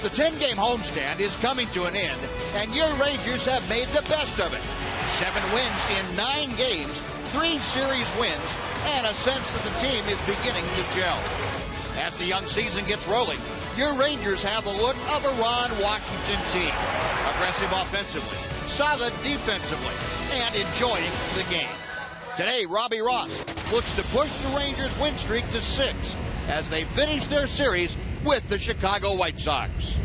The 10-game homestand is coming to an end, and your Rangers have made the best of it. 7 wins in 9 games, 3 series wins, and a sense that the team is beginning to gel. As the young season gets rolling, your Rangers have the look of a Ron Washington team. Aggressive offensively, solid defensively, and enjoying the game. Today, Robbie Ross looks to push the Rangers' win streak to 6 as they finish their series with the Chicago White Sox.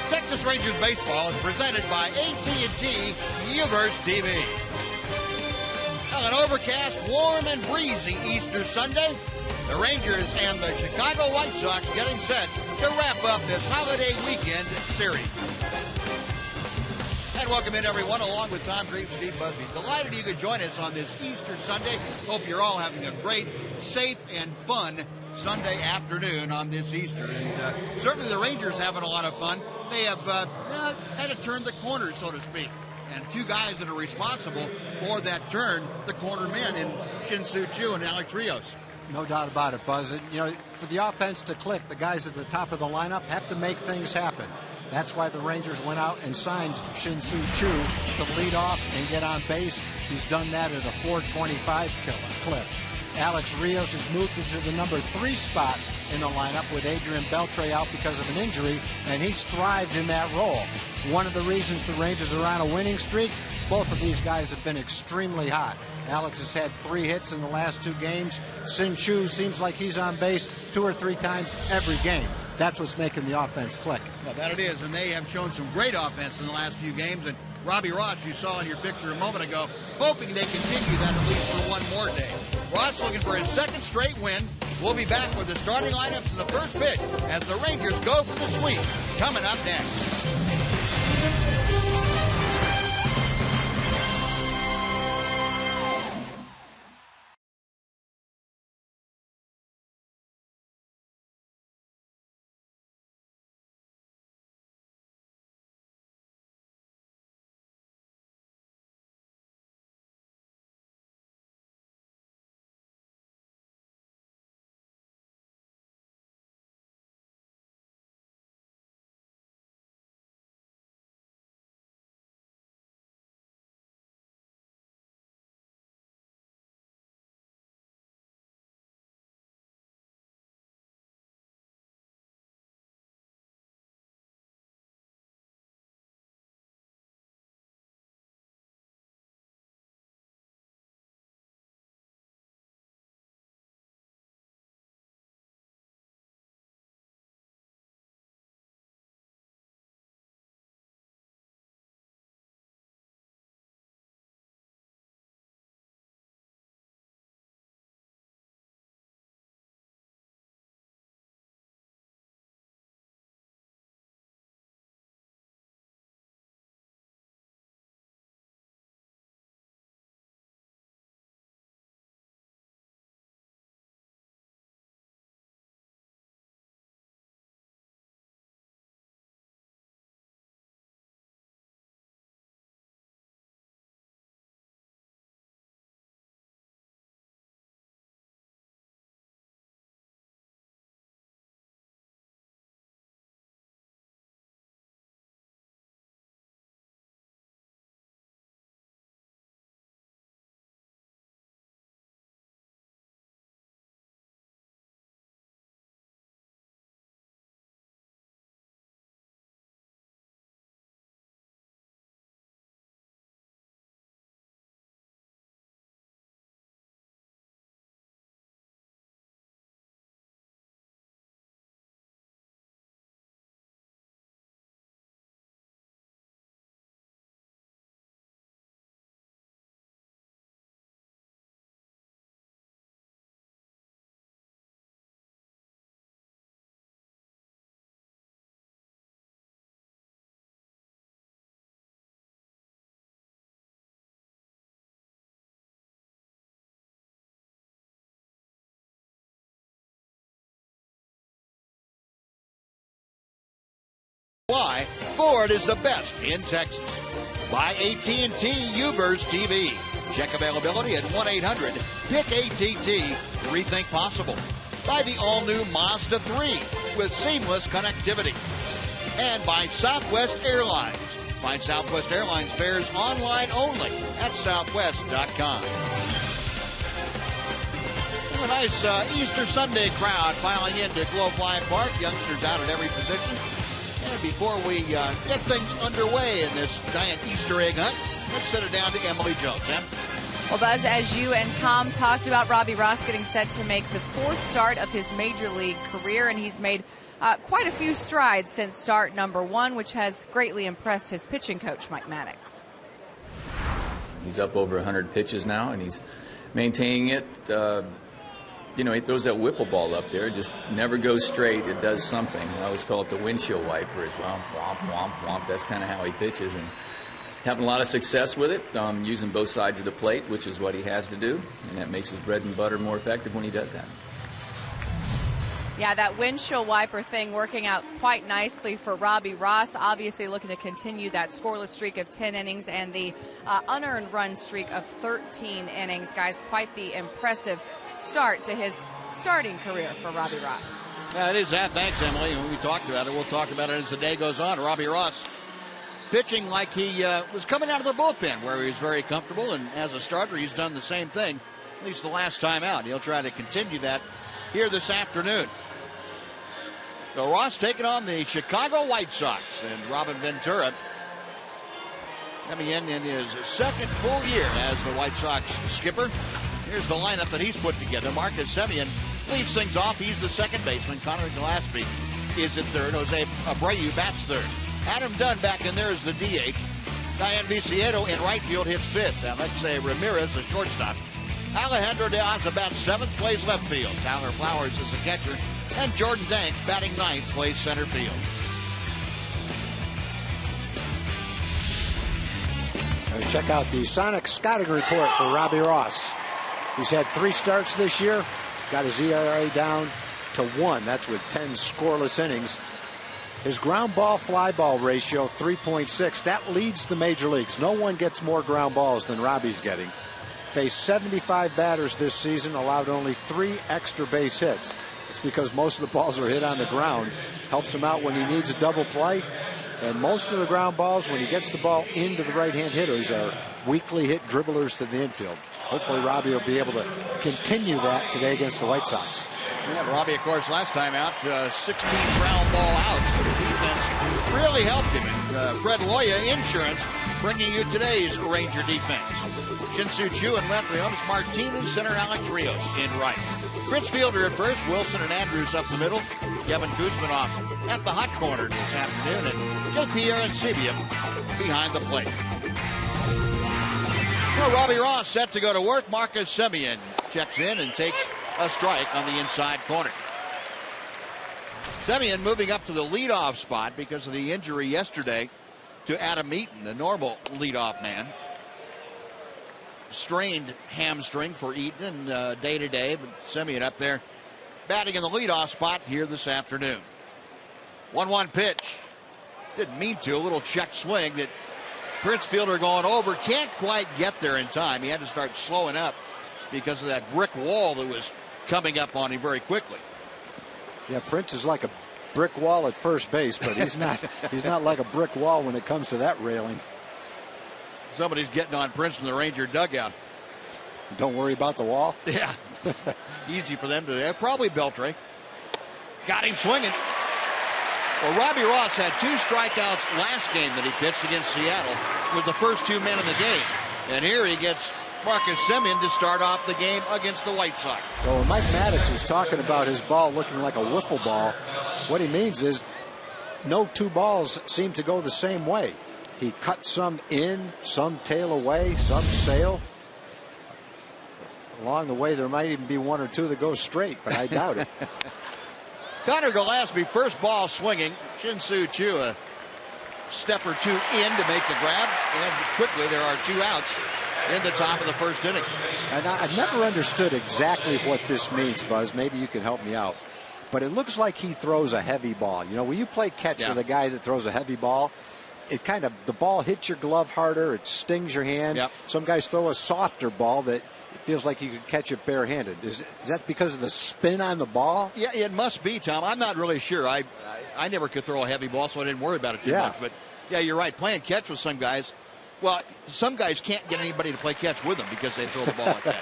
Texas Rangers baseball is presented by AT TEX Uverse TV. An overcast, warm, and breezy Easter Sunday. The Rangers and the Chicago White Sox getting set to wrap up this holiday weekend series. And welcome in, everyone, along with Tom Green, Steve Busby. Delighted you could join us on this Easter Sunday. Hope you're all having a great, safe, and fun Sunday afternoon on this Easter. And certainly the Rangers having a lot of fun. They have had to turn the corner, so to speak. And 2 guys that are responsible for that turn, the corner men in Shin-Soo Choo and Alex Rios. No doubt about it, Buzz. You know, for the offense to click, the guys at the top of the lineup have to make things happen. That's why the Rangers went out and signed Shin-Soo Choo to lead off and get on base. He's done that at a .425 clip. Alex Rios has moved into the number 3 spot in the lineup with Adrian Beltre out because of an injury, and he's thrived in that role. One of the reasons the Rangers are on a winning streak, both of these guys have been extremely hot. Alex has had 3 hits in the last 2 games. Shin-Soo seems like he's on base 2 or 3 times every game. That's what's making the offense click. Well, that it is, and they have shown some great offense in the last few games. And Robbie Ross, you saw in your picture a moment ago, hoping they continue that at least for one more day. Ross looking for his 2nd straight win. We'll be back with the starting lineups in the first pitch as the Rangers go for the sweep. Coming up next. Ford is the best in Texas. By AT UBERS TV. Check availability at 1-800-PICK-ATT. Rethink possible. By the all-new Mazda 3 with seamless connectivity. And by Southwest Airlines. Find Southwest Airlines fares online only at southwest.com. A nice Easter Sunday crowd filing into Globe Life Park. Youngsters out at every position. And before we get things underway in this giant Easter egg hunt, let's set it down to Emily Jones. Em? Well, Buzz, as you and Tom talked about, Robbie Ross getting set to make the 4th start of his major league career, and he's made quite a few strides since start number 1, which has greatly impressed his pitching coach, Mike Maddox. He's up over 100 pitches now, and he's maintaining it. He throws that whipple ball up there. It just never goes straight. It does something. I always call it the windshield wiper. It's womp, womp, womp, womp. That's kind of how he pitches, and having a lot of success with it, using both sides of the plate, which is what he has to do, and that makes his bread and butter more effective when he does that. Yeah, that windshield wiper thing working out quite nicely for Robbie Ross. Obviously looking to continue that scoreless streak of 10 innings and the unearned run streak of 13 innings. Guys, quite the impressive start to his starting career for Robbie Ross. Yeah, it is that. Thanks, Emily. When we talked about it, we'll talk about it as the day goes on. Robbie Ross pitching like he was coming out of the bullpen, where he was very comfortable, and as a starter, he's done the same thing, at least the last time out. He'll try to continue that here this afternoon. So Ross taking on the Chicago White Sox, and Robin Ventura coming in his 2nd full year as the White Sox skipper. Here's the lineup that he's put together. Marcus Semien leads things off. He's the second baseman. Connor Gillespie is at third. Jose Abreu bats third. Adam Dunn back in there as the DH. Diane Viciedo in right field hits 5th. And let's say Ramirez, the shortstop. Alejandro De Aza bats 7th, plays left field. Tyler Flowers is the catcher. And Jordan Danks, batting 9th, plays center field. Check out the Sonic scouting report for Robbie Ross. He's had 3 starts this year. Got his ERA down to 1. That's with 10 scoreless innings. His ground ball fly ball ratio 3.6. That leads the major leagues. No one gets more ground balls than Robbie's getting. Faced 75 batters this season, allowed only 3 extra base hits. It's because most of the balls are hit on the ground. Helps him out when he needs a double play. And most of the ground balls, when he gets the ball into the right-hand hitters, are weakly hit dribblers to the infield. Hopefully Robbie will be able to continue that today against the White Sox. Yeah, Robbie, of course, last time out, 16 ground ball outs. The defense really helped him. And Fred Loya Insurance bringing you today's Ranger defense. Shin-Soo Choo in left, Leonis Martinez, center Alex Rios in right. Prince Fielder at first, Wilson and Andrews up the middle. Kevin Kuzminoff at the hot corner this afternoon, and J.P. Arancibia behind the plate. Well, Robbie Ross set to go to work. Marcus Semien checks in and takes a strike on the inside corner. Semien moving up to the leadoff spot because of the injury yesterday to Adam Eaton, the normal leadoff man. Strained hamstring for Eaton day to day, but Semien up there batting in the leadoff spot here this afternoon. 1-1 pitch. Didn't mean to. A little check swing that Prince Fielder going over. Can't quite get there in time. He had to start slowing up because of that brick wall that was coming up on him very quickly. Yeah, Prince is like a brick wall at first base, but he's not he's not like a brick wall when it comes to that railing. Somebody's getting on Prince from the Ranger dugout. Don't worry about the wall. Yeah. Easy for them to do. Probably Beltre. Got him swinging. Well, Robbie Ross had 2 strikeouts last game that he pitched against Seattle. Was the first 2 men in the game. And here he gets Marcus Semien to start off the game against the White Sox. Well, when Mike Maddox was talking about his ball looking like a wiffle ball, what he means is no 2 balls seem to go the same way. He cut some in, some tail away, some sail. Along the way, there might even be 1 or 2 that go straight, but I doubt it. Connor Gillespie, first ball swinging. Shin-Soo Choo a step or 2 in to make the grab. And quickly, there are 2 outs in the top of the first inning. And I've never understood exactly what this means, Buzz. Maybe you can help me out. But it looks like he throws a heavy ball. You know, when you play catch with a guy that throws a heavy ball, it kind of, the ball hits your glove harder. It stings your hand. Yep. Some guys throw a softer ball that it feels like you could catch it barehanded. Is that because of the spin on the ball? Yeah, it must be, Tom. I'm not really sure. I never could throw a heavy ball, so I didn't worry about it too much. But yeah, you're right. Playing catch with some guys. Well, some guys can't get anybody to play catch with them because they throw the ball like that.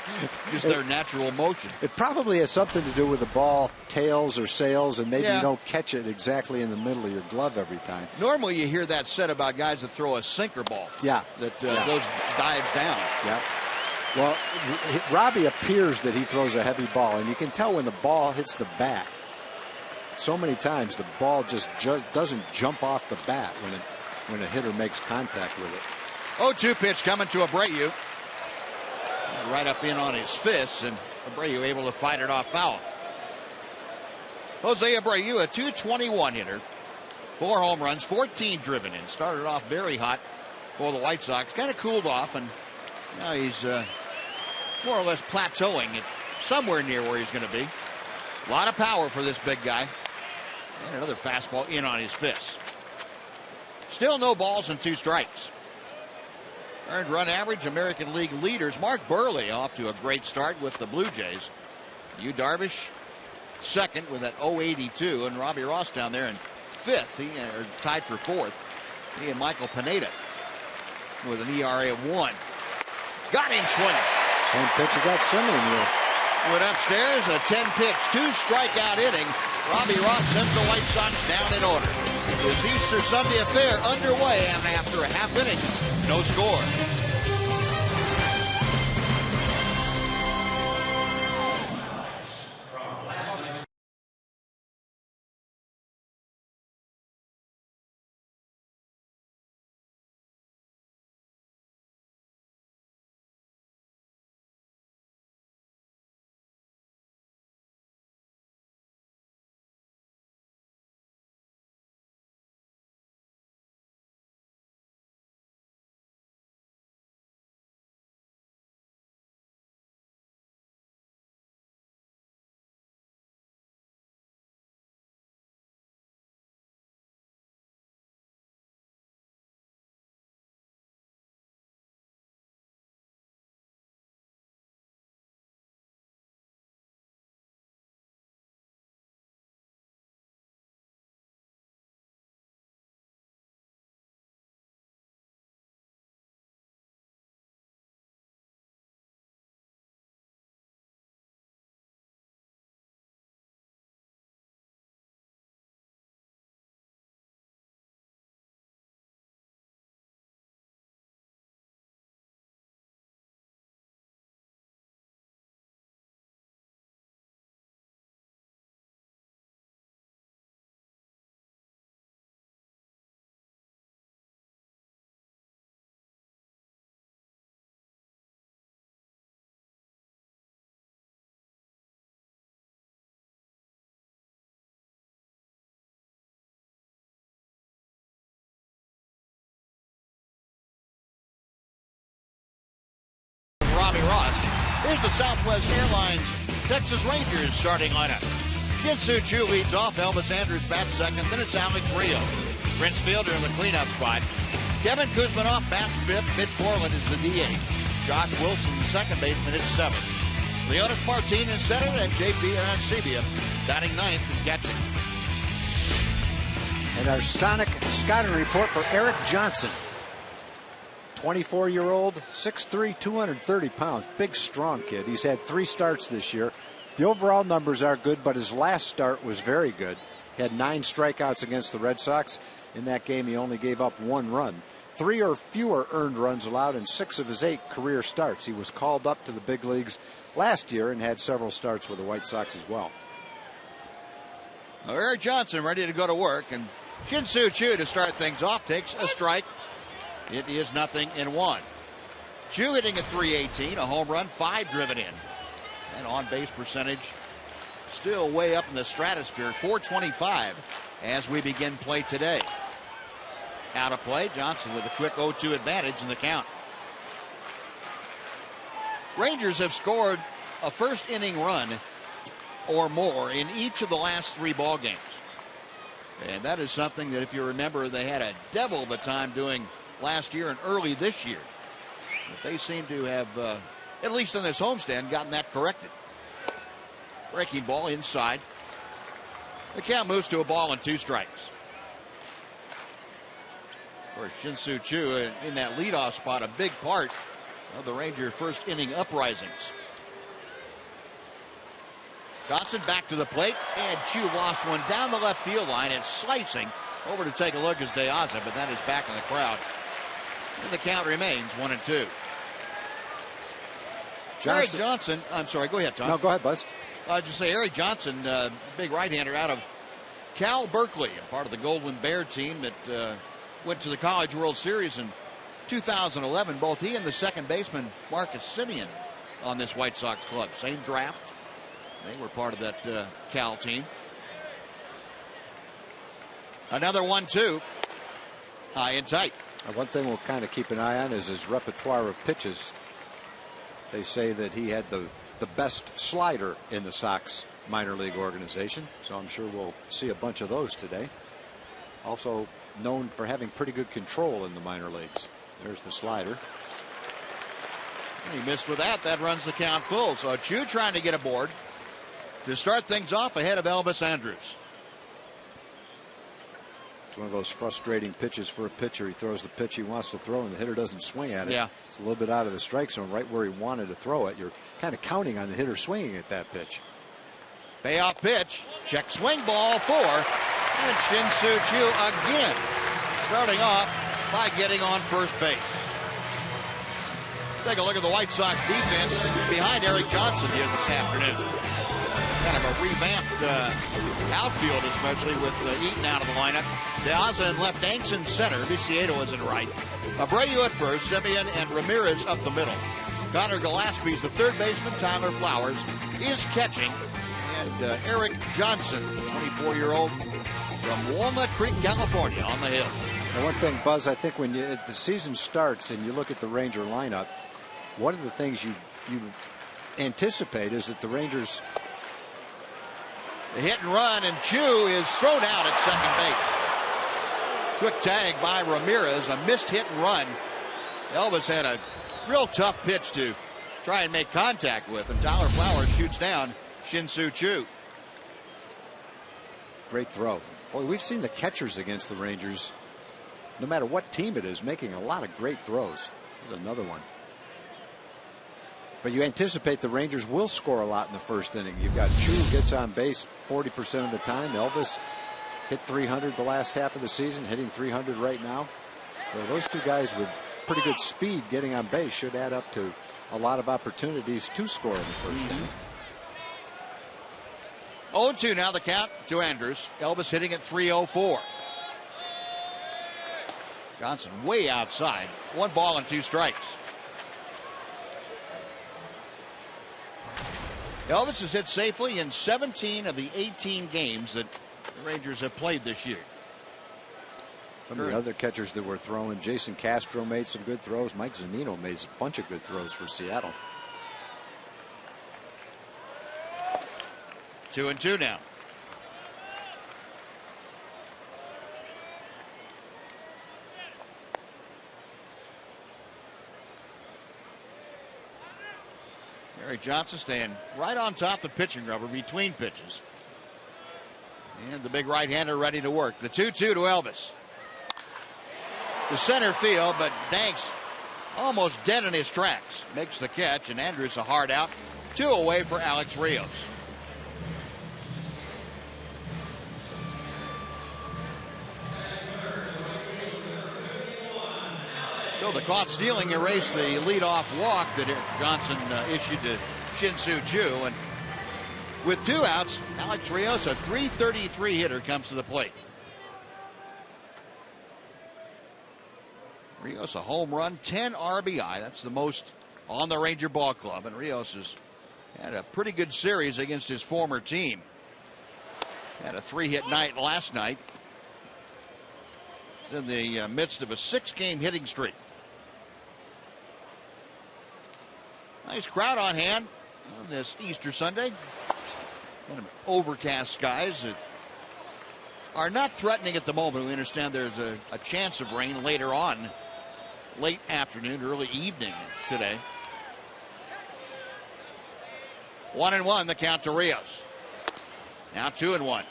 Just their natural motion. It probably has something to do with the ball tails or sails, and maybe you don't catch it exactly in the middle of your glove every time. Normally you hear that said about guys that throw a sinker ball. Yeah. That dives down. Yeah. Well, Robbie appears that he throws a heavy ball, and you can tell when the ball hits the bat. So many times the ball just doesn't jump off the bat when a hitter makes contact with it. 0-2 pitch coming to Abreu. Right up in on his fists, and Abreu able to fight it off foul. Jose Abreu, a .221 hitter. 4 home runs, 14 driven in. Started off very hot for the White Sox. Kind of cooled off, and now he's more or less plateauing at somewhere near where he's going to be. A lot of power for this big guy. And another fastball in on his fists. Still no balls and 2 strikes. Earned run average, American League leaders. Mark Burley off to a great start with the Blue Jays. Yu Darvish second with that .082, and Robbie Ross down there in 5th. He tied for 4th. He and Michael Pineda with an ERA of 1. Got him swinging. Same pitcher got Simeon here. Went upstairs, a 10-pitch, 2-strikeout inning. Robbie Ross sends the White Sox down in order. This Easter Sunday affair underway, and after a half inning, no score. Robbie Ross. Here's the Southwest Airlines Texas Rangers starting lineup. Shin-Soo Choo leads off. Elvis Andrus bats second. Then it's Alex Rio. Prince Fielder in the cleanup spot. Kevin Kuzmanoff bats 5th. Mitch Moreland is the DH. Josh Wilson, the second baseman, is 7th. Leonis Martin in center, and J.P. Arancibia batting 9th and catching. And our sonic scouting report for Eric Johnson. 24-year-old, 6'3", 230 pounds. Big, strong kid. He's had 3 starts this year. The overall numbers are good, but his last start was very good. He had 9 strikeouts against the Red Sox. In that game, he only gave up 1 run. 3 or fewer earned runs allowed in 6 of his 8 career starts. He was called up to the big leagues last year and had several starts with the White Sox as well. Well, Eric Johnson ready to go to work, and Shin-Soo Choo to start things off takes a strike. It is 0-1. Choo hitting at .318, a home run, 5 driven in. And on-base percentage still way up in the stratosphere, .425 as we begin play today. Out of play, Johnson with a quick 0-2 advantage in the count. Rangers have scored a first inning run or more in each of the last 3 ball games. And that is something that, if you remember, they had a devil of a time doing last year and early this year. But they seem to have, at least on this homestand, gotten that corrected. Breaking ball inside. The count moves to a ball and 2 strikes. Of course, Shin-Soo Choo in that leadoff spot, a big part of the Ranger first inning uprisings. Johnson back to the plate, and Choo lost one down the left field line and slicing over to take a look is De Aza, but that is back in the crowd. And the count remains 1-2. Eric Johnson, I'm sorry, go ahead, Tom. No, go ahead, Buzz. I'll just say Eric Johnson, big right-hander out of Cal Berkeley, and part of the Golden Bear team that went to the College World Series in 2011. Both he and the second baseman Marcus Semien on this White Sox club. Same draft. They were part of that Cal team. Another 1-2. High and tight. One thing we'll kind of keep an eye on is his repertoire of pitches. They say that he had the best slider in the Sox minor league organization, so I'm sure we'll see a bunch of those today. Also known for having pretty good control in the minor leagues. There's the slider. He missed with that. That runs the count full. So Choo trying to get aboard to start things off ahead of Elvis Andrus. It's one of those frustrating pitches for a pitcher. He throws the pitch he wants to throw, and the hitter doesn't swing at it. Yeah. It's a little bit out of the strike zone, right where he wanted to throw it. You're kind of counting on the hitter swinging at that pitch. Payoff pitch. Check swing, ball 4. And Shin-Soo Choo again starting off by getting on first base. Take a look at the White Sox defense behind Eric Johnson here this afternoon. Kind of a revamped outfield, especially with Eaton out of the lineup. De Aza in left, Danks in center, Viciedo is in right. Abreu at first, Semien and Ramirez up the middle. Connor Gillespie's the third baseman. Tyler Flowers is catching. And Eric Johnson, 24-year-old from Walnut Creek, California, on the hill. And one thing, Buzz, I think when the season starts and you look at the Ranger lineup, one of the things you anticipate is that the Rangers... The hit and run, and Choo is thrown out at second base. Quick tag by Ramirez, a missed hit and run. Elvis had a real tough pitch to try and make contact with, and Tyler Flowers shoots down Shin-Soo Choo. Great throw. Boy, we've seen the catchers against the Rangers, no matter what team it is, making a lot of great throws. There's another one. But you anticipate the Rangers will score a lot in the first inning. You've got Choo gets on base 40% of the time. Elvis hit 300 the last half of the season, hitting 300 right now. So those two guys with pretty good speed getting on base should add up to a lot of opportunities to score in the first inning. 0-2 now the count to Andrus. Elvis hitting at 304. Johnson way outside. 1 ball and 2 strikes. Elvis has hit safely in 17 of the 18 games that the Rangers have played this year. Some of the other catchers that were throwing, Jason Castro made some good throws. Mike Zunino made a bunch of good throws for Seattle. 2-2 now. Eric Johnson staying right on top of the pitching rubber between pitches. And the big right-hander ready to work. The 2-2 to Elvis. The center field, but Danks almost dead in his tracks. Makes the catch, and Andrus a hard out. 2 away for Alex Rios. So the caught stealing erased the leadoff walk that Johnson issued to Shin-Soo Choo. And with 2 outs, Alex Rios, a .333 hitter, comes to the plate. Rios a home run, 10 RBI. That's the most on the Ranger ball club. And Rios has had a pretty good series against his former team. Had a 3-hit night last night. He's in the midst of a 6-game hitting streak. Nice crowd on hand on this Easter Sunday. Kind of overcast skies. are not threatening at the moment. We understand there's a chance of rain later on, late afternoon, early evening today. 1-1 the count to Rios. Now 2-1.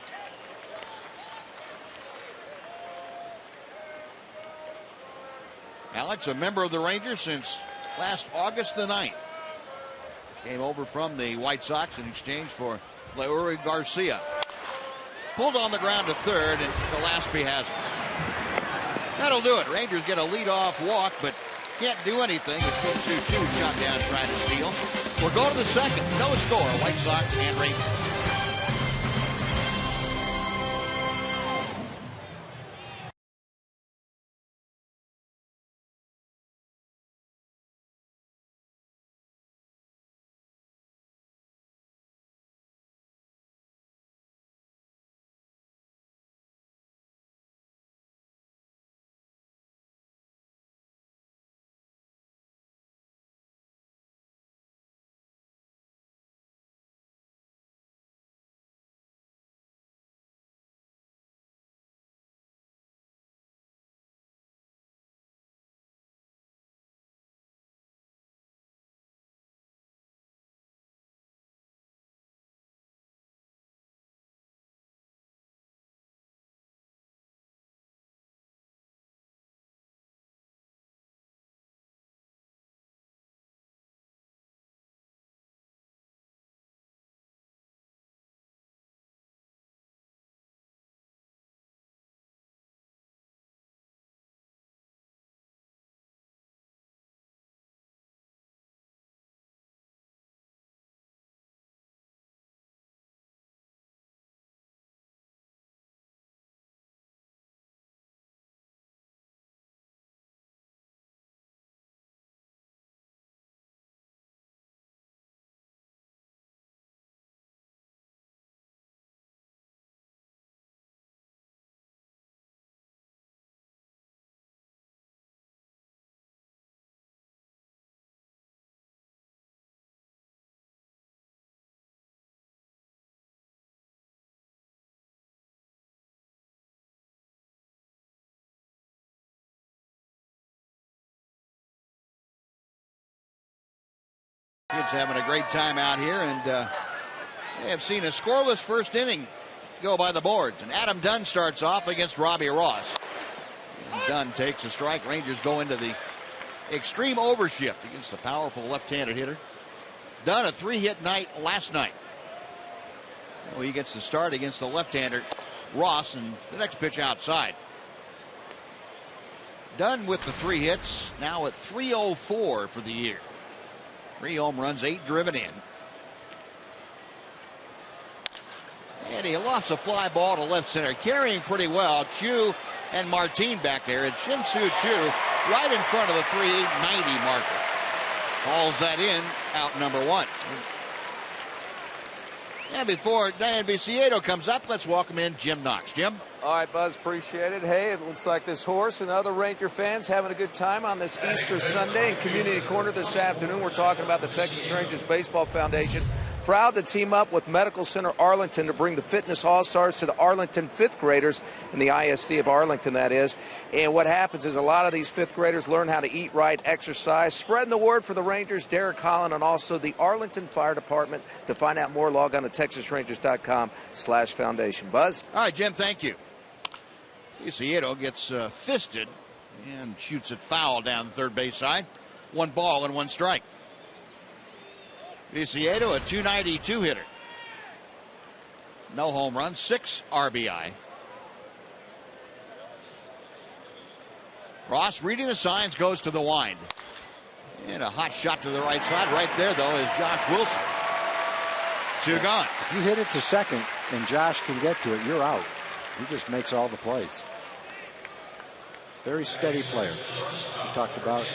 Alex, a member of the Rangers since last August the 9th. Came over from the White Sox in exchange for Leury Garcia. Pulled on the ground to third, and Gillespie has it. That'll do it. Rangers get a leadoff walk, but can't do anything. It's Shin-Soo-Choo shot down trying to steal. We'll go to the second. No score. White Sox and Rangers. Kids having a great time out here, and they have seen a scoreless first inning go by the boards. And Adam Dunn starts off against Robbie Ross. And Dunn takes a strike. Rangers go into the extreme overshift against the powerful left-handed hitter. Dunn, a 3-hit night last night. Well, he gets the start against the left-hander Ross, and the next pitch outside. Dunn with the 3 hits, now at .304 for the year. 3 home runs, 8 driven in. And he lofts a fly ball to left center, carrying pretty well. Chu and Martin back there, and Shin-Soo-Choo right in front of the 390 marker. Hauls that in, out number 1. And before Dan Viciedo comes up, let's welcome in Jim Knox. Jim? All right, Buzz, appreciate it. Hey, it looks like this horse and other Ranger fans having a good time on this Easter Sunday in Community Corner this afternoon. We're talking about the Texas Rangers Baseball Foundation. Proud to team up with Medical Center Arlington to bring the Fitness All-Stars to the Arlington 5th graders in the ISD of Arlington, that is. And what happens is a lot of these 5th graders learn how to eat right, exercise. Spreading the word for the Rangers, Derek Holland, and also the Arlington Fire Department. To find out more, log on to TexasRangers.com/foundation. Buzz? All right, Jim, thank you. Viciedo gets fisted and shoots it foul down the third base side. 1 ball and 1 strike. Viciedo, a .292 hitter. No home runs, 6 RBI. Ross, reading the signs, goes to the wind. And a hot shot to the right side. Right there, though, is Josh Wilson. 2 gone. If you hit it to second and Josh can get to it, you're out. He just makes all the plays. Very steady player. We talked about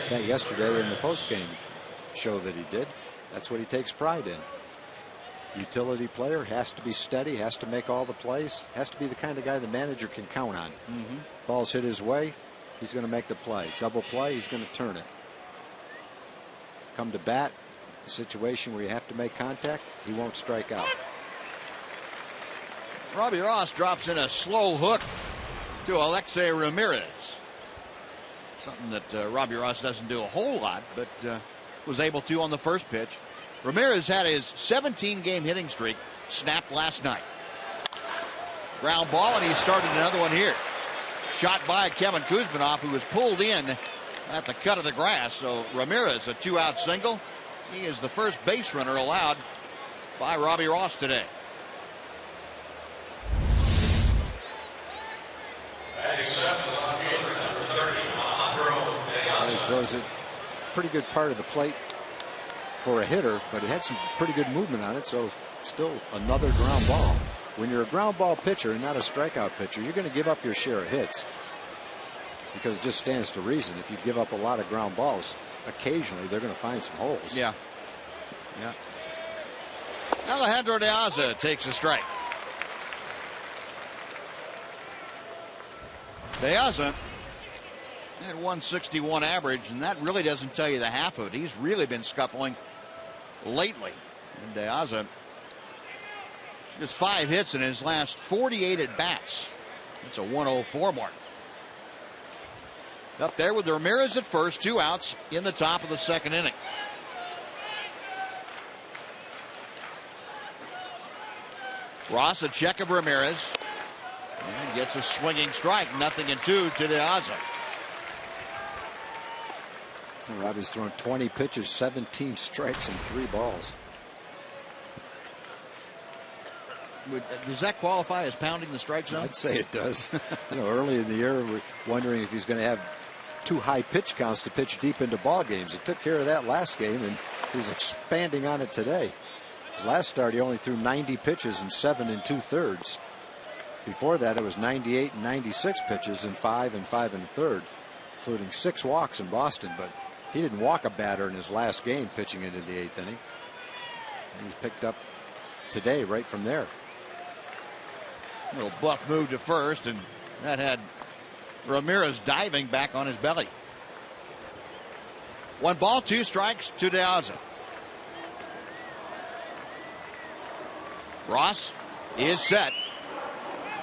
that yesterday in the postgame show that he did. That's what he takes pride in. Utility player, has to be steady, has to make all the plays, has to be the kind of guy the manager can count on. Ball's hit his way, he's going to make the play. Double play, he's going to turn it. Come to bat, a situation where you have to make contact, he won't strike out. Robbie Ross drops in a slow hook to Alexei Ramirez. Something that Robbie Ross doesn't do a whole lot, but was able to on the first pitch. Ramirez had his 17-game hitting streak snapped last night. Ground ball, and he started another one here. Shot by Kevin Kuzminoff, who was pulled in at the cut of the grass. So Ramirez, a 2-out single. He is the first base runner allowed by Robbie Ross today. He throws it pretty good part of the plate for a hitter, but he had some pretty good movement on it, so still another ground ball. When you're a ground ball pitcher and not a strikeout pitcher, you're going to give up your share of hits, because it just stands to reason. If you give up a lot of ground balls, occasionally they're going to find some holes. Yeah. Alejandro De Aza takes a strike. De Aza had 161 average, and that really doesn't tell you the half of it. He's really been scuffling lately. And De Aza just 5 hits in his last 48 at bats. That's a 104 mark. Up there with Ramirez at first, 2 outs in the top of the second inning. Ross, a check of Ramirez, and gets a swinging strike. 0-2 to De Aza. Robbie's thrown 20 pitches, 17 strikes, and 3 balls. Does that qualify as pounding the strike zone? I'd say it does. Early in the year, we're wondering if he's going to have 2 high pitch counts to pitch deep into ball games. He took care of that last game, and he's expanding on it today. His last start, he only threw 90 pitches in 7 2/3. Before that, it was 98 and 96 pitches in 5 5 1/3, including 6 walks in Boston. But he didn't walk a batter in his last game pitching into the 8th inning. He's picked up today right from there. Little buck move to first, and that had Ramirez diving back on his belly. 1 ball, 2 strikes to De Aza. Ross is set.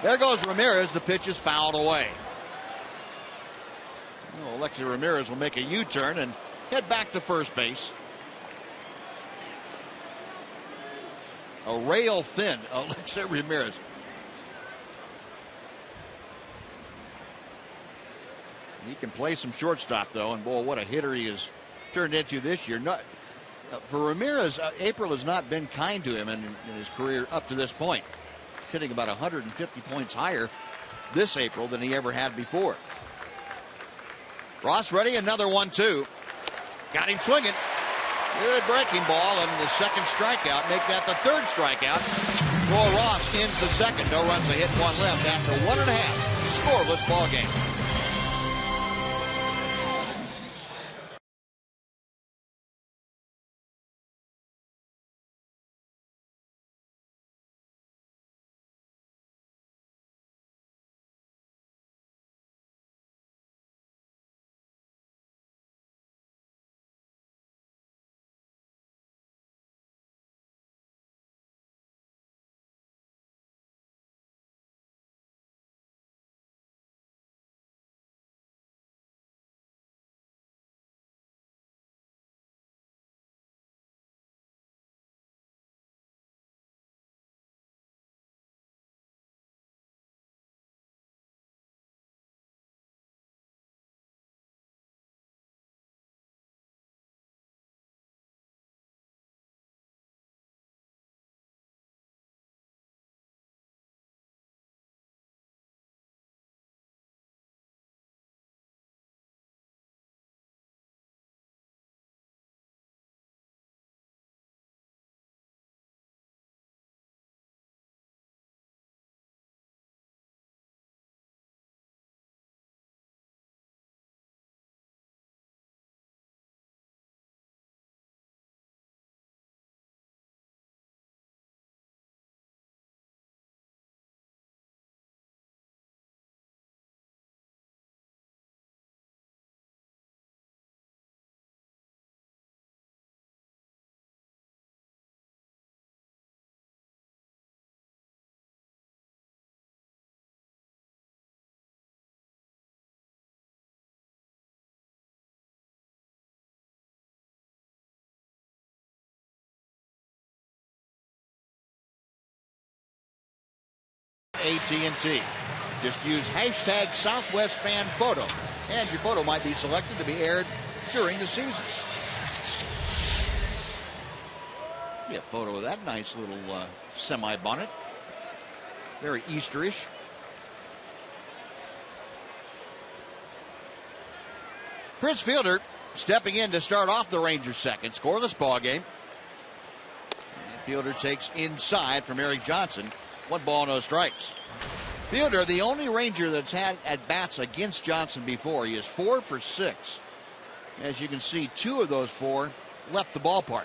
There goes Ramirez. The pitch is fouled away. Well, Alexei Ramirez will make a U-turn and head back to first base. A rail thin Alexei Ramirez. He can play some shortstop, though, and boy, what a hitter he has turned into this year. For Ramirez, April has not been kind to him in his career up to this point. He's hitting about 150 points higher this April than he ever had before. Ross ready, another 1-2. Got him swinging. Good breaking ball, and the second strikeout. Make that the 3rd strikeout. For Ross ends the second. No runs, a hit, 1 left after 1.5 scoreless ball game. AT&T. Just use hashtag Southwest Fan Photo, and your photo might be selected to be aired during the season. Get a photo of that nice little semi-bonnet. Very Easterish. Prince Fielder stepping in to start off the Rangers' second. Scoreless ball game. And Fielder takes inside from Eric Johnson. 1 ball, no strikes. Fielder, the only Ranger that's had at-bats against Johnson before. He is 4 for 6. As you can see, 2 of those 4 left the ballpark.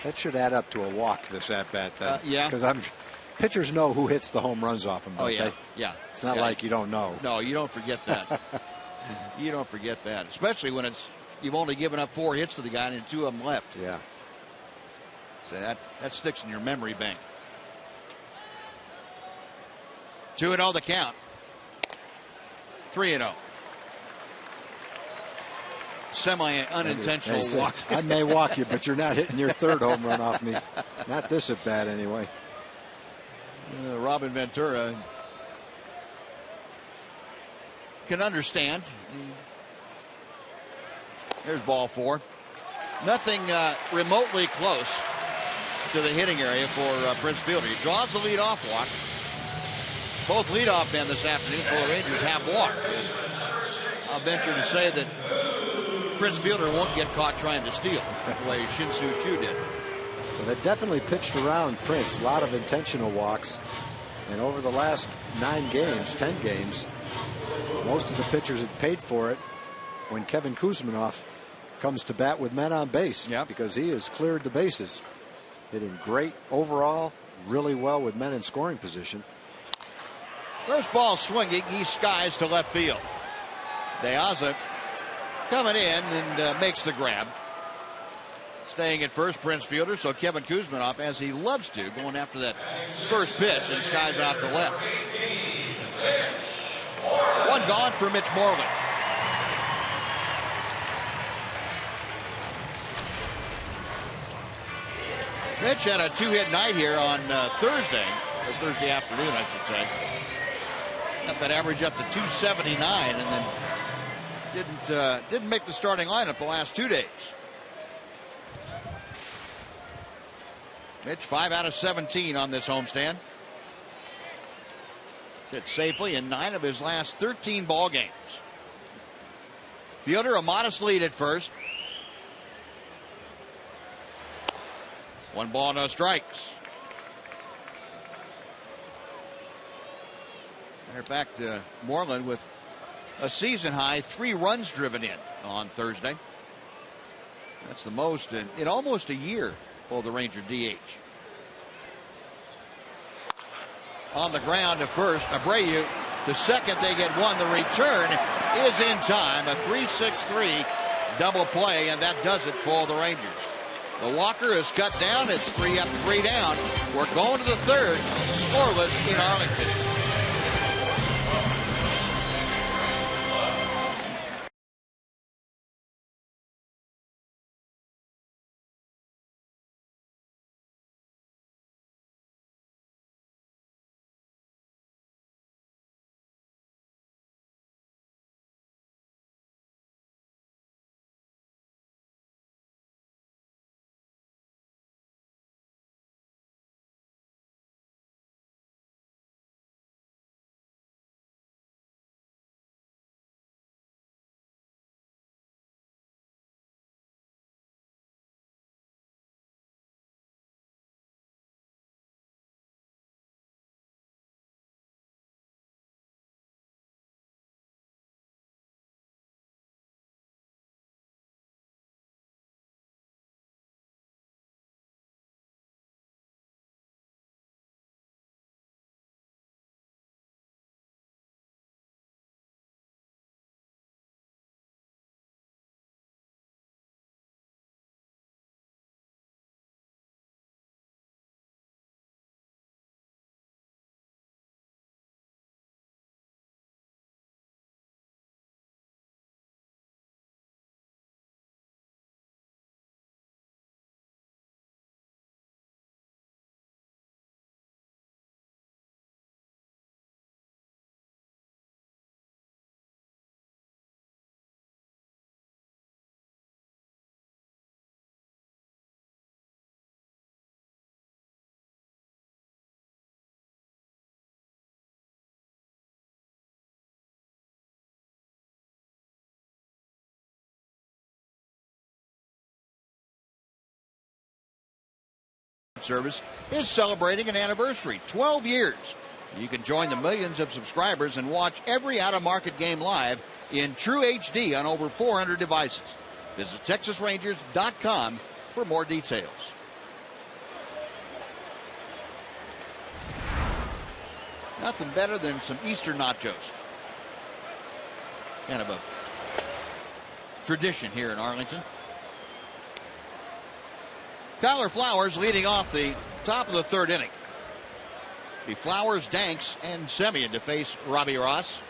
That should add up to a walk, this at-bat. Yeah. Because pitchers know who hits the home runs off them, don't they? Yeah. It's not like you don't know. No, you don't forget that. You don't forget that, especially when you've only given up 4 hits to the guy and 2 of them left. Yeah. So that sticks in your memory bank. 2-0 the count. 3-0. Semi-unintentional walk. I may walk you, but you're not hitting your 3rd home run off me. Not this at bat, anyway. Robin Ventura can understand. There's ball 4. Nothing remotely close to the hitting area for Prince Fielder. He draws the leadoff walk. Both leadoff men this afternoon for the Rangers have walked. I'll venture to say that Prince Fielder won't get caught trying to steal the way Shin-Soo Choo did. Well, they definitely pitched around Prince. A lot of intentional walks. And over the last 9 games, 10 games, most of the pitchers had paid for it when Kevin Kuzminoff comes to bat with men on base. Yep. Because he has cleared the bases. Hitting great overall, really well with men in scoring position. First ball swinging, he skies to left field. De Aza coming in and makes the grab. Staying at first, Prince Fielder, so Kevin Kuzminoff, as he loves to, going after that first pitch and skies out to left. 1 gone for Mitch Moreland. Mitch had a 2-hit night here on Thursday, or Thursday afternoon, I should say. Got that average up to 279, and then didn't make the starting lineup the last 2 days. Mitch 5 out of 17 on this homestand. Hit safely in 9 of his last 13 ball games. Fielder a modest lead at first. 1 ball, no strikes. Matter of fact, Moreland with a season high 3 runs driven in on Thursday. That's the most in almost a year for the Ranger DH. On the ground to first, Abreu to second. They get 1. The return is in time. A 3-6-3 double play, and that does it for the Rangers. The walker is cut down. It's 3 up, 3 down. We're going to the 3rd, scoreless in Arlington. service is celebrating an anniversary, 12 years. You can join the millions of subscribers and watch every out-of-market game live in true HD on over 400 devices. Visit TexasRangers.com for more details. Nothing better than some Easter nachos. Kind of a tradition here in Arlington. Tyler Flowers leading off the top of the third inning. The Flowers, Danks, and Semien to face Robbie Ross.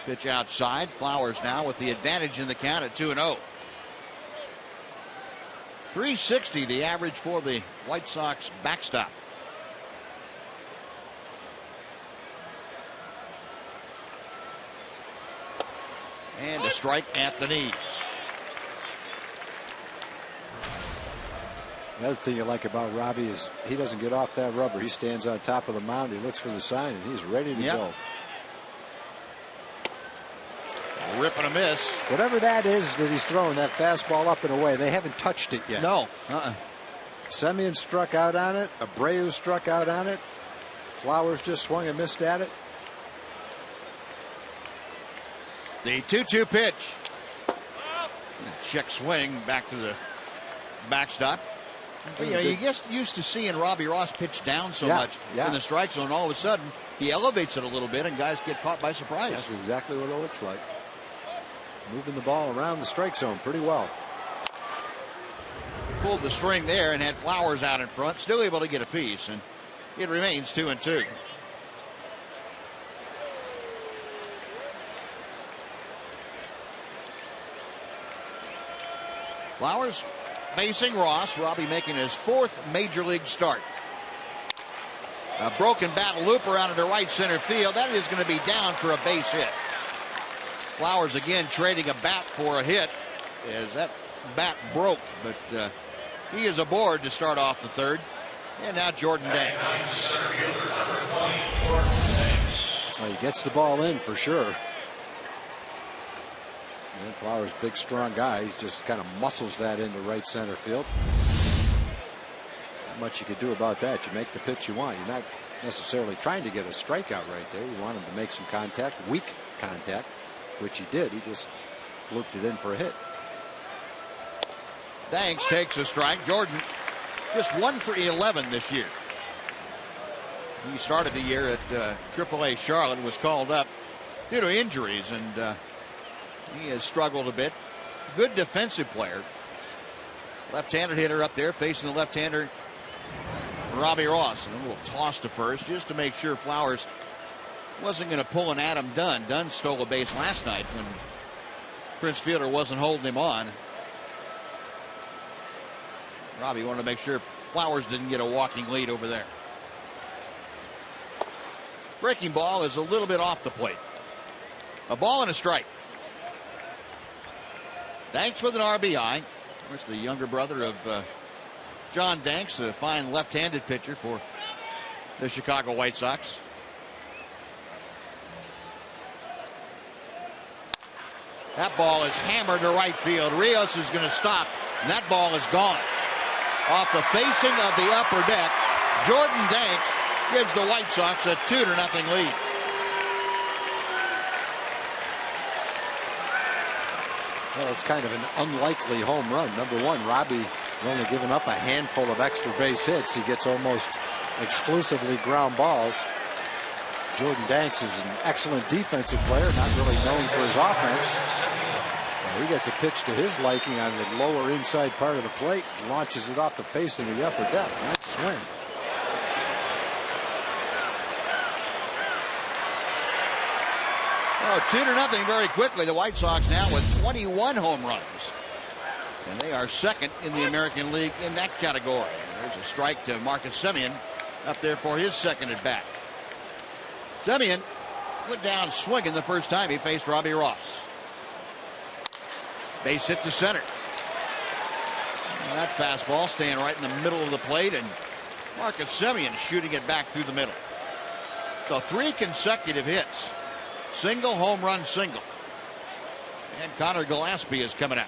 Pitch outside. Flowers now with the advantage in the count at 2-0. 360 the average for the White Sox backstop. And a strike at the knees. The other thing you like about Robbie is he doesn't get off that rubber. He stands on top of the mound. He looks for the sign, and he's ready to go. A rip and a miss. Whatever that is that he's throwing, that fastball up and away, they haven't touched it yet. No. Semien struck out on it. Abreu struck out on it. Flowers just swung and missed at it. The 2-2 pitch. Check swing back to the backstop. But, you know, you get used to seeing Robbie Ross pitch down so much in the strike zone. All of a sudden, he elevates it a little bit, and guys get caught by surprise. That's exactly what it looks like. Moving the ball around the strike zone pretty well. Pulled the string there and had Flowers out in front. Still able to get a piece, and it remains 2-2. Flowers facing Ross. Robbie making his 4th major league start. A broken bat loop around into right center field. That is going to be down for a base hit. Flowers again trading a bat for a hit as that bat broke, but he is aboard to start off the third. And now Jordan Danks. Well, he gets the ball in for sure. And Flowers, big, strong guy. He's just kind of muscles that into right center field. Not much you could do about that. You make the pitch you want. You're not necessarily trying to get a strikeout right there. You want him to make some contact, weak contact, which he did. He just looped it in for a hit. Danks takes a strike. Jordan just 1 for 11 this year. He started the year at AAA Charlotte, was called up due to injuries, and he has struggled a bit. Good defensive player. Left-handed hitter up there facing the left-hander Robbie Ross. And a little toss to first just to make sure Flowers wasn't going to pull an Adam Dunn. Dunn stole a base last night when Prince Fielder wasn't holding him on. Robbie wanted to make sure Flowers didn't get a walking lead over there. Breaking ball is a little bit off the plate. A ball and a strike. Danks with an RBI. Of course, the younger brother of John Danks, a fine left-handed pitcher for the Chicago White Sox. That ball is hammered to right field. Rios is going to stop, and that ball is gone. Off the facing of the upper deck, Jordan Danks gives the White Sox a 2-0 lead. Well, it's kind of an unlikely home run. Number one, Robbie only given up a handful of extra base hits. He gets almost exclusively ground balls. Jordan Danks is an excellent defensive player, not really known for his offense. Well, he gets a pitch to his liking on the lower inside part of the plate, launches it off the facing of the upper deck. Nice swing. Oh, 2-0 very quickly. The White Sox now with 21 home runs. And they are second in the American League in that category. There's a strike to Marcus Semien up there for his second at bat. Semien went down swinging the first time he faced Robbie Ross. Base hit to center. And that fastball staying right in the middle of the plate, and Marcus Semien shooting it back through the middle. So 3 consecutive hits. Single, home run, single. And Connor Gillespie is coming out.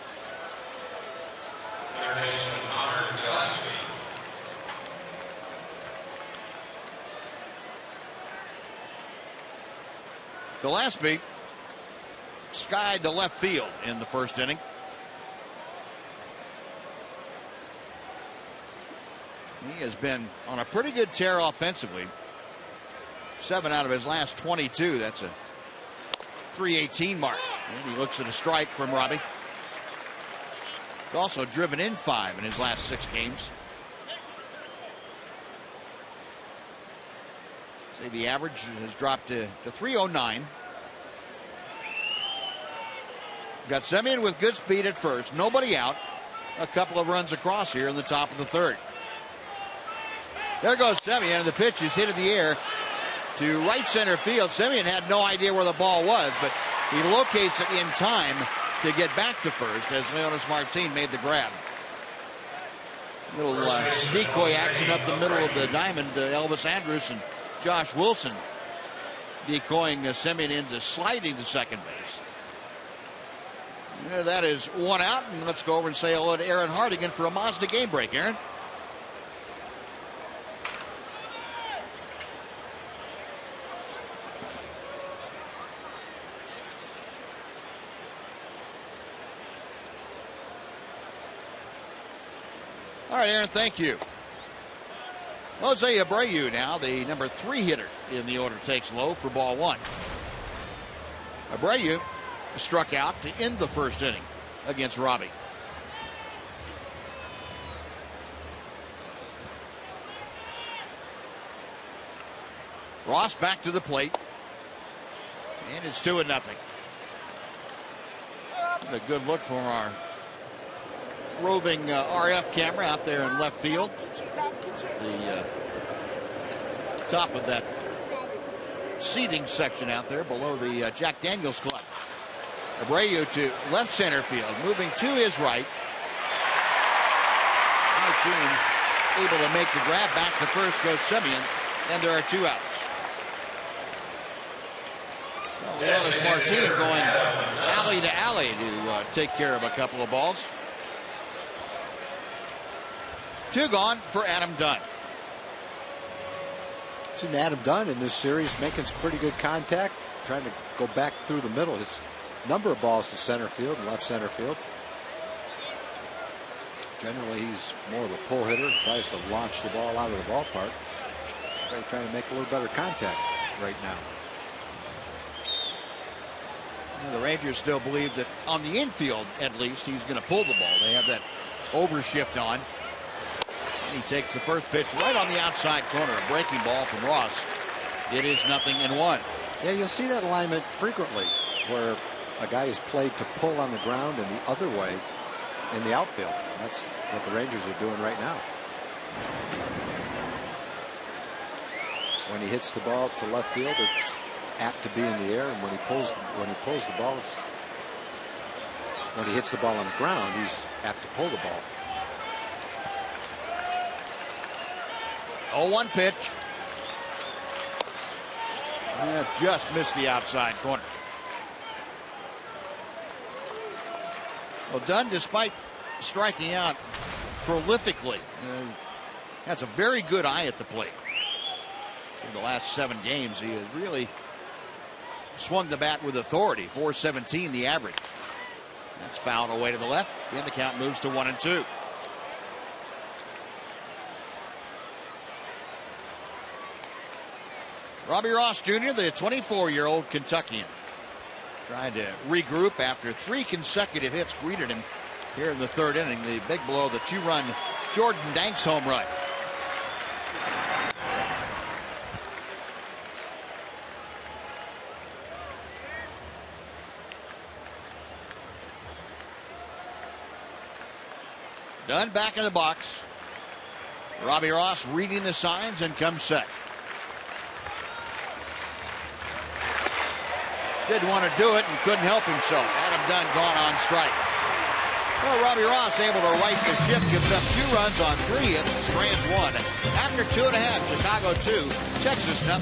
Gillespie skied to left field in the first inning. He has been on a pretty good tear offensively. 7 out of his last 22. That's a .318 mark. And he looks at a strike from Robbie. He's also driven in 5 in his last 6 games. Say the average has dropped to .309. Got Semien with good speed at first. Nobody out. A couple of runs across here in the top of the 3rd. There goes Semien, and the pitch is hit in the air to right center field. Semien had no idea where the ball was, but he locates it in time to get back to first as Leonys Martin made the grab. Little decoy action up the middle of the diamond. Elvis Andrus and Josh Wilson decoying Semien into sliding to second base. Yeah, that is 1 out, and let's go over and say hello to Aaron Hardigan for a Mazda game break. Aaron. All right, Aaron, thank you. Jose Abreu now, the number 3 hitter in the order, takes low for ball 1. Abreu struck out to end the first inning against Robbie. Ross back to the plate. And it's 2-0. A good look from our roving RF camera out there in left field. The top of that seating section out there below the Jack Daniels Club. Abreu to left center field, moving to his right. Martin able to make the grab. Back to first goes Semien, and there are 2 outs. Leonys Martin going alley to alley to take care of a couple of balls. 2 gone for Adam Dunn. Seen Adam Dunn in this series making some pretty good contact, trying to go back through the middle. His number of balls to center field and left center field. Generally, he's more of a pull hitter, tries to launch the ball out of the ballpark. They're trying to make a little better contact right now. The Rangers still believe that on the infield, at least, he's going to pull the ball. They have that overshift on. And he takes the first pitch right on the outside corner. A breaking ball from Ross. It is 0-1. Yeah, you'll see that alignment frequently where a guy is played to pull on the ground and the other way in the outfield. That's what the Rangers are doing right now. When he hits the ball to left field, it's apt to be in the air, and when he pulls the ball, when he hits the ball on the ground, he's apt to pull the ball. 0-1 pitch. Just missed the outside corner. Well, Dunn, despite striking out prolifically, has a very good eye at the plate. So in the last 7 games, he has really swung the bat with authority. .417 the average. That's fouled away to the left. Then the count moves to 1-2. Robbie Ross Jr., the 24-year-old Kentuckian, trying to regroup after 3 consecutive hits greeted him here in the 3rd inning. The big blow, the 2-run Jordan Danks home run. Dunn back in the box. Robbie Ross reading the signs and comes set. Didn't want to do it and couldn't help himself. Adam Dunn gone on strikes. Well, Robbie Ross able to right the ship, gives up 2 runs on 3 hits, strands 1. After 2.5, Chicago 2, Texas 0.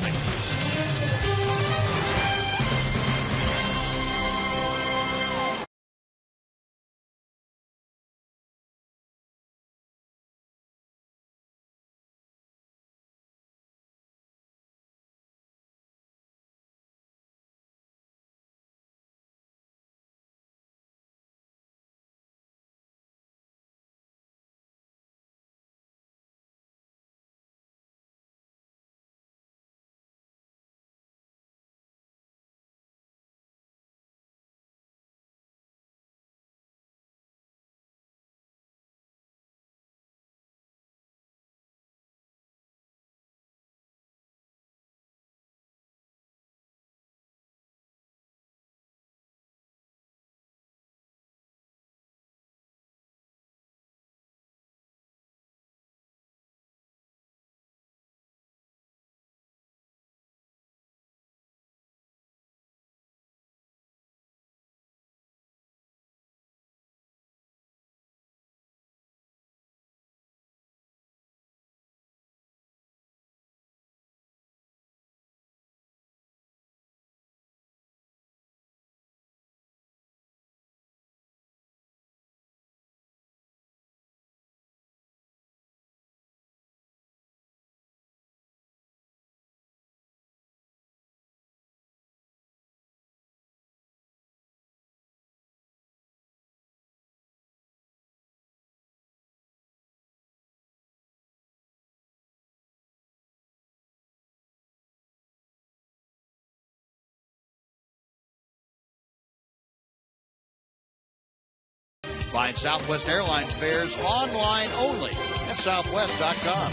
Find Southwest Airlines fares online only at southwest.com.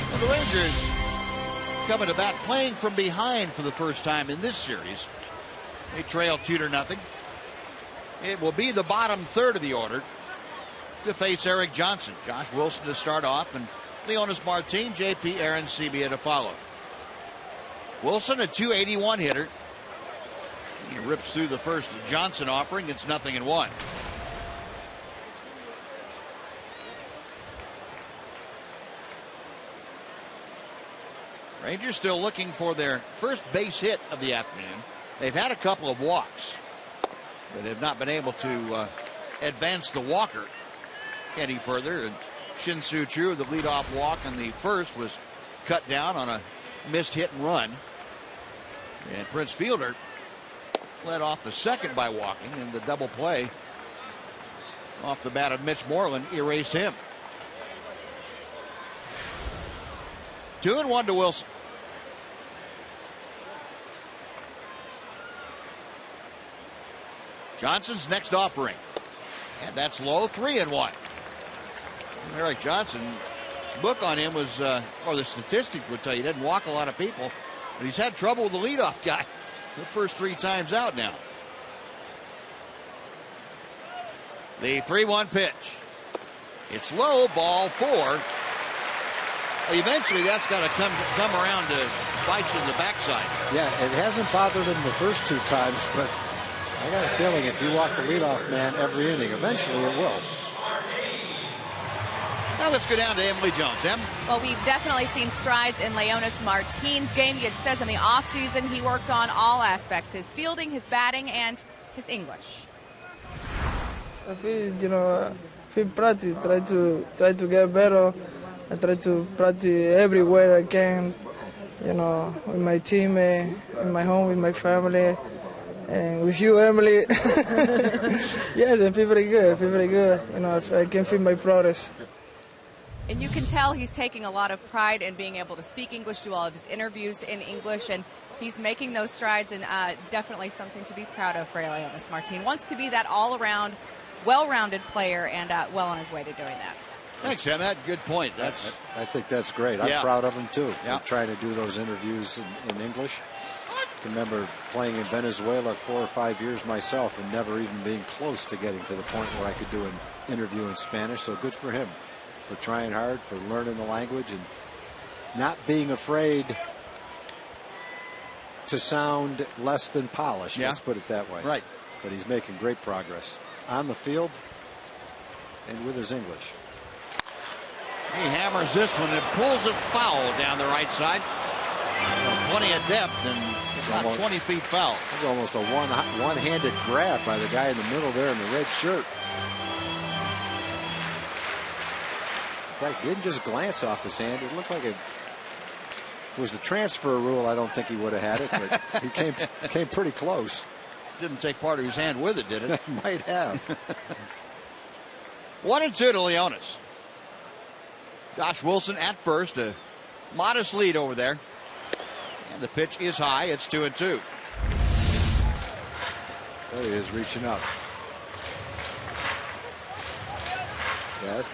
Well, the Rangers coming to bat playing from behind for the first time in this series. They trail 2-0. It will be the bottom third of the order to face Eric Johnson. Josh Wilson to start off, and Leonys Martin, J.P. Arencibia to follow. Wilson, a .281 hitter. He rips through the first Johnson offering. It's 0-1. Rangers still looking for their first base hit of the afternoon. They've had a couple of walks, but have not been able to advance the walker any further. And Shin-Soo Choo, the leadoff walk on the first, was cut down on a missed hit and run. And Prince Fielder led off the second by walking, and the double play off the bat of Mitch Moreland erased him. 2-1 to Wilson. Johnson's next offering, and that's low. 3-1. Eric Johnson, book on him was, or the statistics would tell you, he didn't walk a lot of people, but he's had trouble with the leadoff guy the first 3 times out now. The 3-1 pitch. It's low, ball 4. Eventually, that's got to come around to bite you in the backside. Yeah, it hasn't bothered him the first 2 times, but I got a feeling if you walk the leadoff man every inning, eventually it will. Now let's go down to Emily Jones. Em? Well, we've definitely seen strides in Leonys Martin's game. It says in the offseason he worked on all aspects, his fielding, his batting, and his English. I feel practice, try to get better. I try to practice everywhere I can, with my team, in my home, with my family, and with you, Emily. Yeah, I feel very good. I can feel my progress. And you can tell he's taking a lot of pride in being able to speak English, do all of his interviews in English, and he's making those strides, and definitely something to be proud of for Leonys Martin. Wants to be that all-around, well-rounded player, and well on his way to doing that. Thanks, Em. Good point. I think that's great. I'm proud of him, too, for trying to do those interviews in English. I can remember playing in Venezuela 4 or 5 years myself and never even being close to getting to the point where I could do an interview in Spanish. So good for him for trying hard, for learning the language, and not being afraid to sound less than polished. Let's put it that way. Right. But he's making great progress on the field and with his English. He hammers this one and pulls it foul down the right side. Plenty of depth and about 20 feet foul. It was almost a one-handed grab by the guy in the middle there in the red shirt. In fact, didn't just glance off his hand. It looked like if it was the transfer rule, I don't think he would have had it, but he came pretty close. Didn't take part of his hand with it, did it? Might have. 1-2 to Leonys. Josh Wilson at first, a modest lead over there. And the pitch is high. It's 2-2. There he is, reaching up. Yeah, that's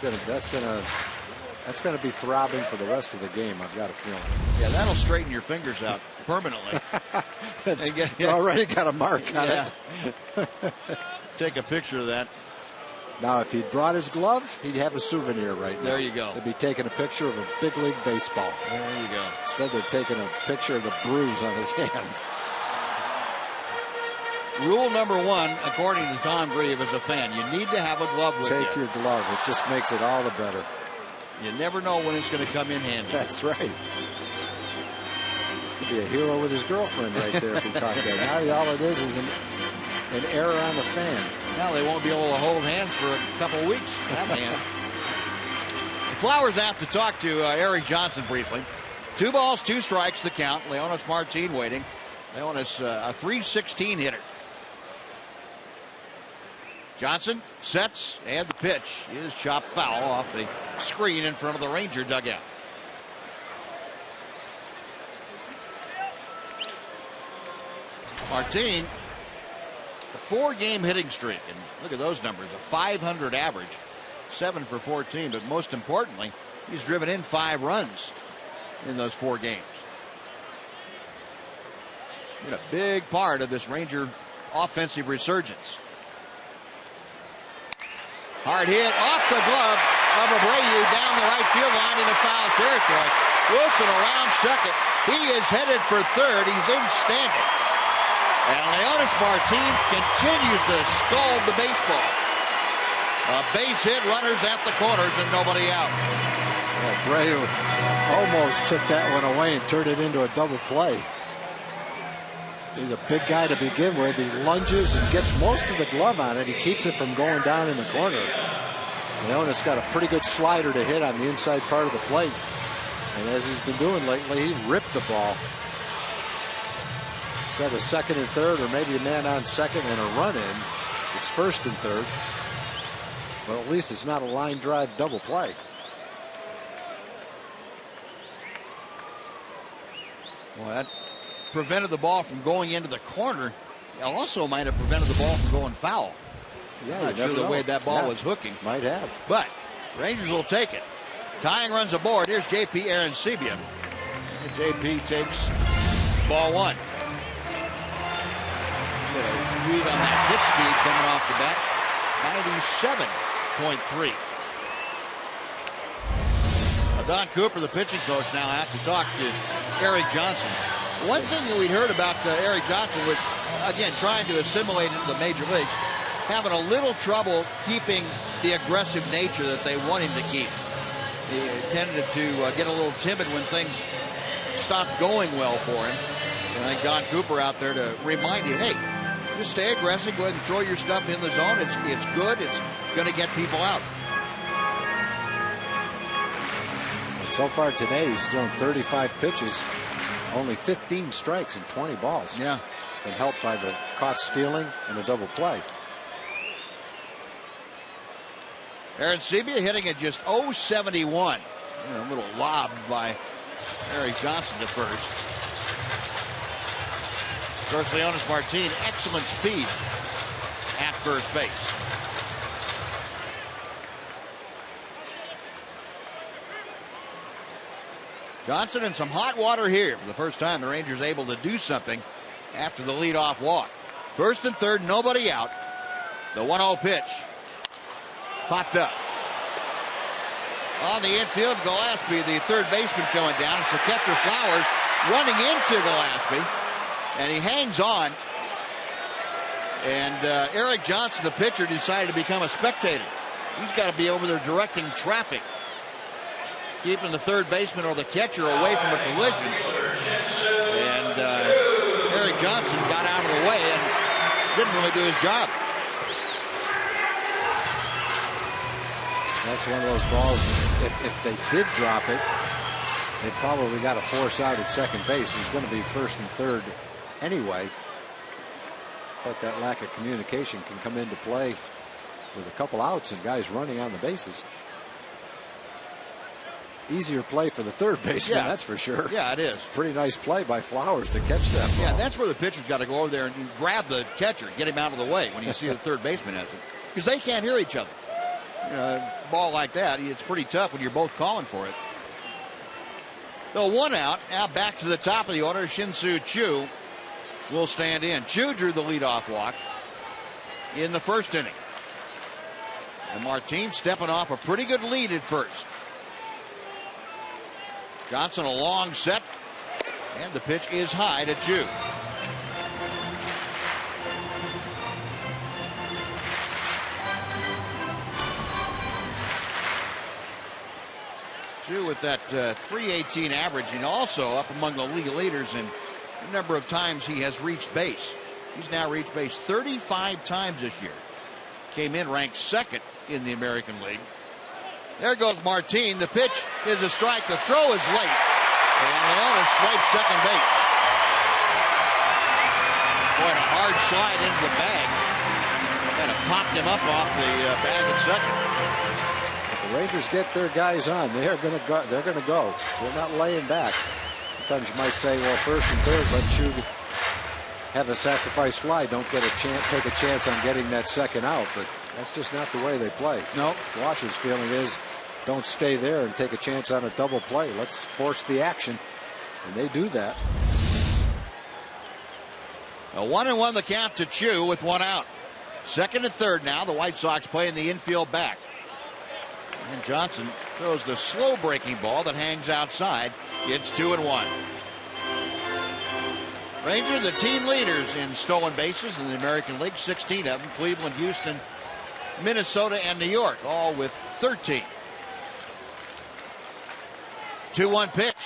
gonna be throbbing for the rest of the game. I've got a feeling. Yeah, that'll straighten your fingers out permanently. It's already got a mark on it. Take a picture of that. Now, if he'd brought his glove, he'd have a souvenir right now. There you go. They'd be taking a picture of a big league baseball. There you go. Instead, they're taking a picture of the bruise on his hand. Rule number 1, according to Tom Grieve, as a fan, you need to have a glove with you. Take your glove. It just makes it all the better. You never know when it's going to come in handy. That's right. He'd be a hero with his girlfriend right there if he caught that. Now all it is an error on the fan. Now they won't be able to hold hands for a couple of weeks. That man. Flowers out to talk to Eric Johnson briefly. 2 balls, 2 strikes, the count. Leonys Martin waiting. Leonys a .316 hitter. Johnson sets, and the pitch is chopped foul off the screen in front of the Ranger dugout. Martin A 4-game hitting streak, and look at those numbers, a 500 average, 7 for 14, but most importantly, he's driven in 5 runs in those 4 games. Been a big part of this Ranger offensive resurgence. Hard hit off the glove of Abreu down the right field line into foul territory. Wilson around second. He is headed for third. He's in standing. And Leonis Martin continues to scald the baseball. A base hit, runners at the corners, and nobody out. Abreu almost took that one away and turned it into a double play. He's a big guy to begin with. He lunges and gets most of the glove on it. He keeps it from going down in the corner. Leonis got a pretty good slider to hit on the inside part of the plate. And as he's been doing lately, he ripped the ball. Instead of second and third, or maybe a man on second and a run in, it's first and third. But at least it's not a line drive double play. Well, that prevented the ball from going into the corner. It also might have prevented the ball from going foul. Yeah, not sure the way that ball was hooking. Might have. But Rangers will take it. Tying runs aboard. Here's JP Arancibia. And JP takes ball 1. Get a read on that hit speed coming off the bat. 97.3. Don Cooper, the pitching coach, now has to talk to Eric Johnson. One thing that we'd heard about Eric Johnson was, again, trying to assimilate into the major leagues, having a little trouble keeping the aggressive nature that they want him to keep. He tended to get a little timid when things stopped going well for him. And I think Don Cooper out there to remind you, hey, just stay aggressive, go ahead and throw your stuff in the zone. It's good. It's going to get people out. So far today, he's thrown 35 pitches, only 15 strikes and 20 balls. Yeah. Been helped by the caught stealing and a double play. Arancibia hitting at just .071. A little lob by Eric Johnson to first. Of course, Leonis Martin, excellent speed at first base. Johnson in some hot water here. For the first time, the Rangers able to do something after the leadoff walk. First and third, nobody out. The 1-0 pitch. Popped up. On the infield, Gillespie, the third baseman, coming down. It's the catcher, Flowers, running into Gillespie. And he hangs on. And Eric Johnson, the pitcher, decided to become a spectator. He's got to be over there directing traffic, keeping the third baseman or the catcher away from a collision. And Eric Johnson got out of the way and didn't really do his job. That's one of those balls, if they did drop it, they probably got to force out at second base. He's going to be first and third anyway. But that lack of communication can come into play with a couple outs and guys running on the bases. Easier play for the third baseman, yeah, that's for sure. Yeah, it is. Pretty nice play by Flowers to catch that ball. Yeah, that's where the pitcher's got to go over there and grab the catcher, get him out of the way when you see the third baseman has it. Because they can't hear each other. A ball like that, it's pretty tough when you're both calling for it. So 1 out. Now back to the top of the order. Shin-Soo Choo will stand in. Choo drew the leadoff walk in the first inning. And Martin stepping off a pretty good lead at first. Johnson a long set. And the pitch is high to Choo. Choo with that .318 average, and also up among the league leaders in the number of times he has reached base. He's now reached base 35 times this year. Came in ranked second in the American League. There goes Martin. The pitch is a strike. The throw is late. And Leonis swipes second base. Boy, a hard slide into the bag. Kind of popped him up off the bag at second. The Rangers get their guys on. They're going to go. They're not laying back. Sometimes you might say, well, first and third, let Choo have a sacrifice fly, don't get a chance, take a chance on getting that second out. But that's just not the way they play. No. Wash's feeling is, don't stay there and take a chance on a double play. Let's force the action, and they do that. A 1-1 the count to Chu with one out. Second and third now. The White Sox playing the infield back. And Johnson throws the slow breaking ball that hangs outside. It's 2-1. Rangers, the team leaders in stolen bases in the American League, 16 of them. Cleveland, Houston, Minnesota, and New York, all with 13. 2-1 pitch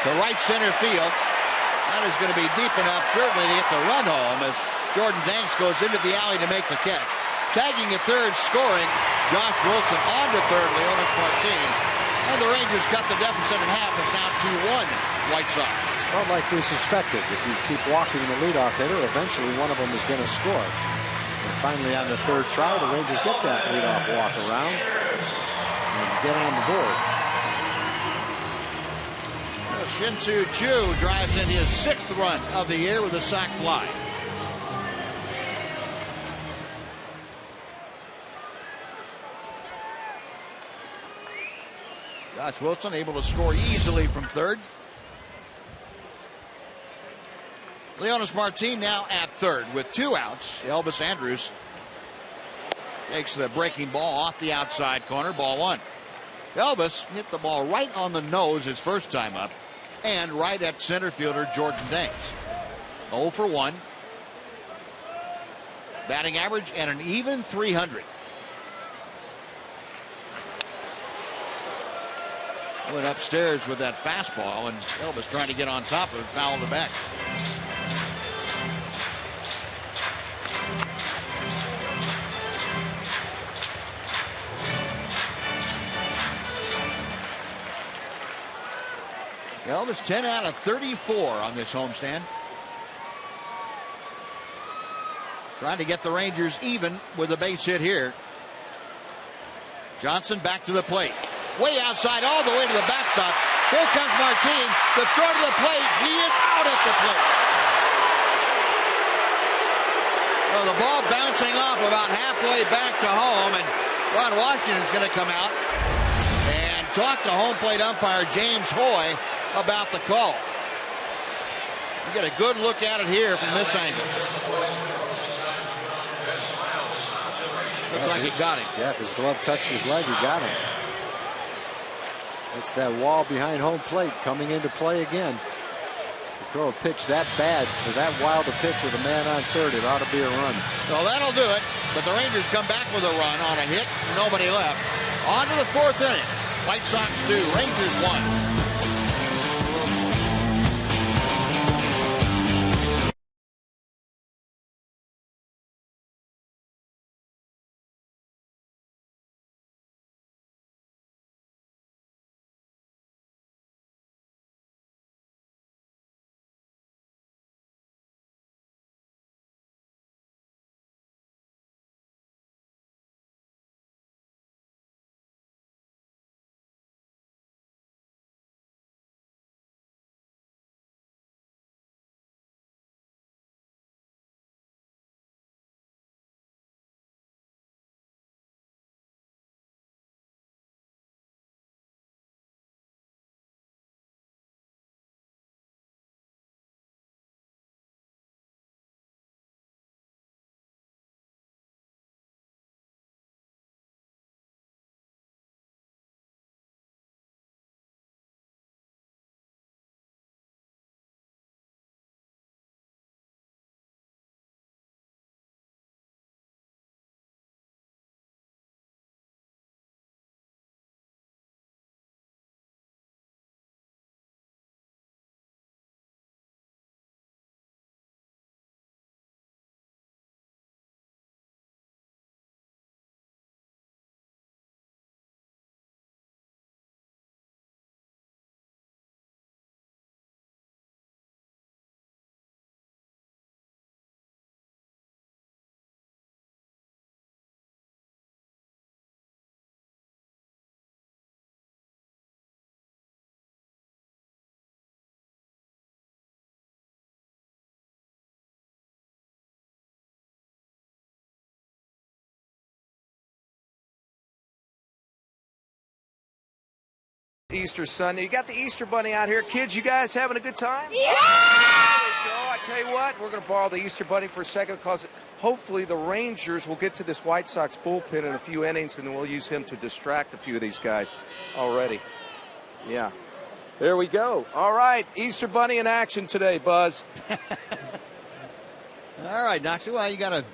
to right center field. That is going to be deep enough, certainly, to get the run home as Jordan Danks goes into the alley to make the catch. Tagging at third, scoring, Josh Wilson on to third, Leonis Martin. And the Rangers cut the deficit in half. It's now 2-1 White Sox. Well, like we suspected, if you keep walking the leadoff hitter, eventually one of them is going to score. And finally, on the third try, the Rangers get that leadoff walk around and get on the board. Shin-Soo Choo drives in his 6th run of the year with a sac fly. Josh Wilson able to score easily from third. Leonis Martin now at third with 2 outs. Elvis Andrus takes the breaking ball off the outside corner. Ball 1. Elvis hit the ball right on the nose his first time up, and right at center fielder Jordan Danks. 0 for 1. Batting average and an even 300. Went upstairs with that fastball, and Elvis trying to get on top of it, fouled it back. Elvis 10 out of 34 on this homestand. Trying to get the Rangers even with a base hit here. Johnson back to the plate. Way outside, all the way to the backstop. Here comes Martin. The throw to the plate. He is out at the plate. Well, the ball bouncing off about halfway back to home, and Ron Washington is going to come out and talk to home plate umpire James Hoy about the call. You get a good look at it here from this angle. Looks like he got him. Yeah, if his glove touched his leg, he got him. It's that wall behind home plate coming into play again. You throw a pitch that bad for that wild a pitch with a man on third, it ought to be a run. Well, that'll do it. But the Rangers come back with a run on a hit. Nobody left. On to the 4th inning. White Sox 2, Rangers 1. Easter Sunday. You got the Easter Bunny out here. Kids, you guys having a good time? Yeah! There we go. I tell you what, we're going to borrow the Easter Bunny for a second because hopefully the Rangers will get to this White Sox bullpen in a few innings, and then we'll use him to distract a few of these guys already. Yeah. There we go. All right, Easter Bunny in action today, Buzz. All right, Knox. Well, you got to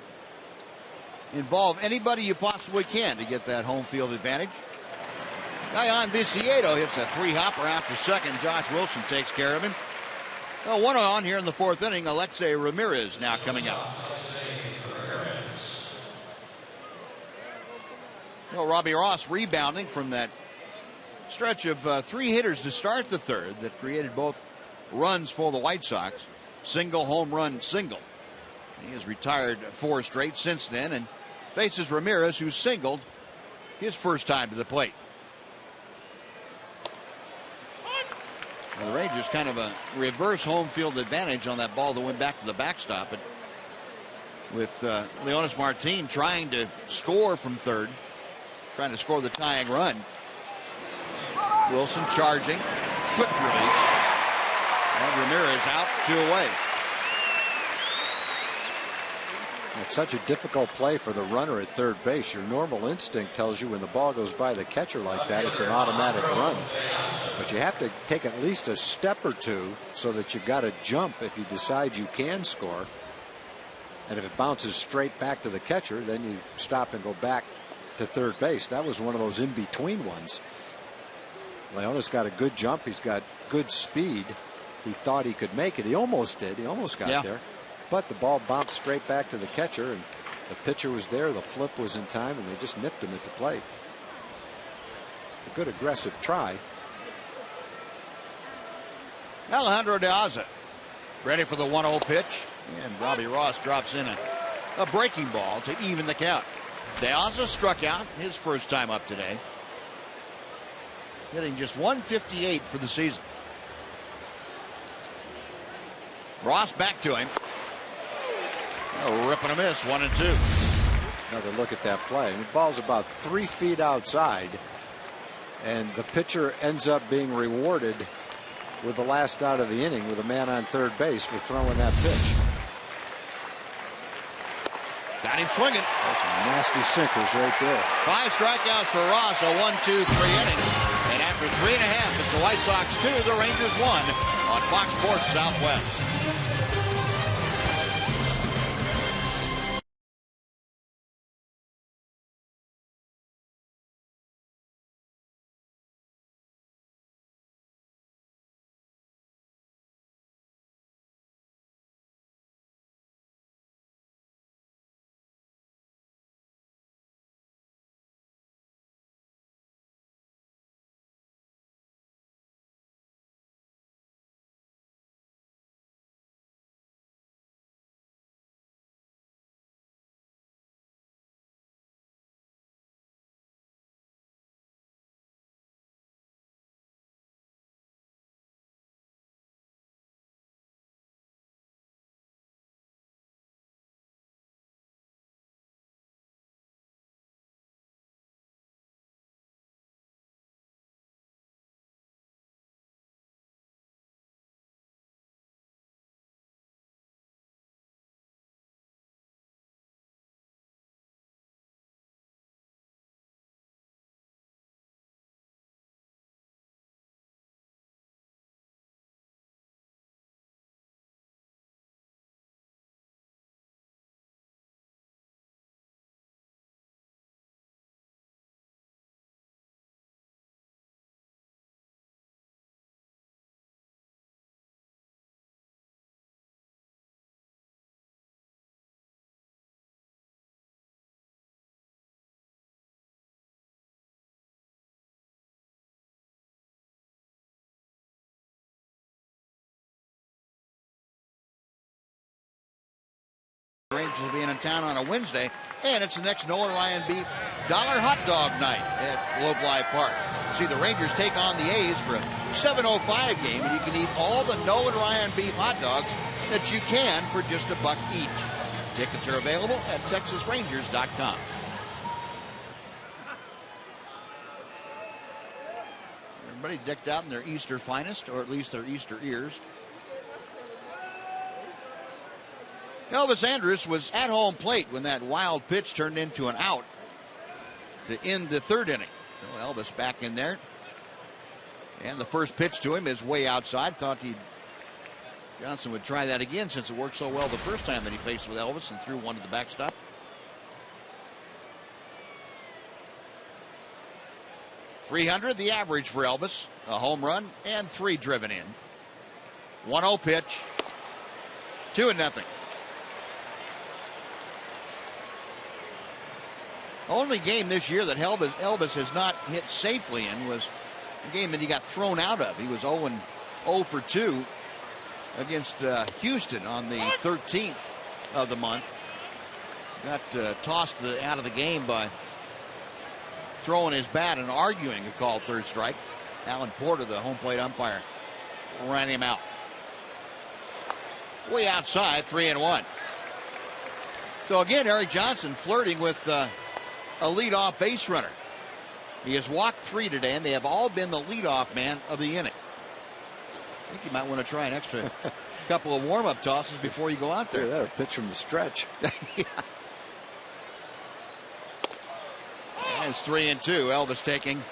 involve anybody you possibly can to get that home field advantage. Guyon Viciedo hits a 3-hopper after second. Josh Wilson takes care of him. Well, one on here in the 4th inning. Alexei Ramirez now coming up. Well, Robbie Ross rebounding from that stretch of 3 hitters to start the 3rd that created both runs for the White Sox. Single, home run, single. He has retired 4 straight since then and faces Ramirez, who singled his first time to the plate. Well, the Rangers kind of a reverse home field advantage on that ball that went back to the backstop. But with Leonis Martin trying to score from 3rd, trying to score the tying run. Wilson charging, quick release, and Ramirez out, 2 away. It's such a difficult play for the runner at 3rd base. Your normal instinct tells you when the ball goes by the catcher like that, it's an automatic run. But you have to take at least a step or 2 so that you've got to jump if you decide you can score. And if it bounces straight back to the catcher, then you stop and go back to 3rd base. That was one of those in-between ones. Leonis got a good jump. He's got good speed. He thought he could make it. He almost did. He almost got there. But the ball bounced straight back to the catcher, and the pitcher was there. The flip was in time, and they just nipped him at the plate. It's a good aggressive try. Alejandro De Aza ready for the 1-0 pitch, and Robbie Ross drops in a breaking ball to even the count. De Aza struck out his first time up today, hitting just 158 for the season. Ross back to him. Rip and a miss, 1-2. Another look at that play. The ball's about 3 feet outside, and the pitcher ends up being rewarded with the last out of the inning with a man on 3rd base for throwing that pitch. Got him swinging. That's some nasty sinkers right there. 5 strikeouts for Ross, a 1-2-3 inning. And after 3.5, it's the White Sox 2, the Rangers 1 on Fox Sports Southwest. Rangers will be in town on a Wednesday, and it's the next Nolan Ryan Beef Dollar Hot Dog Night at Globe Life Park. See the Rangers take on the A's for a 7:05 game, and you can eat all the Nolan Ryan Beef hot dogs that you can for just $1 each. Tickets are available at TexasRangers.com. Everybody decked out in their Easter finest, or at least their Easter ears. Elvis Andrus was at home plate when that wild pitch turned into an out to end the third inning. So Elvis back in there. And the first pitch to him is way outside. Thought Johnson would try that again since it worked so well the first time that he faced with Elvis and threw one to the backstop. .300 the average for Elvis. A home run and 3 driven in. 1-0 pitch. 2-0. Only game this year that Elvis has not hit safely in was a game that he got thrown out of. He was 0 for 2 against Houston on the 13th of the month. Got tossed out of the game by throwing his bat and arguing a called third strike. Alan Porter, the home plate umpire, ran him out. Way outside, 3-1. So again, Eric Johnson flirting with a leadoff base runner. He has walked 3 today, and they have all been the leadoff man of the inning. I think you might want to try an extra couple of warm-up tosses before you go out there. Yeah, that'll pitch from the stretch. Yeah. And it's 3-2. Elvis taking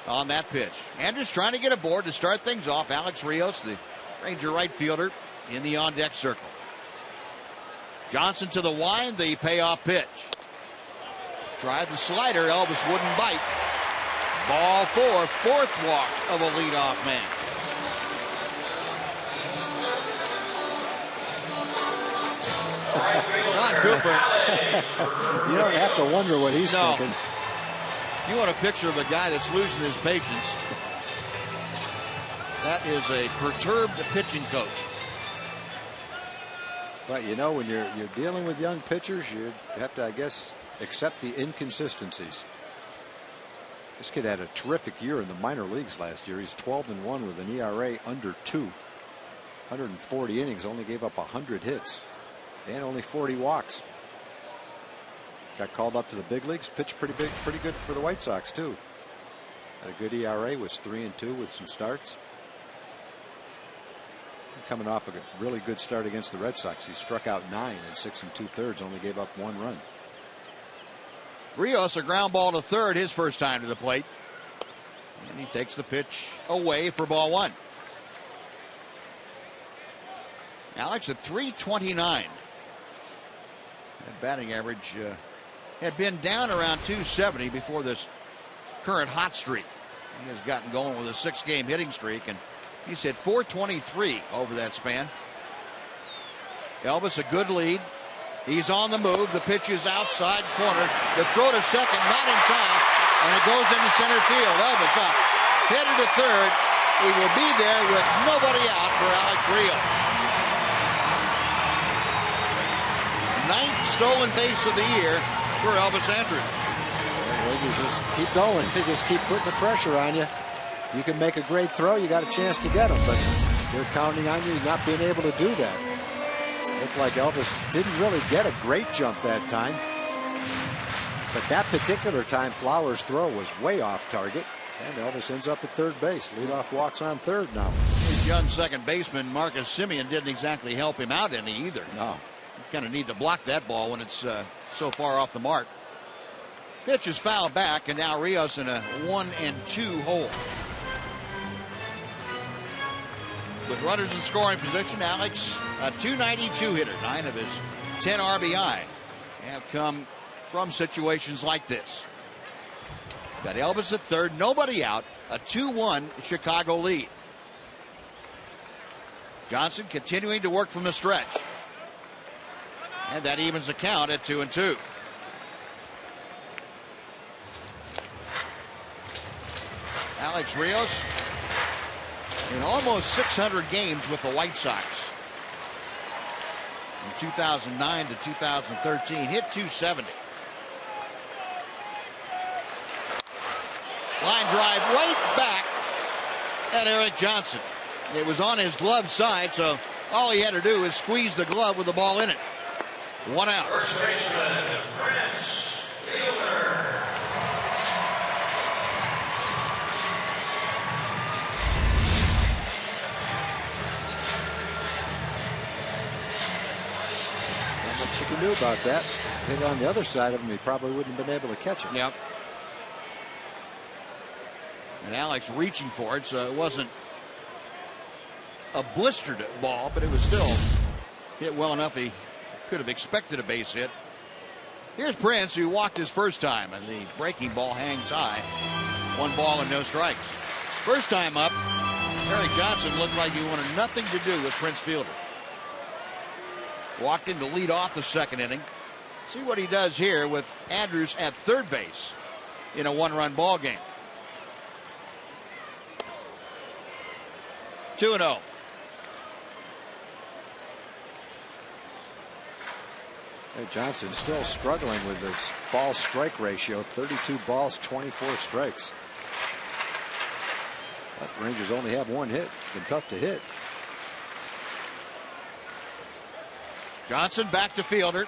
on that pitch. Andrus trying to get aboard to start things off. Alex Rios, the Ranger right fielder, in the on-deck circle. Johnson to the wind, the payoff pitch. Tried the slider, Elvis wouldn't bite. Ball 4, 4th walk of a leadoff man. Ron Cooper. You don't have to wonder what he's thinking. You want a picture of a guy that's losing his patience. That is a perturbed pitching coach. But you know, when you're dealing with young pitchers, you have to, I guess, accept the inconsistencies. This kid had a terrific year in the minor leagues last year. He's 12-1 with an ERA under 2. 140 innings, only gave up 100 hits and only 40 walks. Got called up to the big leagues, pitched pretty good for the White Sox too. Had a good ERA, was 3-2 with some starts. Coming off a really good start against the Red Sox. He struck out 9 in 6 2/3, only gave up 1 run. Rios, a ground ball to third, his first time to the plate. And he takes the pitch away for ball 1. Alex at .329. That batting average had been down around .270 before this current hot streak. He has gotten going with a 6-game hitting streak, and he's hit .423 over that span. Elvis, a good lead. He's on the move. The pitch is outside corner. The throw to second, not in time, and it goes into center field. Elvis up, headed to third. He will be there with nobody out for Alex Rios. 9th stolen base of the year for Elvis Andrus. Rangers just keep going. They just keep putting the pressure on you. You can make a great throw, you got a chance to get them, but they're counting on you not being able to do that. Looked like Elvis didn't really get a great jump that time. But that particular time, Flowers' throw was way off target, and Elvis ends up at third base. Leadoff walks on third now. His young second baseman, Marcus Semien, didn't exactly help him out any either. No. You kind of need to block that ball when it's so far off the mark. Pitch is fouled back, and now Rios in a 1-2 hole. With runners in scoring position, Alex, a .292 hitter. 9 of his 10 RBI have come from situations like this. Got Elvis at third, nobody out, a 2-1 Chicago lead. Johnson continuing to work from the stretch. And that evens the count at 2-2. Alex Rios in almost 600 games with the White Sox. From 2009 to 2013, hit .270. Line drive right back at Eric Johnson. It was on his glove side, so all he had to do is squeeze the glove with the ball in it. 1 out. First baseman, Prince Fielder. knew about that. Hit on the other side of him, he probably wouldn't have been able to catch it. Yep. And Alex reaching for it, so it wasn't a blistered ball, but it was still hit well enough he could have expected a base hit. Here's Prince, who walked his first time, and the breaking ball hangs high. 1 ball and no strikes. First time up, Eric Johnson looked like he wanted nothing to do with Prince Fielder. Walked in to lead off the second inning. See what he does here with Andrews at third base in a 1-run ball game. 2-0. Hey, Johnson still struggling with his ball strike ratio. 32 balls, 24 strikes. But Rangers only have 1 hit. Been tough to hit. Johnson back to Fielder.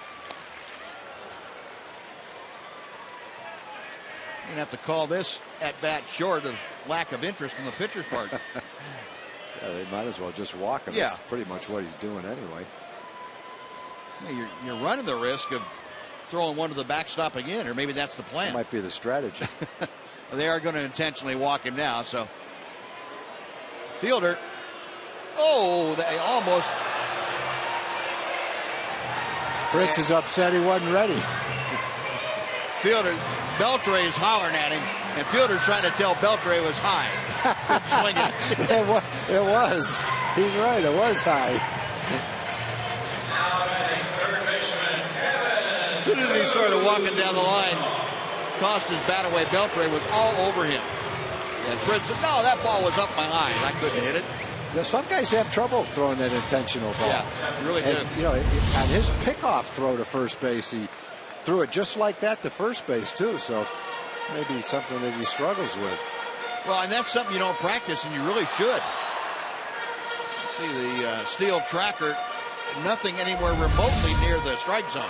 You're gonna have to call this at bat short of lack of interest on the pitcher's part. Yeah, they might as well just walk him. Yeah. That's pretty much what he's doing anyway. Yeah, you're running the risk of throwing one to the backstop again, or maybe that's the plan. That might be the strategy. They are going to intentionally walk him now. So Fielder, oh, they almost. Prince is upset he wasn't ready. Fielder, Beltre is hollering at him, and Fielder's trying to tell Beltre was high. Good swinging. It was. He's right. It was high. As soon as he started walking down the line, tossed his bat away, Beltre was all over him. And Prince said, no, that ball was up my line. I couldn't hit it. Yeah, some guys have trouble throwing that intentional ball. Yeah, they really do. You know, on his pickoff throw to first base, he threw it just like that to first base, too. So maybe something that he struggles with. Well, and that's something you don't practice, and you really should. See the steel tracker, nothing anywhere remotely near the strike zone.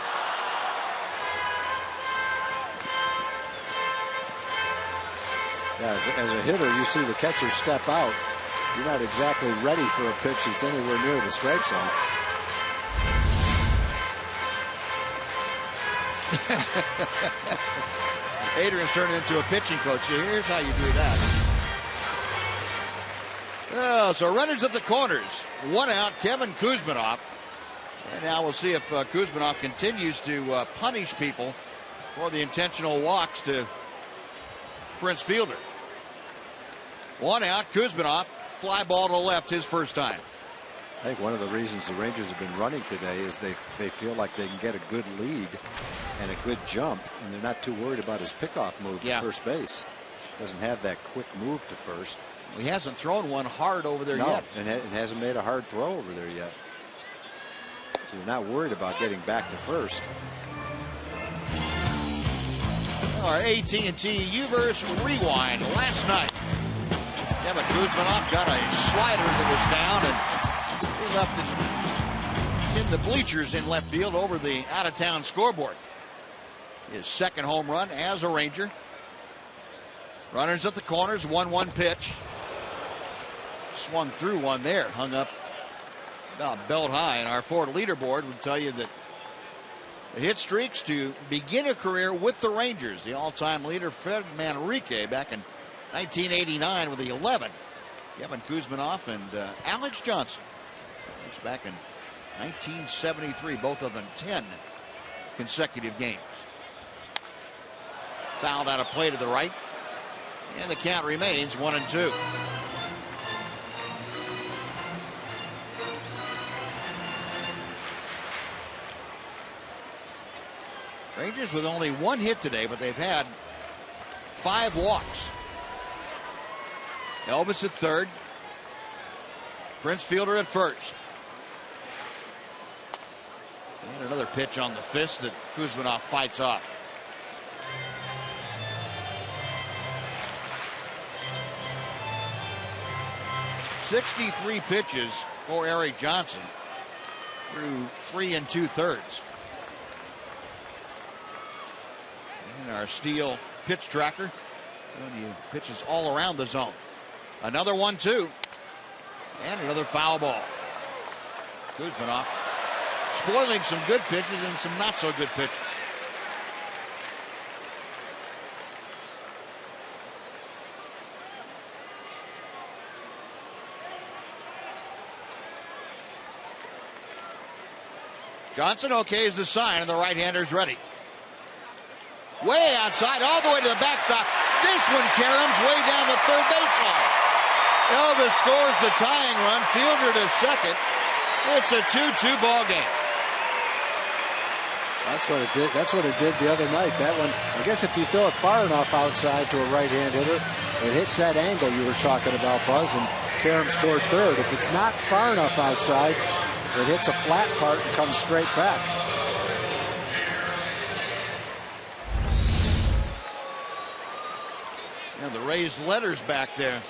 Yeah, as a hitter, you see the catcher step out. You're not exactly ready for a pitch that's anywhere near the strike zone. Adrian's turned into a pitching coach. So here's how you do that. Oh, so runners at the corners. 1 out, Kevin Kuzminoff. And now we'll see if Kuzminoff continues to punish people for the intentional walks to Prince Fielder. 1 out, Kuzminoff. Fly ball to the left, his first time. I think one of the reasons the Rangers have been running today is they feel like they can get a good lead and a good jump, and they're not too worried about his pickoff move to first base. Doesn't have that quick move to first. He hasn't thrown one hard over there yet. And hasn't made a hard throw over there yet. So you're not worried about getting back to first. Our AT&T U-verse rewind last night. Kevin Kuzminoff got a slider that was down, and he left it in the bleachers in left field over the out-of-town scoreboard. His second home run as a Ranger. Runners at the corners, 1-1 pitch. Swung through one there, hung up about belt high, and our Ford leaderboard would tell you that the hit streaks to begin a career with the Rangers. The all-time leader, Fred Manrique, back in 1989 with the 11. Kevin Kuzminoff and Alex Johnson. Alex back in 1973, both of them 10 consecutive games. Fouled out of play to the right, and the count remains 1-2. Rangers with only 1 hit today, but they've had 5 walks. Elvis at third. Prince Fielder at first. And another pitch on the fist that Kuzminoff fights off. "63 pitches for Eric Johnson through 3 2/3. And our steel pitch tracker showing you pitches all around the zone. Another 1-2. And another foul ball. Kuzminoff spoiling some good pitches and some not so good pitches. Johnson okays the sign, and the right-hander's ready. Way outside, all the way to the backstop. This one caroms way down the third baseline. Elvis scores the tying run, fielder to second. It's a 2-2 ball game. That's what it did. That's what it did the other night. That one, I guess if you throw it far enough outside to a right-hand hitter, it hits that angle you were talking about, Buzz, and caroms toward third. If it's not far enough outside, it hits a flat part and comes straight back. And the raised letters back there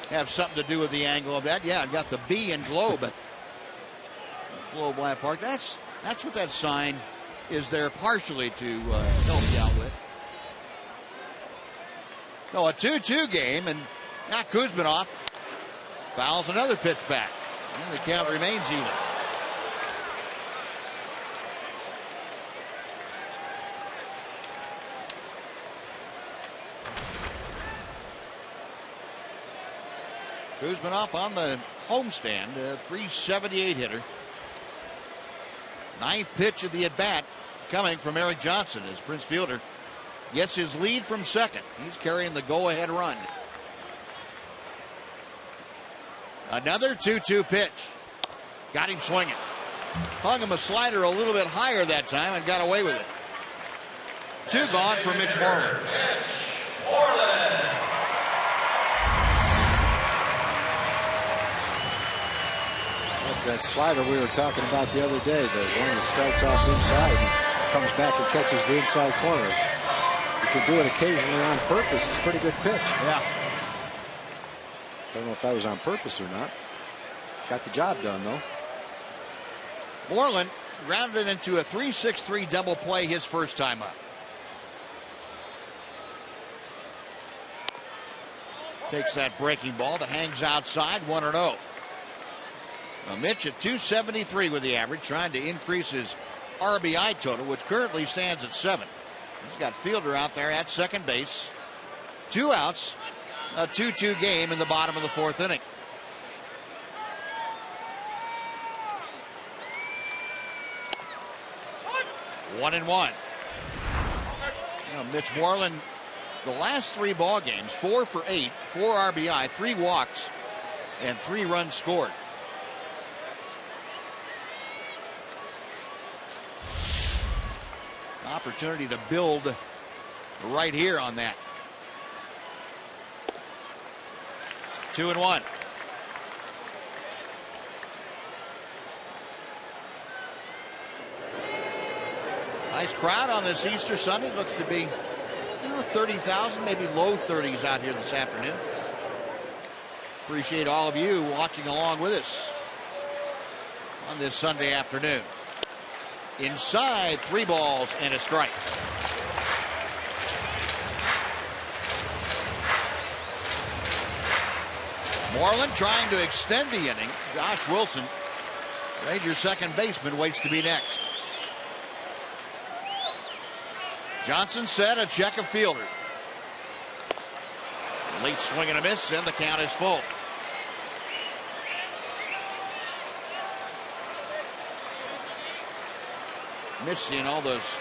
have something to do with the angle of that. Yeah, I've got the B in Globe at Globe Life Park. That's what that sign is there partially to help you out with. No, a 2-2 game, and now Kuzminoff fouls another pitch back. And the count remains even. Kuzminoff on the homestand, a 378 hitter. Ninth pitch of the at-bat coming from Eric Johnson as Prince Fielder gets his lead from second. He's carrying the go-ahead run. Another 2-2 pitch. Got him swinging. Hung him a slider a little bit higher that time and got away with it. Two gone for Mitch Moreland. That's that slider we were talking about the other day. The one that starts off inside and comes back and catches the inside corner. You can do it occasionally on purpose. It's a pretty good pitch. Yeah. Don't know if that was on purpose or not. Got the job done, though. Moreland grounded into a 3-6-3 double play his first time up. Takes that breaking ball that hangs outside, 1-0. Now Mitch at 273 with the average, trying to increase his RBI total, which currently stands at 7. He's got Fielder out there at second base. 2 outs. A 2-2 game in the bottom of the 4th inning. One and one. Now Mitch Moreland, the last 3 ball games, 4 for 8, 4 RBI, 3 walks, and 3 runs scored. Opportunity to build right here on that. 2-1. Nice crowd on this Easter Sunday. Looks to be 30,000, maybe low 30s out here this afternoon. Appreciate all of you watching along with us on this Sunday afternoon. Inside, 3 balls and a strike. Moreland trying to extend the inning. Josh Wilson, Rangers second baseman, waits to be next. Johnson set a check of Fielder. Late swing and a miss, and the count is full. Missing all those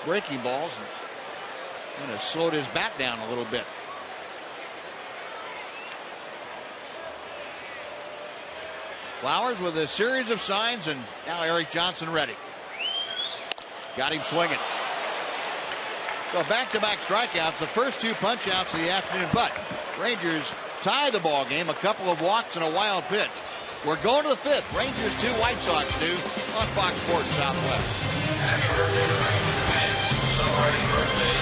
breaking balls and kind of slowed his bat down a little bit. Flowers with a series of signs, and now Eric Johnson ready. Got him swinging. So back-to-back strikeouts, the first 2 punch-outs of the afternoon, but Rangers tie the ball game, a couple of walks and a wild pitch. We're going to the 5th. Rangers 2, White Sox 2 on Fox Sports Southwest. Happy birthday to Rangers fans. Celebrating birthdays.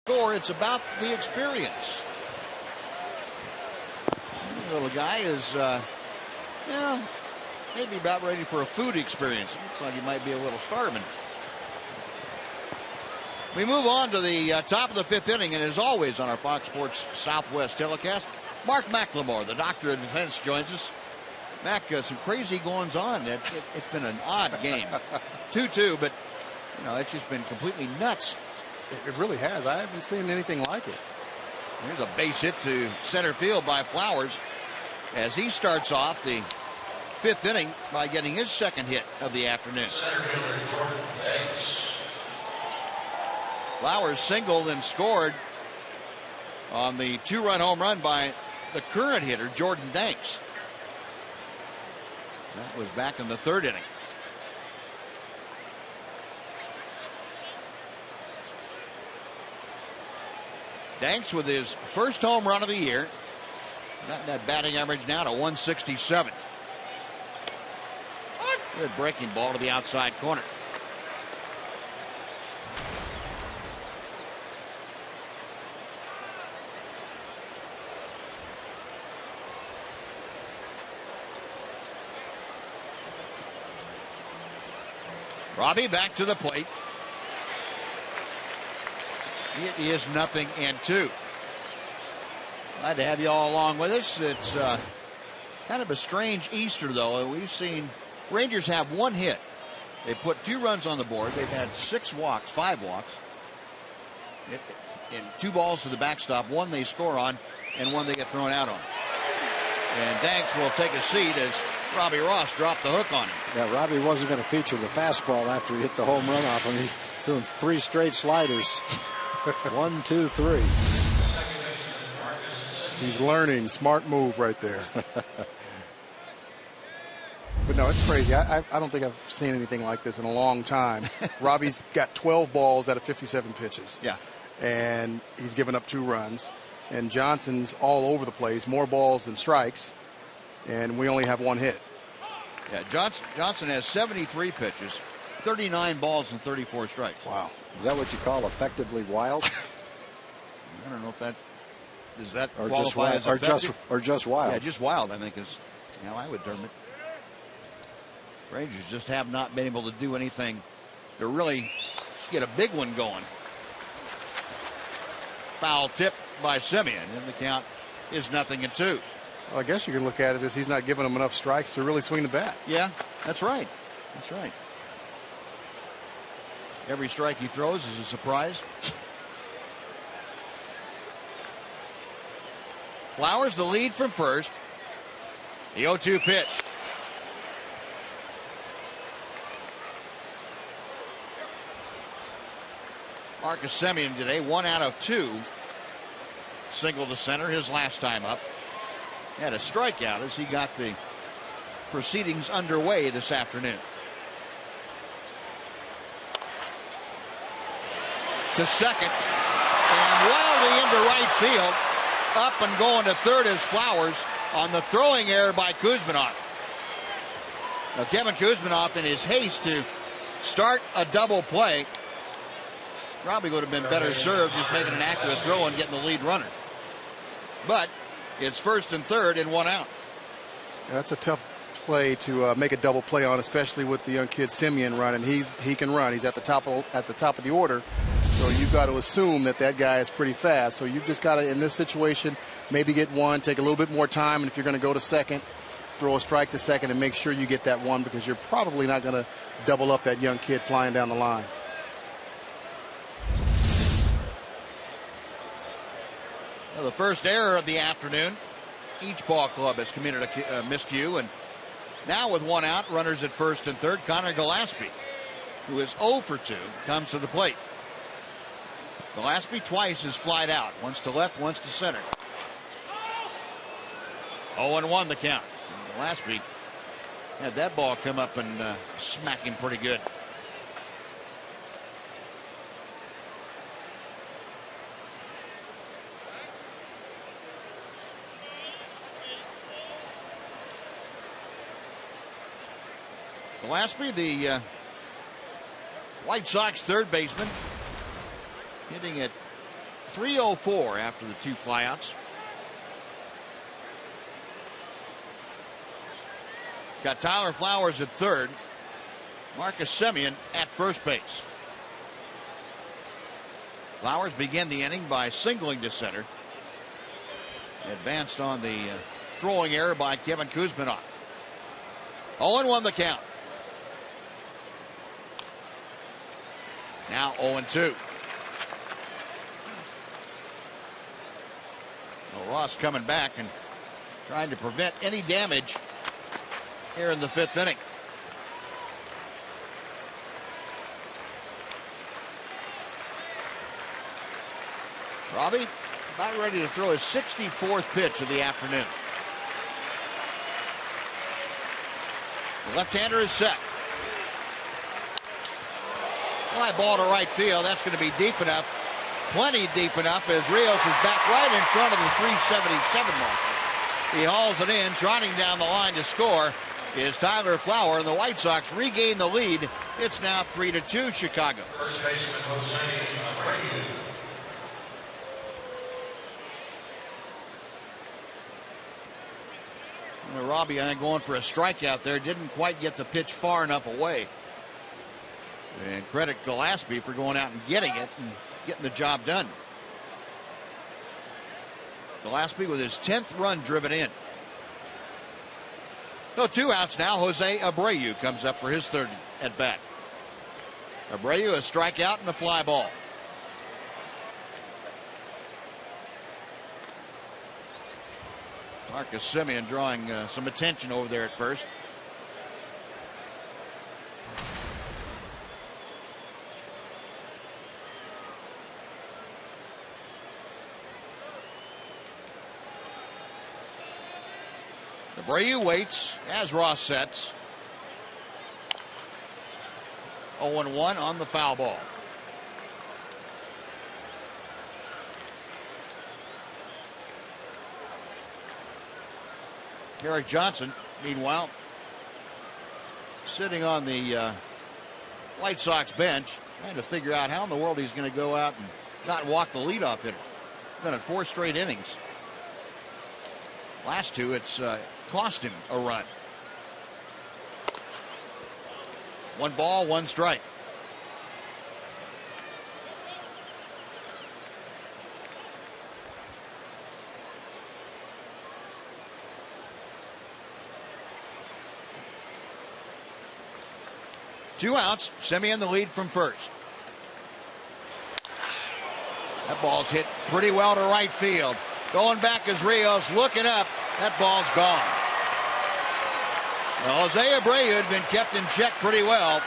Score, it's about the experience. The little guy is, maybe about ready for a food experience. Looks like he might be a little starving. We move on to the top of the 5th inning, and as always on our Fox Sports Southwest telecast, Mark McLemore, the doctor of defense, joins us. Mac, some crazy goings on. It's been an odd game. 2-2, but it's just been completely nuts. It really has. I haven't seen anything like it. Here's a base hit to center field by Flowers as he starts off the 5th inning by getting his 2nd hit of the afternoon. Flowers singled and scored on the 2-run home run by the current hitter, Jordan Danks. That was back in the 3rd inning. Danks with his first home run of the year. Got that batting average now to 167. Good breaking ball to the outside corner. Robbie back to the plate. It is 0-2. Glad to have you all along with us. It's kind of a strange Easter, though. We've seen Rangers have 1 hit. They put 2 runs on the board. They've had 5 walks. And 2 balls to the backstop. 1 they score on, and 1 they get thrown out on. And Danks will take a seat as Robbie Ross dropped the hook on him. Yeah, Robbie wasn't going to feature the fastball after he hit the home run off him. He's doing 3 straight sliders. 1, 2, 3. He's learning. Smart move right there. But no, it's crazy. I don't think I've seen anything like this in a long time. Robbie's got 12 balls out of 57 pitches. Yeah. And he's given up 2 runs. And Johnson's all over the place, more balls than strikes. And we only have 1 hit. Yeah, Johnson has 73 pitches, 39 balls, and 34 strikes. Wow. Is that what you call effectively wild? I don't know if that does that or qualify just, as effective? or just wild. Yeah, just wild, I think, is how I would term it. Rangers just have not been able to do anything to really get a big one going. Foul tip by Semien, and the count is 0-2. Well, I guess you can look at it as he's not giving him enough strikes to really swing the bat. Yeah, that's right. That's right. Every strike he throws is a surprise. Flowers the lead from first. The 0-2 pitch. Marcus Semien today, 1 out of 2. Single to center his last time up. Had a strikeout as he got the proceedings underway this afternoon. To second, and wildly into right field. Up and going to third is Flowers on the throwing error by Kuzminoff. Now Kevin Kuzminoff, in his haste to start a double play, probably would have been better served just making an accurate throw and getting the lead runner. But it's first and third and 1 out. That's a tough play to make a double play on, especially with the young kid Semien running. He can run. He's at the top of the order. So you've got to assume that guy is pretty fast. So you've just got to, in this situation, maybe get 1, take a little bit more time, and if you're going to go to second, throw a strike to second and make sure you get that 1, because you're probably not going to double up that young kid flying down the line. Well, the first error of the afternoon. Each ball club has committed a miscue, and now with 1 out, runners at first and third, Connor Gillespie, who is 0 for 2, comes to the plate. Gillespie twice is flied out, once to left, once to center. 0-1 the count. And Gillespie had that ball come up and smack him pretty good. Gillespie, the White Sox third baseman, hitting at 3:04 after the 2 flyouts. Got Tyler Flowers at third. Marcus Semien at first base. Flowers began the inning by singling to center. Advanced on the throwing error by Kevin Kuzminoff. 0-1 the count. Now 0-2. Well, Ross coming back and trying to prevent any damage here in the 5th inning. Robbie about ready to throw his 64th pitch of the afternoon. The left-hander is set. Fly ball to right field. That's going to be deep enough. Plenty deep enough as Rios is back right in front of the 377 mark. He hauls it in, trotting down the line to score is Tyler Flower, and the White Sox regain the lead. It's now 3-2 Chicago. First baseman Jose Abreu. Robbie, I think, going for a strikeout there, didn't quite get the pitch far enough away. And credit Gillespie for going out and getting it and getting the job done. Gillespie with his 10th run driven in. So 2 outs now. Jose Abreu comes up for his 3rd at bat. Abreu a strikeout and a fly ball. Marcus Semien drawing some attention over there at first. Abreu waits as Ross sets. 0-1 on the foul ball. Eric Johnson, meanwhile, sitting on the White Sox bench, trying to figure out how in the world he's going to go out and not walk the leadoff hitter. Been at 4 straight innings. Last 2, it's cost him a run. 1 ball, 1 strike. Two outs. Semien the lead from first. That ball's hit pretty well to right field. Going back is Rios, looking up. That ball's gone. Well, Jose Abreu had been kept in check pretty well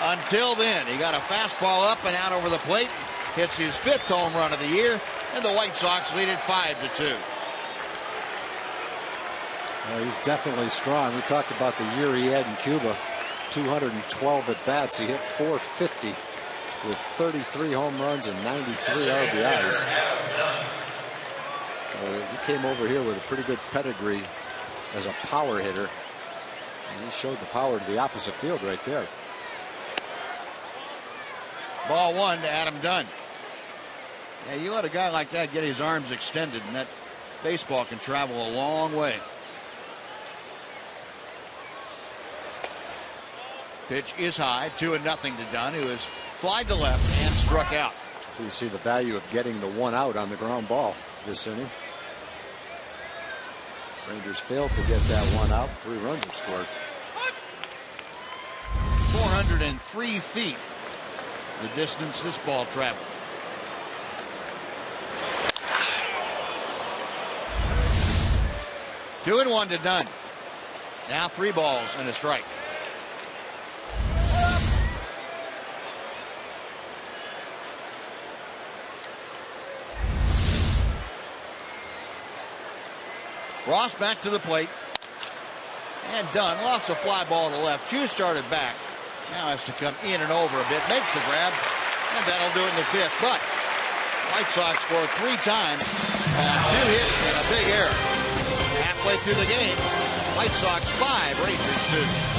until then. He got a fastball up and out over the plate. Hits his 5th home run of the year, and the White Sox lead it 5-2. He's definitely strong. We talked about the year he had in Cuba. 212 at bats. He hit 450 with 33 home runs and 93 RBIs. So he came over here with a pretty good pedigree as a power hitter. And he showed the power to the opposite field right there. Ball 1 to Adam Dunn. Yeah, you let a guy like that get his arms extended, and that baseball can travel a long way. Pitch is high, 2-0 to Dunn, who has flied to left and struck out. So you see the value of getting the 1 out on the ground ball this inning. Rangers failed to get that 1 out. 3 runs have scored. 403 feet, the distance this ball traveled. Two and 1 to Dunn. Now 3 balls and a strike. Ross back to the plate. And Dunn lost a fly ball to left. Chu started back. Now has to come in and over a bit. Makes the grab. And that'll do it in the 5th. But White Sox score 3 times on 2 hits and a big error. Halfway through the game, White Sox 5, Rangers 2.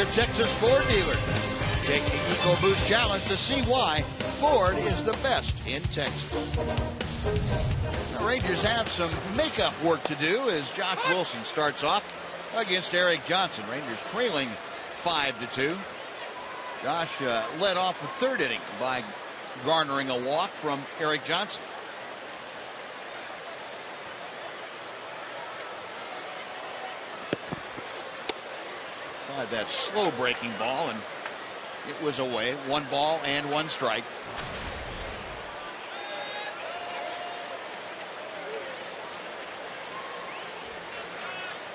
your Texas Ford dealer. Take the EcoBoost Challenge to see why Ford is the best in Texas. The Rangers have some makeup work to do as Josh Wilson starts off against Eric Johnson. Rangers trailing 5-2. Josh led off the third inning by garnering a walk from Eric Johnson. Tried that slow breaking ball and it was away. 1 ball and 1 strike.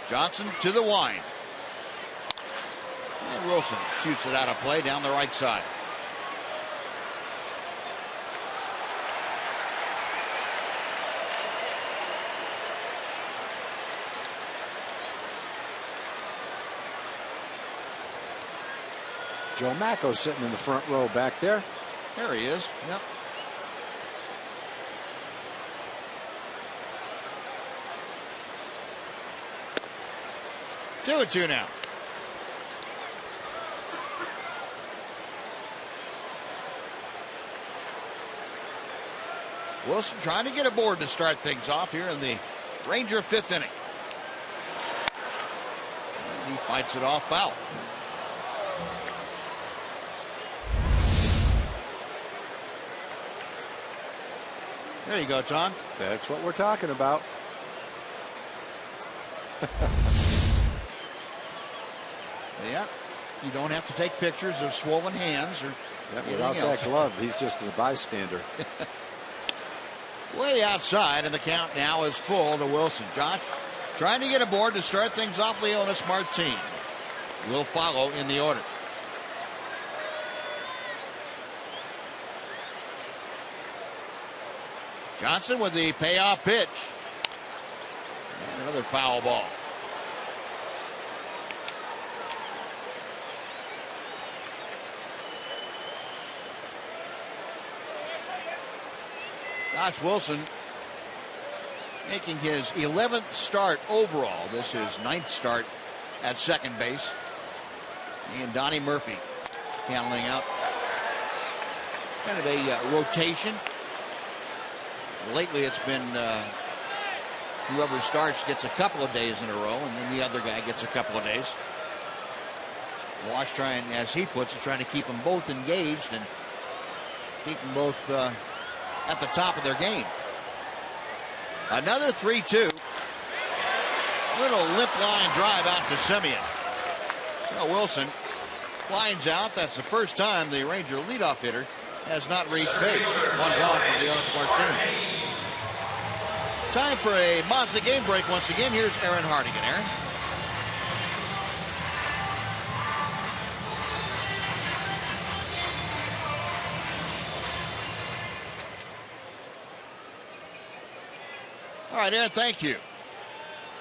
Johnson to the wind. And Wilson shoots it out of play down the right side. Joe Macko's sitting in the front row back there. There he is. Yep. 2-2 now. Wilson trying to get aboard to start things off here in the Ranger 5th inning. And he fights it off foul. There you go, John. That's what we're talking about. Yeah, you don't have to take pictures of swollen hands or without that glove, he's just a bystander. Way outside, and the count now is full to Wilson. Josh trying to get aboard to start things off. Leonis Martin will follow in the order. Johnson with the payoff pitch. And another foul ball. Josh Wilson making his 11th start overall. This is 9th start at second base. And Donnie Murphy handling out kind of a rotation. Lately it's been whoever starts gets a couple of days in a row, and then the other guy gets a couple of days. Wash trying, as he puts it, trying to keep them both engaged and keep them both at the top of their game. Another 3-2. Little lip line drive out to Simeon. So Wilson lines out. That's the first time the Ranger leadoff hitter has not reached base. 1 ball from Leonis Martin. Time for a Mazda game break once again. Here's Aaron Hardigan. Aaron. All right, Aaron, thank you.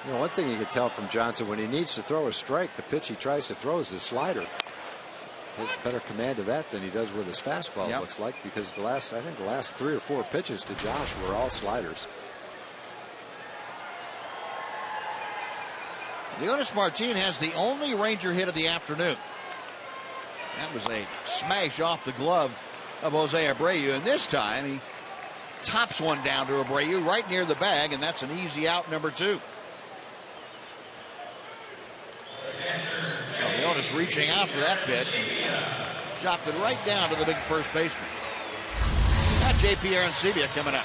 You know, one thing you can tell from Johnson, when he needs to throw a strike, the pitch he tries to throw is the slider. He has better command of that than he does with his fastball, it looks like, because I think the last 3 or 4 pitches to Josh were all sliders. Leonis Martin has the only Ranger hit of the afternoon. That was a smash off the glove of Jose Abreu, and this time he tops one down to Abreu right near the bag, and that's an easy out, number 2. So Leonis reaching out for that pitch, chopped it right down to the big first baseman. Got J.P. Arancibia coming up.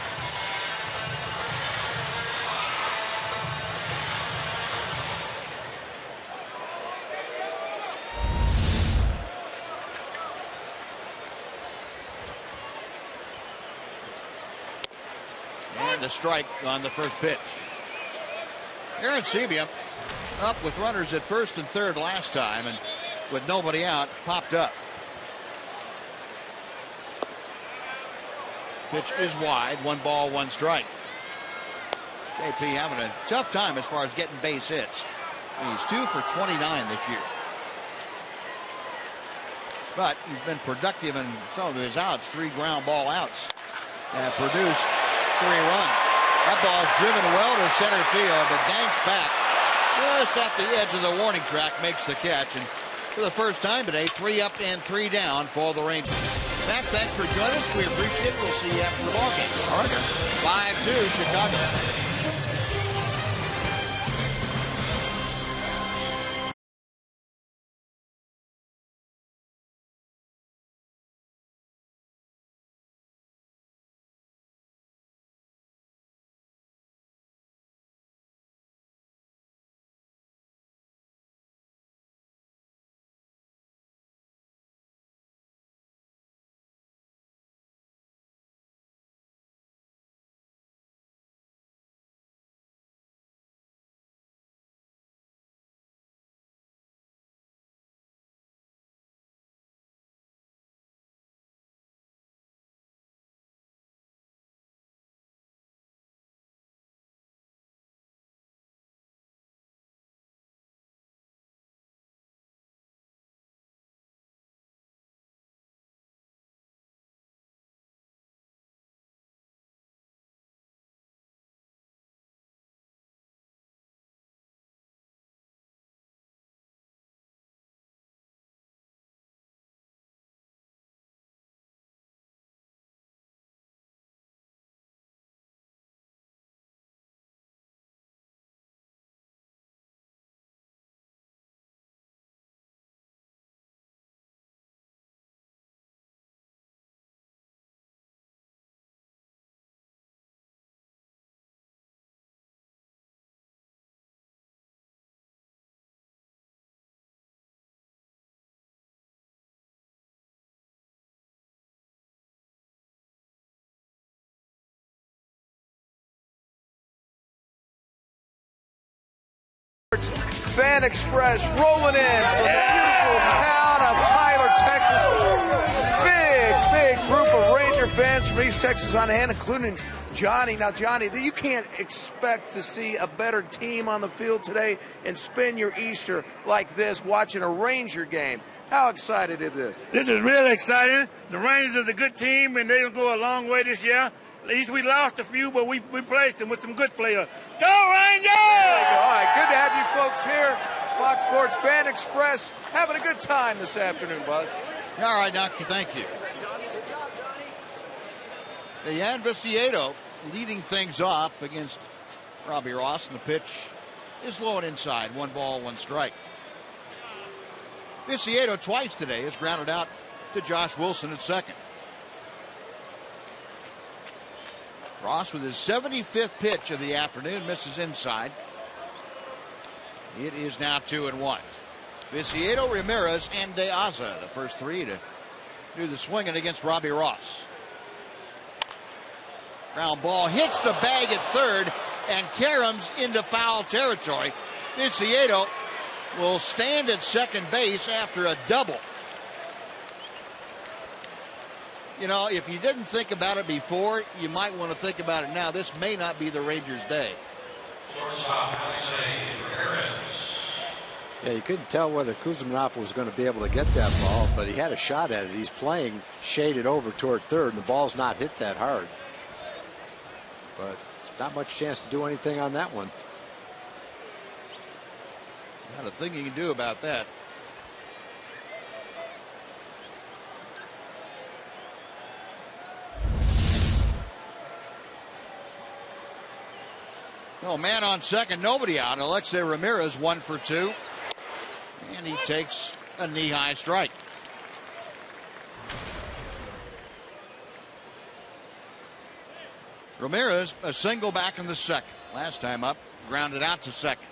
And a strike on the first pitch. Arancibia up with runners at first and third last time, and with nobody out, popped up. Pitch is wide. 1 ball, 1 strike. JP having a tough time as far as getting base hits. He's 2 for 29 this year. But he's been productive in some of his outs. 3 ground ball outs that produced 3 runs. That ball is driven well to center field, but Danks back just at the edge of the warning track, makes the catch, and for the first time today. 3 up and 3 down for the Rangers. Matt, thanks for joining us. We appreciate it. We'll see you after the ballgame. All right, guys. 5-2 Chicago. Fan Express rolling in from the beautiful town of Tyler, Texas. Big group of Ranger fans from East Texas on hand, including Johnny. Now, Johnny, you can't expect to see a better team on the field today and spend your Easter like this watching a Ranger game. How excited is this? This is really exciting. The Rangers is a good team, and they'll go a long way this year. At least we lost a few, but we replaced them with some good players. Go Rangers! There you go. All right, good to have you folks here. Fox Sports Fan Express having a good time this afternoon, Buzz. All right, Doctor, thank you. Yan Viciedo leading things off against Robbie Ross, and the pitch is low and inside. 1 ball, 1 strike. Viciedo twice today has grounded out to Josh Wilson at second. Ross with his 75th pitch of the afternoon misses inside. It is now 2-1. Viciedo, Ramirez, and De Aza, the first 3 to do the swinging against Robbie Ross. Ground ball hits the bag at third and caroms into foul territory. Viciedo will stand at second base after a double. You know, if you didn't think about it before, you might want to think about it now. This may not be the Rangers' day. Yeah, you couldn't tell whether Kuzminov was going to be able to get that ball, but he had a shot at it. He's playing shaded over toward third, and the ball's not hit that hard. But not much chance to do anything on that one. Not a thing you can do about that. No man on second, nobody out. Alexei Ramirez 1 for 2. And he takes a knee-high strike. Ramirez a single back in the second. Last time up, grounded out to second.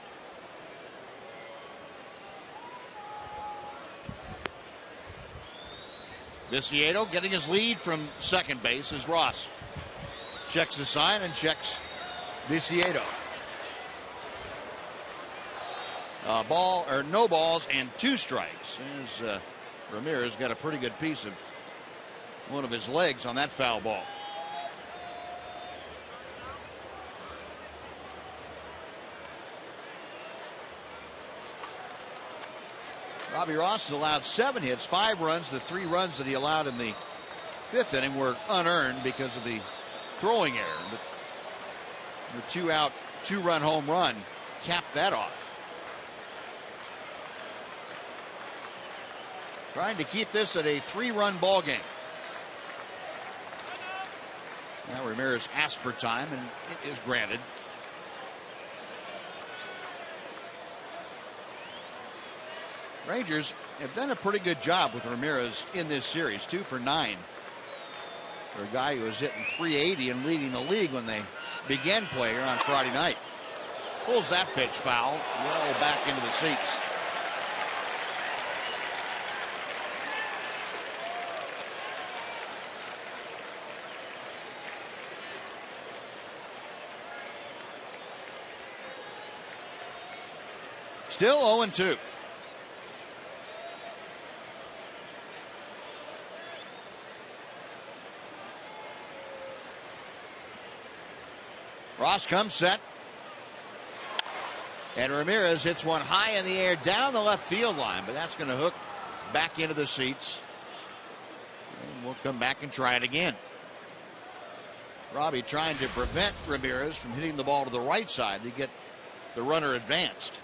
Viciedo getting his lead from second base as Ross checks the sign and checks Viciedo. Ball or no balls and 2 strikes. As Ramirez got a pretty good piece of one of his legs on that foul ball. Robbie Ross has allowed 7 hits, 5 runs. The 3 runs that he allowed in the 5th inning were unearned because of the throwing error. But the 2-out, 2-run home run capped that off. trying to keep this at a 3-run ball game. Now Ramirez asked for time, and it is granted. Rangers have done a pretty good job with Ramirez in this series. 2 for 9 for a guy who was hitting .380 and leading the league when they began play here on Friday night. Pulls that pitch foul, well back into the seats. Still 0-2. Ross comes set. And Ramirez hits one high in the air down the left field line, but that's going to hook back into the seats. And we'll come back and try it again. Robbie trying to prevent Ramirez from hitting the ball to the right side to get the runner advanced.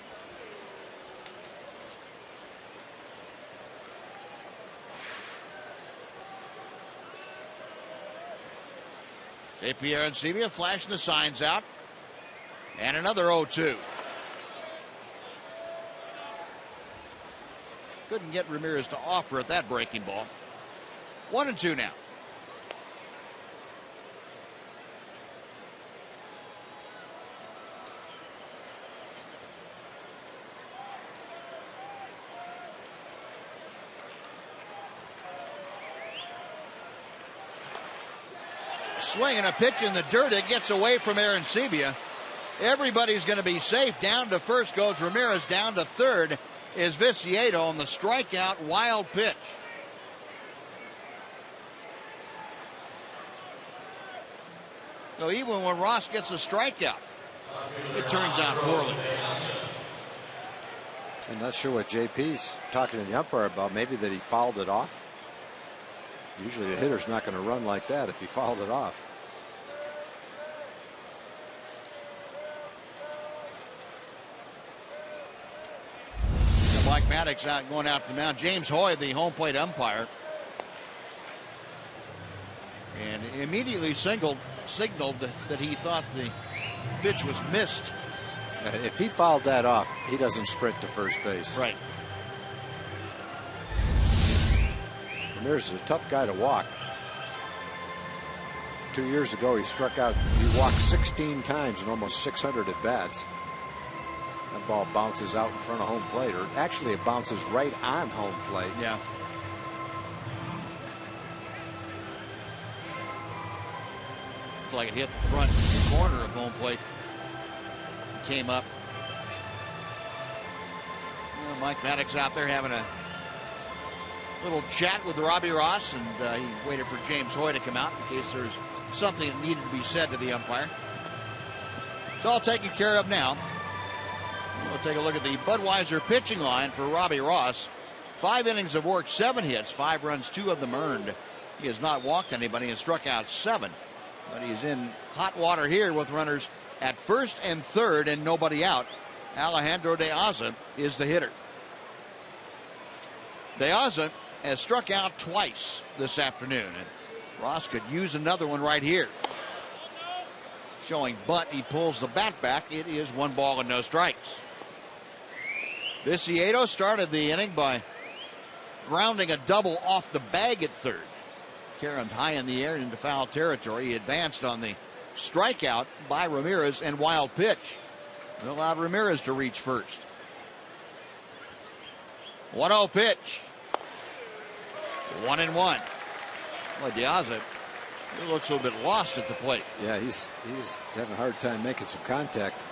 J.P. Arancibia flashing the signs out. And another 0-2. Couldn't get Ramirez to offer at that breaking ball. 1-2 now. Swinging a pitch in the dirt. It gets away from Arancibia. Everybody's going to be safe. Down to first goes Ramirez. Down to third is Viciedo on the strikeout wild pitch. So even when Ross gets a strikeout, it turns out poorly. I'm not sure what JP's talking to the umpire about. Maybe that he fouled it off. Usually the hitter's not going to run like that if he fouled it off. Mike Maddox going out to the mound. James Hoy, the home plate umpire, and immediately signaled that he thought the pitch was missed. If he fouled that off, he doesn't sprint to first base. Right. Ramirez is a tough guy to walk. 2 years ago, he walked 16 times in almost 600 at bats. That ball bounces out in front of home plate, or actually it bounces right on home plate. Yeah. Looked like it hit the front corner of home plate. Came up. Well, Mike Maddox out there having a little chat with Robbie Ross, and he waited for James Hoy to come out in case there's something that needed to be said to the umpire. It's all taken care of now. We'll take a look at the Budweiser pitching line for Robbie Ross. 5 innings of work, 7 hits, 5 runs, 2 of them earned. He has not walked anybody and struck out 7. But he's in hot water here with runners at first and third and nobody out. Alejandro De Aza is the hitter. De Aza has struck out twice this afternoon, and Ross could use another one right here. Showing bunt, he pulls the bat back. It is 1 ball and no strikes. Viciedo started the inning by grounding a double off the bag at third. Caromed high in the air into foul territory. He advanced on the strikeout by Ramirez and wild pitch. It allowed Ramirez to reach first. 1-0 pitch. 1-1. Well, De Aza, he looks a little bit lost at the plate. Yeah, he's having a hard time making some contact.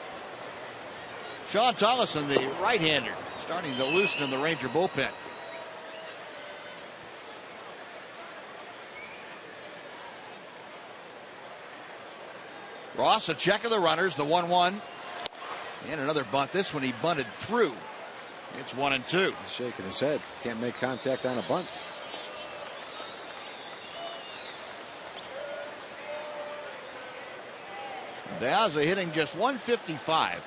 Sean Tollison, the right-hander, starting to loosen in the Ranger bullpen. Ross, a check of the runners, the 1-1. And another bunt. This one he bunted through. It's 1-2. He's shaking his head. Can't make contact on a bunt. De Aza hitting just 155.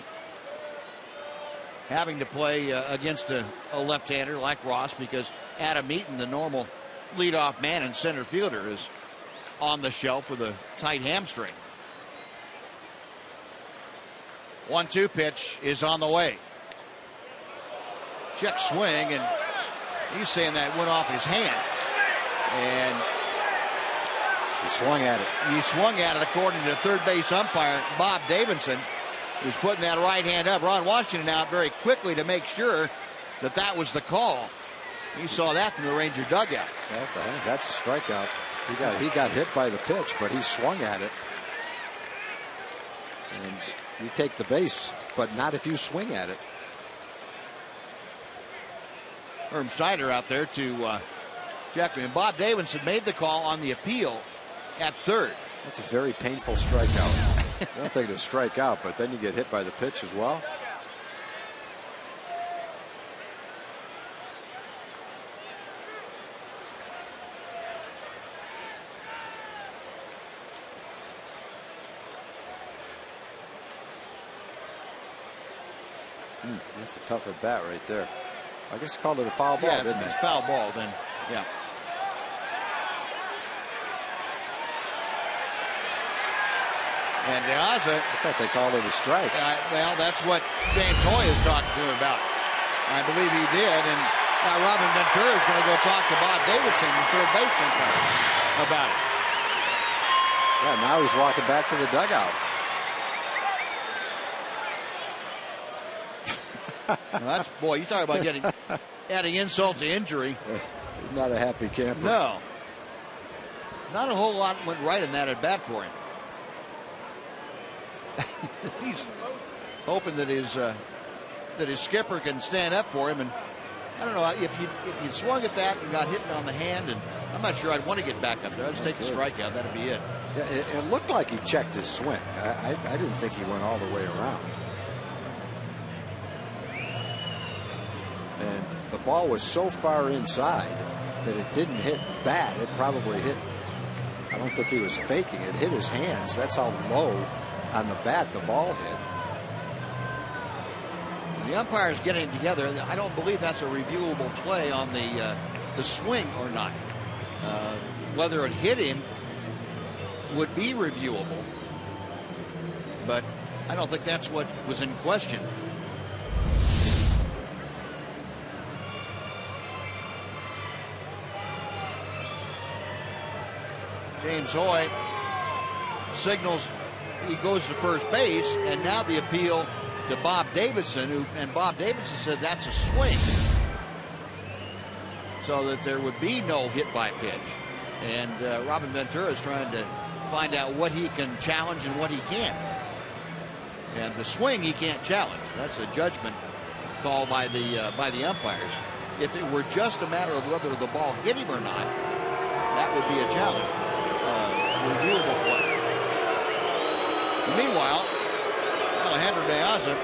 Having to play against a left-hander like Ross because Adam Eaton, the normal leadoff man and center fielder, is on the shelf with a tight hamstring. 1-2 pitch is on the way. Check swing, and he's saying that went off his hand. And he swung at it. He swung at it, according to the third base umpire, Bob Davidson, who's putting that right hand up. Ron Washington out very quickly to make sure that that was the call. He saw that from the Ranger dugout. That's a strikeout. He got hit by the pitch, but he swung at it. And you take the base, but not if you swing at it. Herm Schneider out there to check. And Bob Davidson made the call on the appeal at third. That's a very painful strikeout. I don't think it's a strikeout, but then you get hit by the pitch as well. That's a tough at bat right there. I guess he called it a foul ball, didn't he? It's foul ball then, yeah. And De Aza, I thought they called it a strike. Well, that's what James Hoy is talking to him about. I believe he did. And now Robin Ventura is going to go talk to Bob Davidson, the third base umpire, about it. Yeah, now he's walking back to the dugout. Well, that's, boy, you talk about adding insult to injury. He's not a happy camper. No. Not a whole lot went right in that at bat for him. He's hoping that his skipper can stand up for him, and I don't know if you swung at that and got hit on the hand, and I'm not sure I'd want to get back up there. I'd just take the strikeout. That'd be it. Yeah, it looked like he checked his swing. I didn't think he went all the way around. And the ball was so far inside that it didn't hit bad. It probably hit. I don't think he was faking it. It hit his hands. That's how low on the bat the ball hit. The umpire's getting together. I don't believe that's a reviewable play on the swing or not. Whether it hit him would be reviewable, but I don't think that's what was in question. James Hoy signals he goes to first base, and now the appeal to Bob Davidson, and Bob Davidson said that's a swing, so that there would be no hit by pitch. And Robin Ventura is trying to find out what he can challenge and what he can't. And the swing he can't challenge. That's a judgment call by the umpires. If it were just a matter of whether the ball hit him or not, that would be a challenge. Reviewable play. And meanwhile, Alejandro De Aza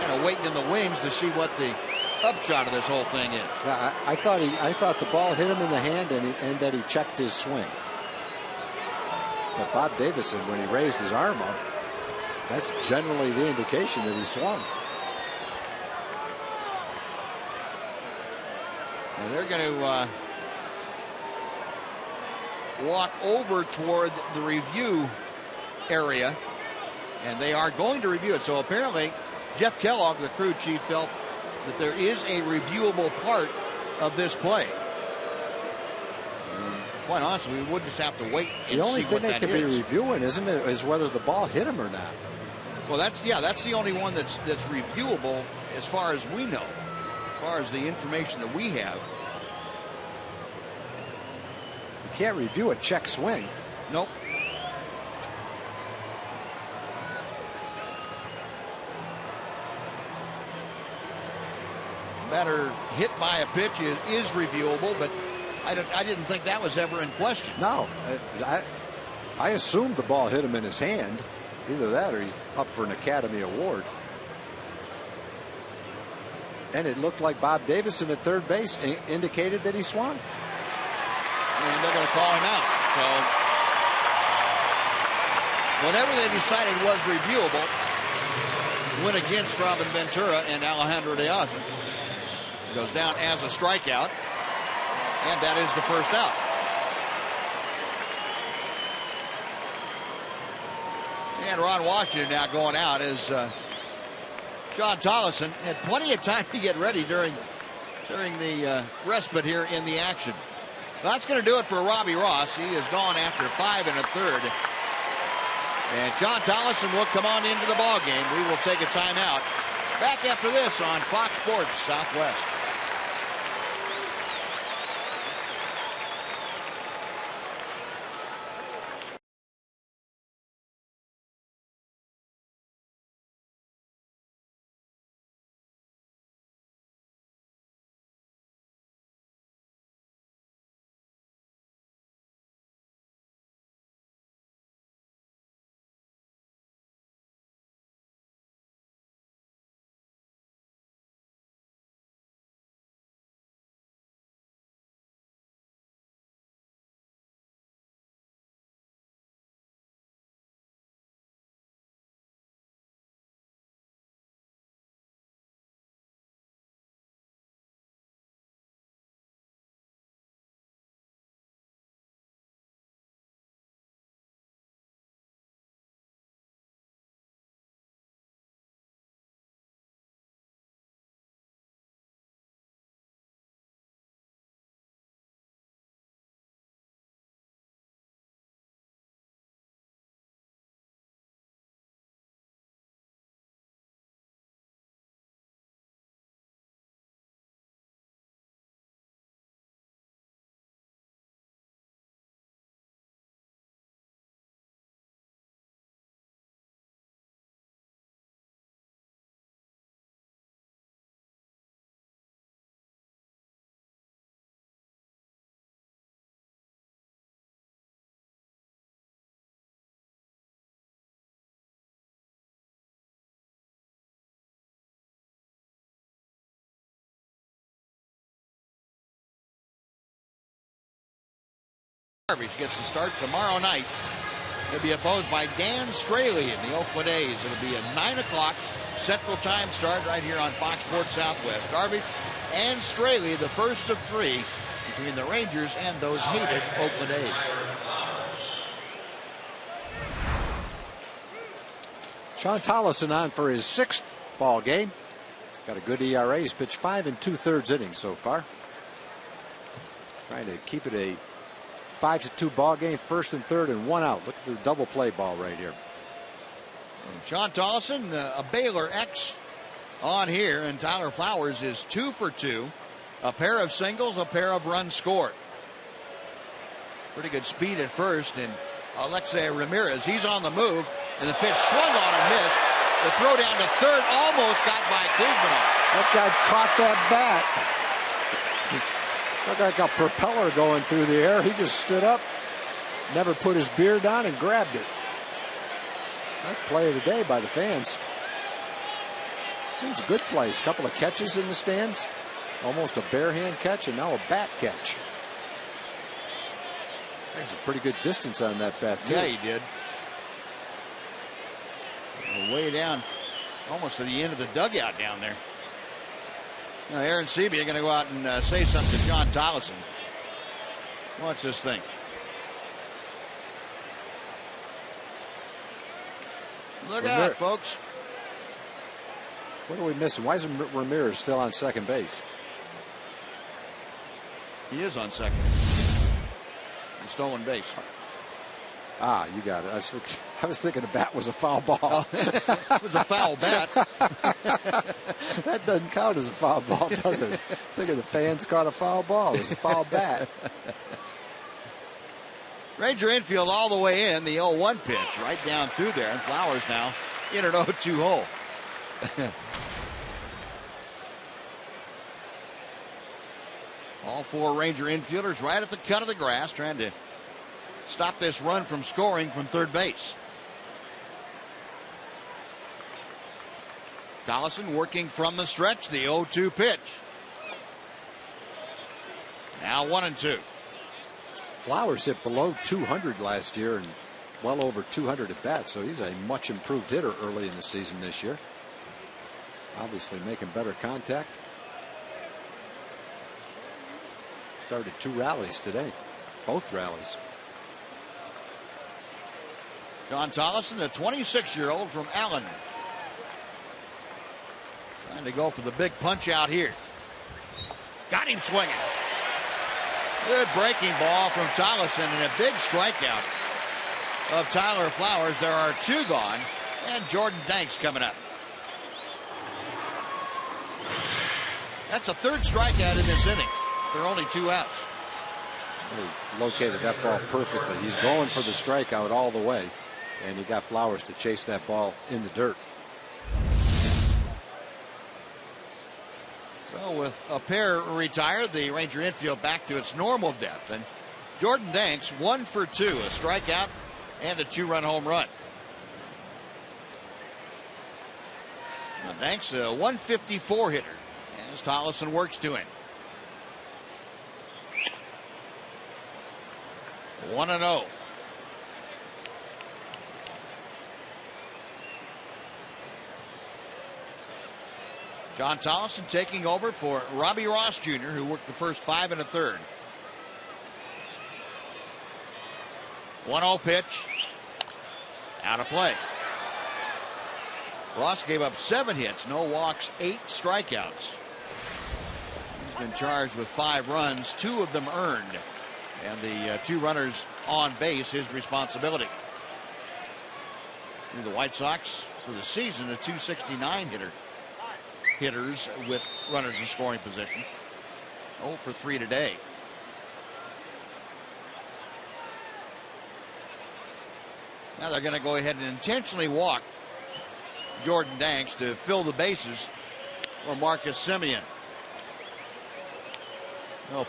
kind of waiting in the wings to see what the upshot of this whole thing is. Yeah, I thought the ball hit him in the hand and that he checked his swing. But Bob Davidson, when he raised his arm up, that's generally the indication that he swung. And they're going to walk over toward the review area, and they are going to review it. So apparently Jeff Kellogg, the crew chief, felt that there is a reviewable part of this play. And quite honestly, we would just have to wait and see what that is. The only thing they could be reviewing, isn't it, is whether the ball hit him or not. Well, that's the only one that's reviewable as far as we know, as far as the information that we have. You can't review a check swing. Nope. Batter hit by a pitch is reviewable, but I didn't think that was ever in question. No, I assumed the ball hit him in his hand. Either that or he's up for an Academy Award. And it looked like Bob Davidson at third base indicated that he swung. And they're going to call him out. So whatever they decided was reviewable went against Robin Ventura and Alejandro De Aza. Goes down as a strikeout. And that is the first out. And Ron Washington now going out as John Tollison had plenty of time to get ready during the respite here in the action. Well, that's going to do it for Robbie Ross. He is gone after 5 1/3. And John Tollison will come on into the ball game. We will take a timeout. Back after this on Fox Sports Southwest. Garbage gets the start tomorrow night. He'll be opposed by Dan Straley in the Oakland A's. It'll be a 9 o'clock Central Time start right here on Fox Sports Southwest. Garbage and Straley, the first of 3 between the Rangers and those hated Oakland A's. Sean Tollison on for his 6th ball game. Got a good ERA. He's pitched 5 2/3 innings so far. Trying to keep it a 5-2 ball game, 1st and 3rd and 1 out. Looking for the double play ball right here. Sean Tollison, a Baylor X on here, and Tyler Flowers is 2 for 2. A pair of singles, a pair of runs scored. Pretty good speed at first, and Alexei Ramirez, he's on the move, and the pitch swung on and missed. The throw down to third almost got by Kuzmanov. That guy caught that bat. Looked like a propeller going through the air. He just stood up, never put his beard down, and grabbed it. That play of the day by the fans. Seems a good place. Couple of catches in the stands. Almost a bare hand catch, and now a bat catch. There's a pretty good distance on that bat, too. Yeah, he did. Way down, almost to the end of the dugout down there. Now, Aaron Seabee going to go out and say something to John Tollison. Watch this thing. Look out, folks. What are we missing? Why isn't Ramirez still on second base? He is on second. The stolen base. Ah, you got it. I was thinking the bat was a foul ball. Oh, it was a foul bat. That doesn't count as a foul ball, does it? Thinking the fans caught a foul ball. It's a foul bat. Ranger infield all the way in. The 0-1 pitch right down through there. And Flowers now in an 0-2 hole. All 4 Ranger infielders right at the cut of the grass trying to stop this run from scoring from third base. Tollison working from the stretch. The 0-2 pitch. Now 1-2. Flowers hit below 200 last year and well over 200 at bats, so he's a much improved hitter early in the season this year. Obviously making better contact. Started 2 rallies today, both rallies. John Tolleson, the 26-year-old from Allen. Trying to go for the big punch out here. Got him swinging. Good breaking ball from Tolleson and a big strikeout of Tyler Flowers. There are 2 gone, and Jordan Danks coming up. That's a 3rd strikeout in this inning. There are only 2 outs. He located that ball perfectly. He's going for the strikeout all the way, and he got Flowers to chase that ball in the dirt. So with a pair retired, the Ranger infield back to its normal depth. And Jordan Danks 1 for 2, a strikeout and a 2-run home run. Now Danks a 154 hitter as Tolleson works to him. 1-0. John Tolleson taking over for Robbie Ross Jr., who worked the first 5 1/3. 1-0 pitch. Out of play. Ross gave up 7 hits, no walks, 8 strikeouts. He's been charged with 5 runs, 2 of them earned. And the 2 runners on base, his responsibility. The White Sox, for the season, a 269 hitters with runners in scoring position. 0 for 3 today. Now they're going to go ahead and intentionally walk Jordan Danks to fill the bases for Marcus Semien.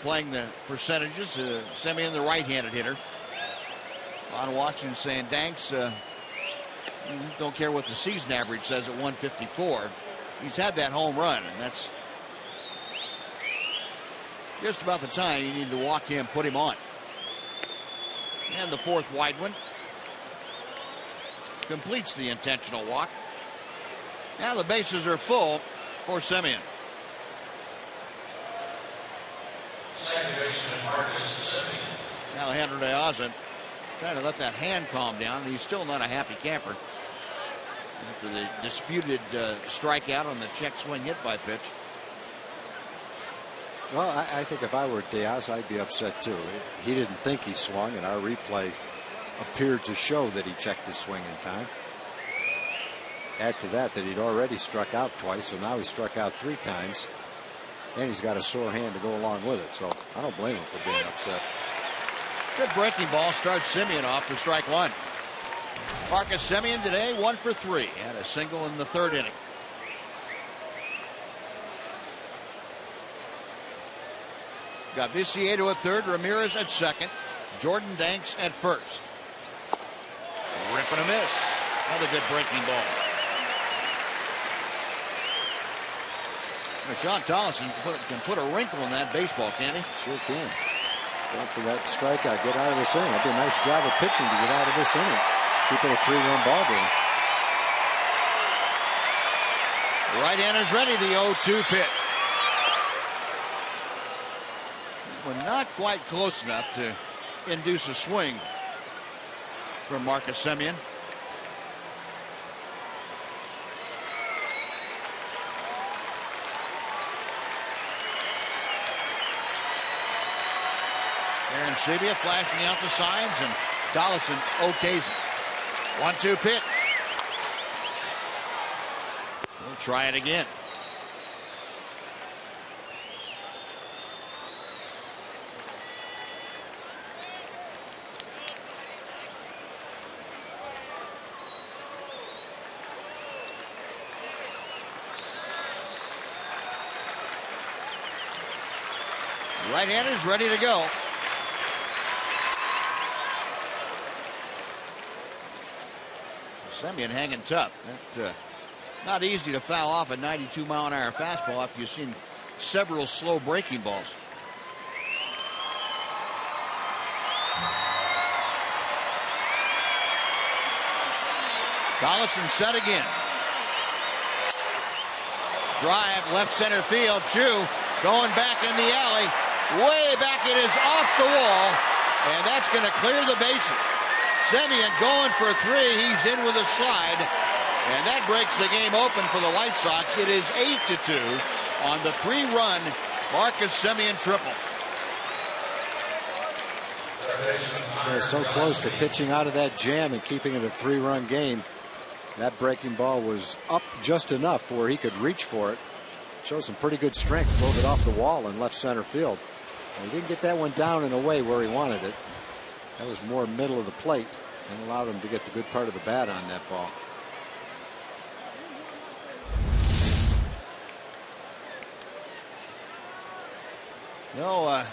Playing the percentages, Semien the right-handed hitter. Ron Washington saying Danks, don't care what the season average says at 154. He's had that home run, and that's just about the time you need to walk him, put him on. And the 4th wide one completes the intentional walk. Now the bases are full for Semien. Second baseman Marcus Semien. Alejandro De Aza trying to let that hand calm down, and he's still not a happy camper after the disputed strikeout on the check swing hit by pitch. Well, I think if I were Diaz, I'd be upset too. He didn't think he swung, and our replay appeared to show that he checked his swing in time. Add to that he'd already struck out twice, so now he struck out 3 times, and he's got a sore hand to go along with it. So I don't blame him for being upset. Good breaking ball starts Semien off for strike 1. Marcus Semien today 1 for 3. Had a single in the 3rd inning. Got Viciedo at 3rd, Ramirez at 2nd, Jordan Danks at 1st. Rip and a miss. Another good breaking ball. Sean Tolleson can put a wrinkle in that baseball, can't he? Sure can. Going for that strikeout, get out of this inning. That'd be a nice job of pitching to get out of this inning. Keep it a 3-run ball game. Right-hander's ready, the 0-2 pitch. Well, not quite close enough to induce a swing from Marcus Semien. Aaron Sebia flashing out the signs, and Tolleson okays it. 1-2 pitch. We'll try it again. Right-hander's ready to go. Semien hanging tough. Not easy to foul off a 92-mile-an-hour fastball after you've seen several slow breaking balls. Tolleson set again. Drive left center field. Chu going back in the alley. Way back, it is off the wall, and that's going to clear the bases. Semien going for 3. He's in with a slide, and that breaks the game open for the White Sox. It is 8-2 on the 3-run Marcus Semien triple. They're so close to pitching out of that jam and keeping it a 3-run game. That breaking ball was up just enough where he could reach for it. Shows some pretty good strength. Drove it off the wall in left center field. And he didn't get that one down in a way where he wanted it. That was more middle of the plate and allowed him to get the good part of the bat on that ball. No,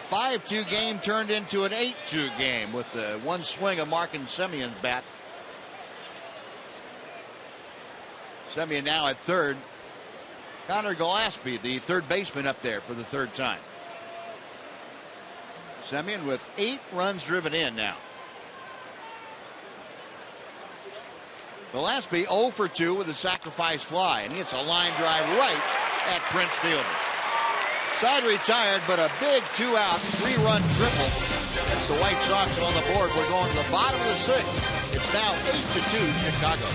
5-2 game turned into an 8-2 game with one swing of Marcus Semien's bat. Semien now at third. Connor Gillespie, the third baseman, up there for the 3rd time. Semien with 8 runs driven in now. Gillespie 0 for 2 with a sacrifice fly, and he hits a line drive right at Prince Fielder. Side retired, but a big 2-out, 3-run triple. That's the White Sox on the board. We're going to the bottom of the 6th. It's now 8-2 Chicago.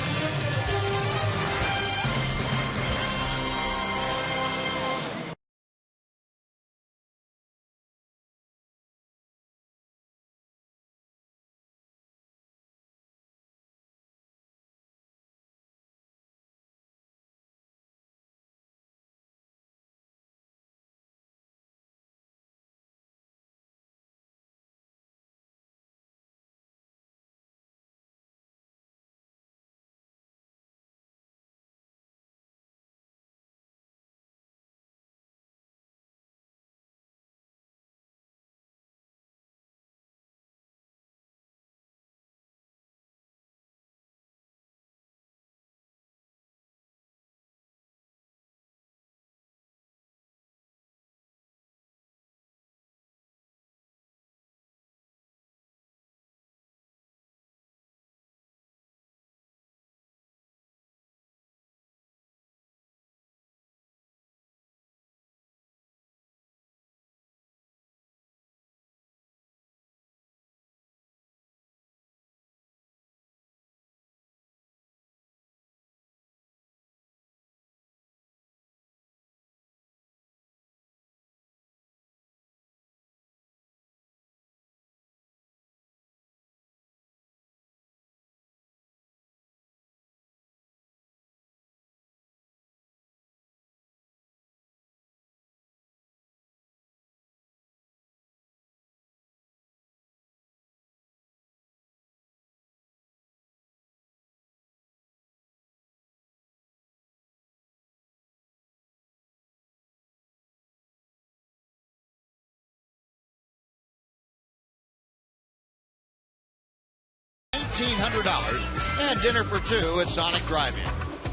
$1,900 and dinner for 2 at Sonic Drive-In.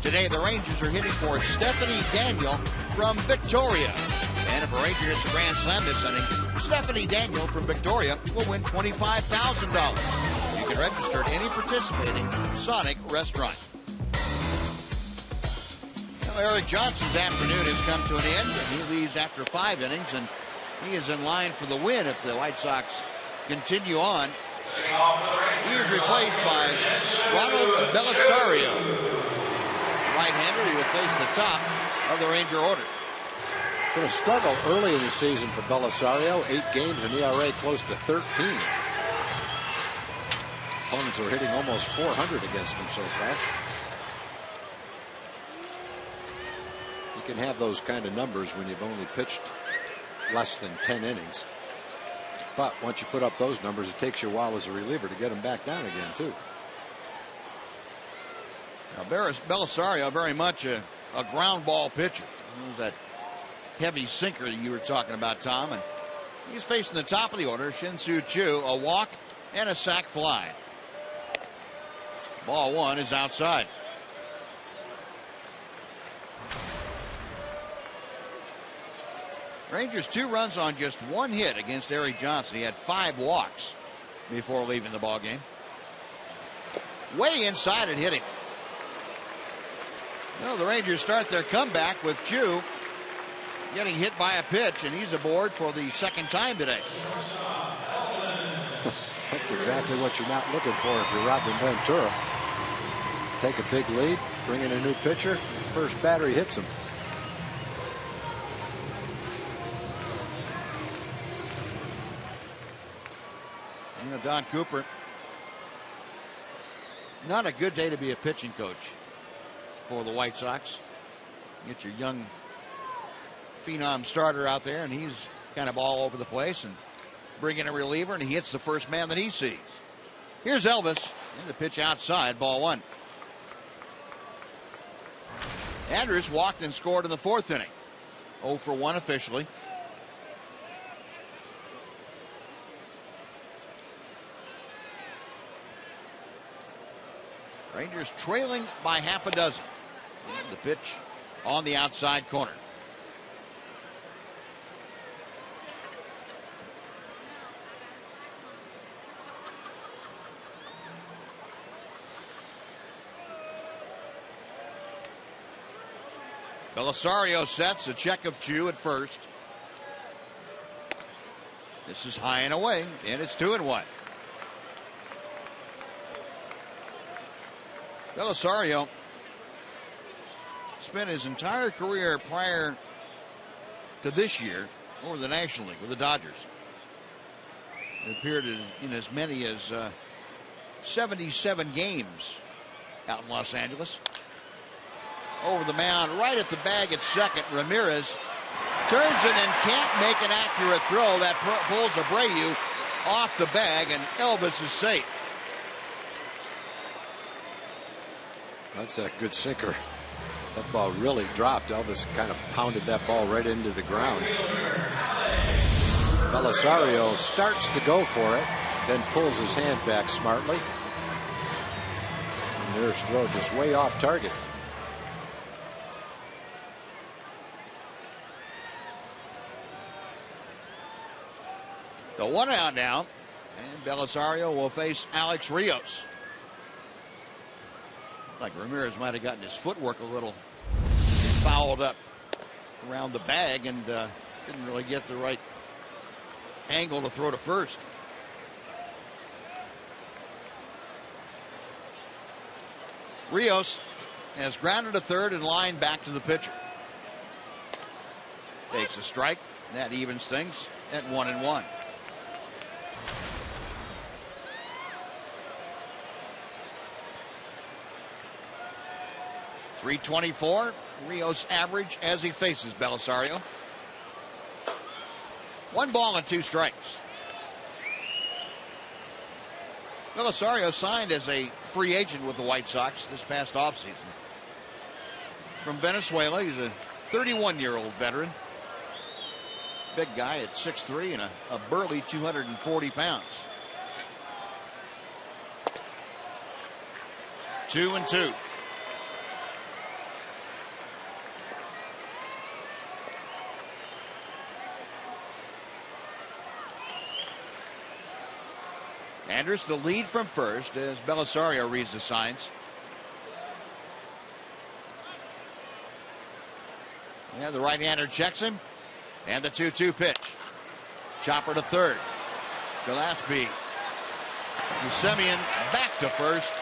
Today, the Rangers are hitting for Stephanie Daniel from Victoria. And if a Ranger hits a grand slam this inning, Stephanie Daniel from Victoria will win $25,000. You can register at any participating Sonic restaurant. Well, Eric Johnson's afternoon has come to an end. He leaves after 5 innings, and he is in line for the win if the White Sox continue on. He is replaced by Ronald Belisario, right-hander. He will face the top of the Ranger order. Been a struggle early in the season for Belisario. 8 games, an ERA close to 13. Opponents are hitting almost 400 against him so far. You can have those kind of numbers when you've only pitched less than 10 innings. But once you put up those numbers, it takes you a while as a reliever to get them back down again, too. Now, Belisario very much a ground ball pitcher. He was that heavy sinker that you were talking about, Tom. And he's facing the top of the order, Shin-Soo Choo, a walk and a sac fly. Ball 1 is outside. Rangers 2 runs on just 1 hit against Eric Johnson. He had 5 walks before leaving the ball game. Way inside and hitting. No, the Rangers start their comeback with Choo getting hit by a pitch, and he's aboard for the second time today. That's exactly what you're not looking for if you're Robin Ventura. Take a big lead, bring in a new pitcher, first batter he hits him. Don Cooper. Not a good day to be a pitching coach for the White Sox. Get your young phenom starter out there, and he's kind of all over the place, and bring in a reliever, and he hits the first man that he sees. Here's Elvis, and the pitch outside, ball one. Andrus walked and scored in the fourth inning. 0 for 1 officially. Rangers trailing by half a dozen. And the pitch on the outside corner. Belisario sets a check of 2 at first. This is high and away, and it's 2-1. Belisario spent his entire career prior to this year over the National League with the Dodgers. He appeared in as many as 77 games out in Los Angeles. Over the mound, right at the bag at second. Ramirez turns it and can't make an accurate throw. That pulls Abreu off the bag, and Elvis is safe. That's a good sinker. That ball really dropped. Elvis kind of pounded that ball right into the ground. Belisario starts to go for it, then pulls his hand back smartly. And there's throw just way off target. The 1 out now, and Belisario will face Alex Rios. Like Ramirez might have gotten his footwork a little fouled up around the bag and didn't really get the right angle to throw to first. Rios has grounded to third and lined back to the pitcher. Takes a strike. That evens things at 1-1. .324 Rios average as he faces Belisario. 1 ball and 2 strikes. Belisario signed as a free agent with the White Sox this past offseason. From Venezuela, he's a 31-year-old veteran. Big guy at 6'3" and a burly 240 pounds. 2-2. Andrus the lead from first as Belisario reads the signs. Yeah, the right-hander checks him. And the 2-2 pitch. Chopper to third. Gillespie. Semien back to first.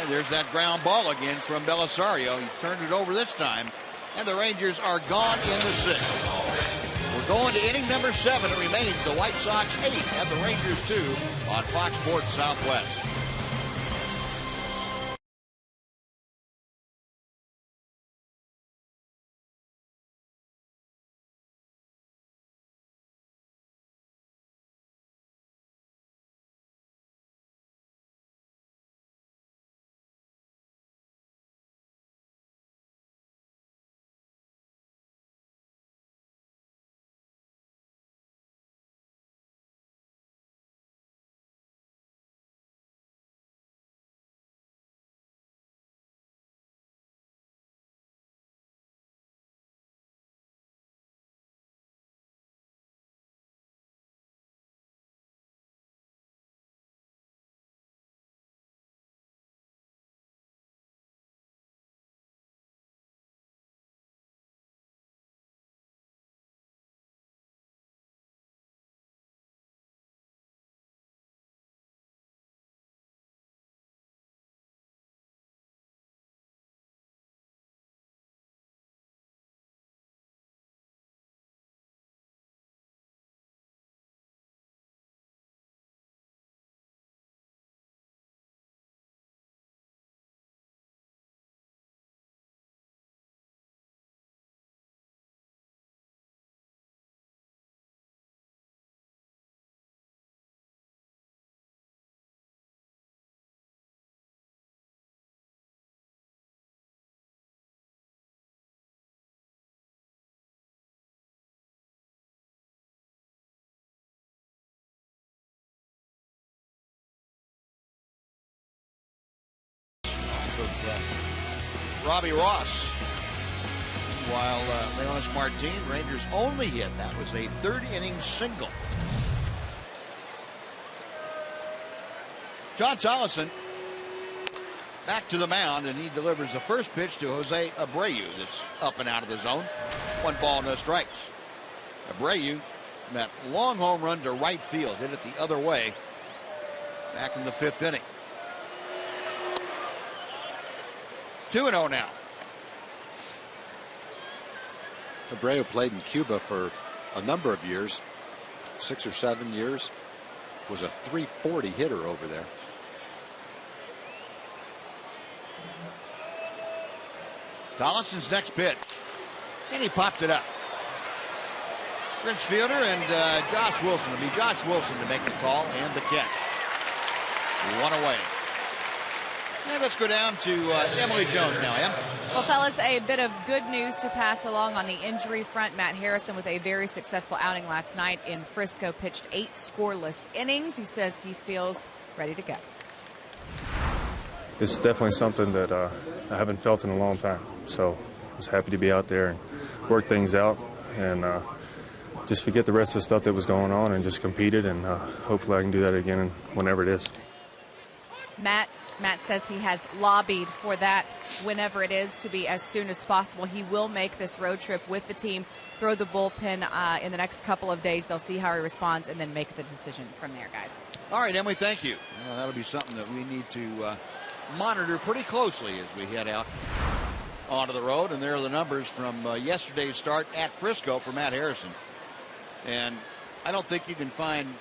And there's that ground ball again from Belisario. He turned it over this time. And the Rangers are gone in the 6th. We're going to inning number 7. It remains the White Sox 8 and the Rangers 2 on Fox Sports Southwest. Robbie Ross. While Leonis Martin, Rangers' only hit, that was a third-inning single. John Tolleson back to the mound, and he delivers the first pitch to Jose Abreu that's up and out of the zone. 1 ball, no strikes. Abreu, that long home run to right field, hit it the other way back in the 5th inning. 2-0 now. Abreu played in Cuba for a number of years, 6 or 7 years. Was a .340 hitter over there. Tolleson's next pitch, and he popped it up. Prince Fielder and Josh Wilson. It'll be Josh Wilson to make the call and the catch. 1 away. And let's go down to Emily Jones now, Em. Well, fellas, a bit of good news to pass along on the injury front. Matt Harrison with a very successful outing last night in Frisco, pitched 8 scoreless innings. He says he feels ready to go. It's definitely something that I haven't felt in a long time. So I was happy to be out there and work things out and just forget the rest of the stuff that was going on and just competed, and hopefully I can do that again whenever it is. Matt says he has lobbied for that whenever it is to be as soon as possible. He will make this road trip with the team, throw the bullpen in the next couple of days. They'll see how he responds and then make the decision from there, guys. All right, Emily, thank you. That'll be something that we need to monitor pretty closely as we head out onto the road. And there are the numbers from yesterday's start at Frisco for Matt Harrison. And I don't think you can find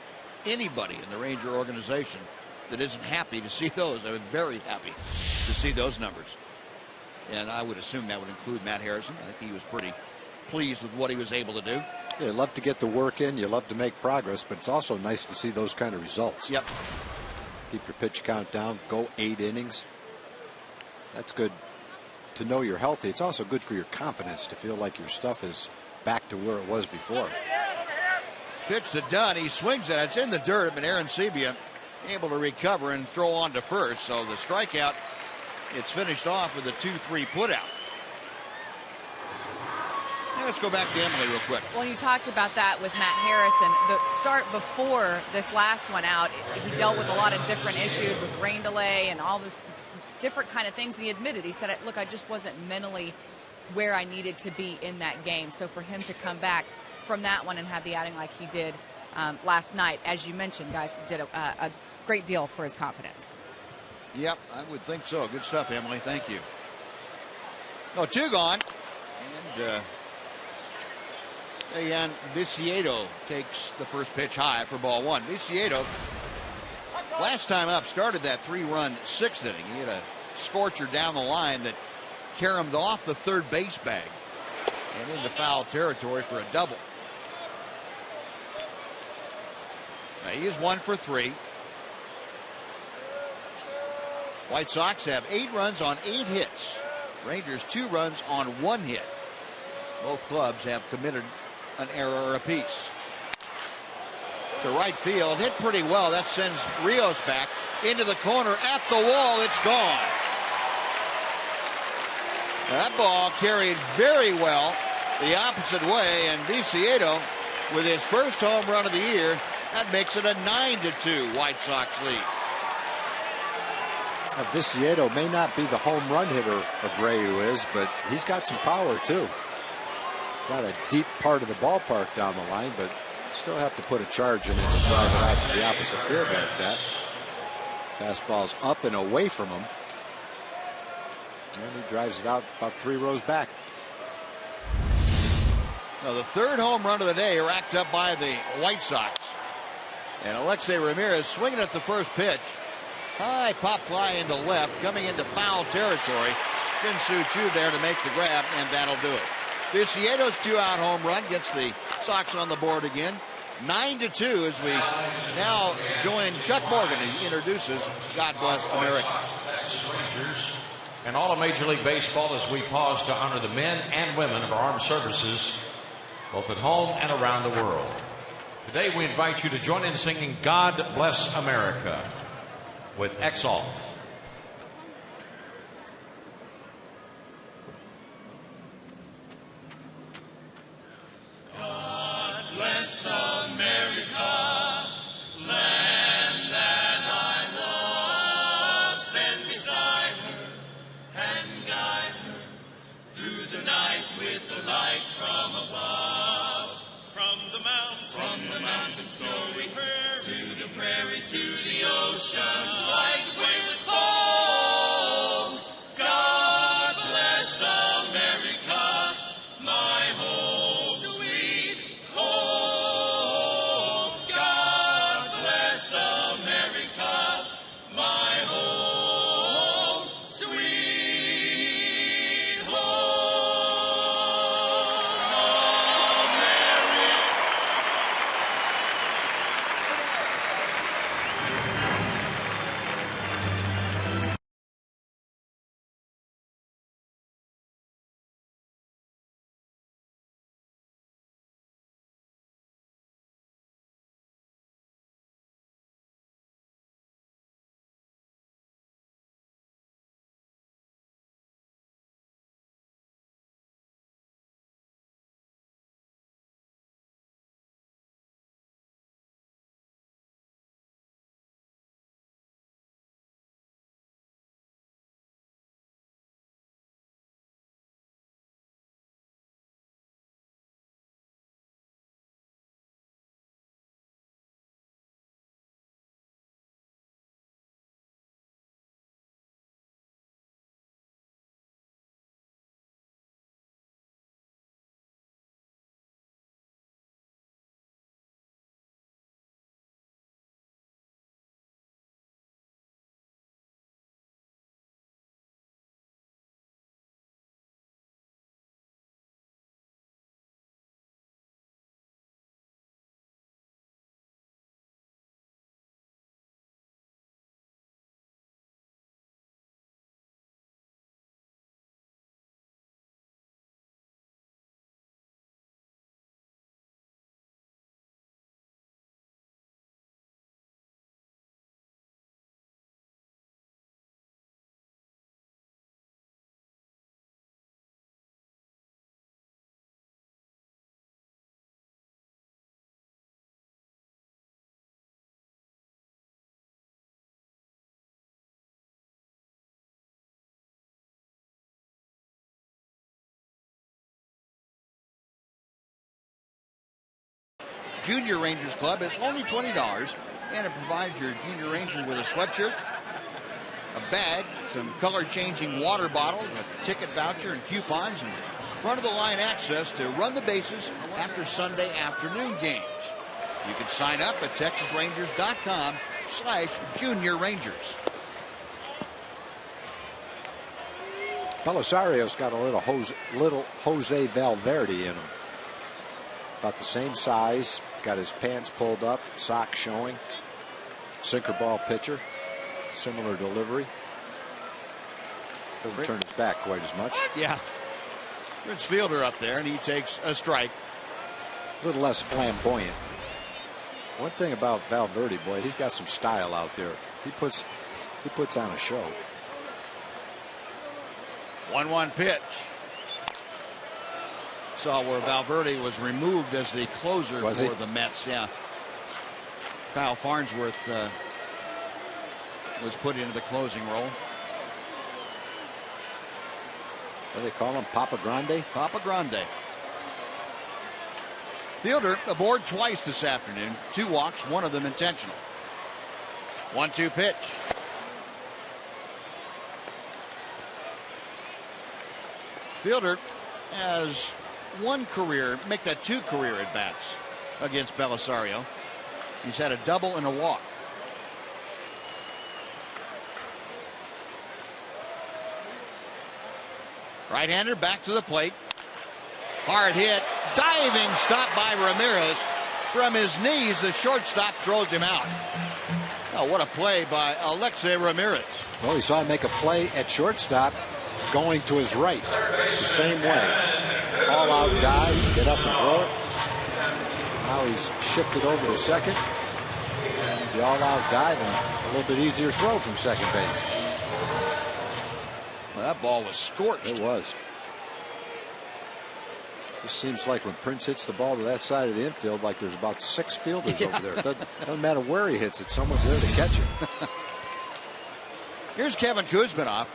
anybody in the Ranger organization that isn't happy to see those. I'm very happy to see those numbers. And I would assume that would include Matt Harrison. I think he was pretty pleased with what he was able to do. Yeah, you love to get the work in. You love to make progress, but it's also nice to see those kind of results. Yep. Keep your pitch count down. Go 8 innings. That's good to know you're healthy. It's also good for your confidence to feel like your stuff is back to where it was before. Pitch to Dunn. He swings it. It's in the dirt, but Aaron Sebia able to recover and throw on to first. So the strikeout, it's finished off with a 2-3 putout. Now let's go back to Emily real quick. Well, you talked about that with Matt Harrison. The start before this last one out, he dealt with a lot of different issues with rain delay and all this different kind of things. And he admitted, he said, look, I just wasn't mentally where I needed to be in that game. So for him to come back from that one and have the outing like he did last night, as you mentioned, guys, did a great deal for his confidence. Yep, I would think so. Good stuff, Emily. Thank you. Oh, 2 gone. And Dayan Viciedo takes the first pitch high for ball 1. Viciedo, last time up, started that 3-run 6th inning. He had a scorcher down the line that caromed off the third base bag and into foul territory for a double. Now, he is 1 for 3. White Sox have 8 runs on 8 hits. Rangers 2 runs on 1 hit. Both clubs have committed an error apiece. To right field, hit pretty well. That sends Rios back into the corner at the wall. It's gone. That ball carried very well the opposite way, and Viciedo with his first home run of the year. That makes it a 9-2 White Sox lead. Viciedo may not be the home run hitter Abreu is, but he's got some power too. Got a deep part of the ballpark down the line, but still have to put a charge in it to drive it out to the opposite field like that. Fastball's up and away from him. And he drives it out about 3 rows back. Now the 3rd home run of the day racked up by the White Sox. And Alexei Ramirez swinging at the first pitch. High pop fly into left, coming into foul territory. Shin-Soo Choo there to make the grab, and that'll do it. Viciedo's 2-out home run gets the Sox on the board again. 9-2 as we now join Chuck Morgan. He introduces God Bless America. And all of Major League Baseball as we pause to honor the men and women of our armed services, both at home and around the world. Today we invite you to join in singing God Bless America with Exalt. bless America, land that I love. Stand beside her and guide her through the night with the light from above. From the mountains snowy, to the prairies, to the oceans white with foam. God bless America, my home, sweet home. God bless America, my home, sweet home, America. Junior Rangers Club is only $20, and it provides your Junior Ranger with a sweatshirt, a bag, some color-changing water bottles, a ticket voucher, and coupons, and front-of-the-line access to run the bases after Sunday afternoon games. You can sign up at TexasRangers.com/Junior Rangers. Belisario's got a little Jose Valverde in him. About the same size, got his pants pulled up, socks showing. Sinker ball pitcher, similar delivery. Doesn't turn his back quite as much. Yeah. Rich fielder up there, and he takes a strike. A little less flamboyant. One thing about Valverde, boy, he's got some style out there. He puts on a show. 1-1 pitch. Saw where Valverde was removed as the closer for the Mets. Yeah. Kyle Farnsworth was put into the closing role. What do they call him? Papa Grande? Papa Grande. Fielder aboard twice this afternoon. 2 walks, one of them intentional. 1-2 pitch. Fielder has one career, make that 2 career at bats against Belisario. He's had a double and a walk. Right-hander back to the plate. Hard hit. Diving stop by Ramirez. From his knees, the shortstop throws him out. Oh, what a play by Alexei Ramirez. Well, he saw him make a play at shortstop going to his right the same way. All out dive, get up and throw it. Now he's shifted over to second. The all out dive and a little bit easier throw from second base. Well, that ball was scorched. It was. It seems like when Prince hits the ball to that side of the infield, like there's about 6 fielders over there. It doesn't matter where he hits it, someone's there to catch it. Here's Kevin Kuzminoff.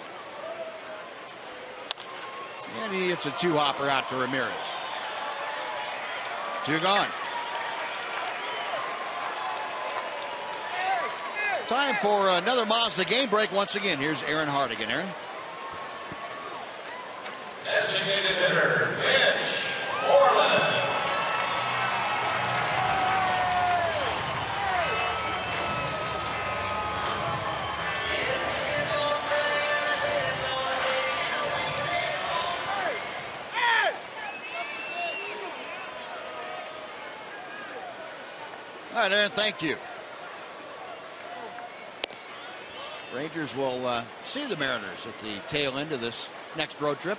And he hits a 2-hopper out to Ramirez. 2 gone. Time for another Mazda game break once again. Here's Aaron Hardigan. Aaron. Designated hitter, Mitch Moreland. All right, Aaron, thank you. Rangers will see the Mariners at the tail end of this next road trip.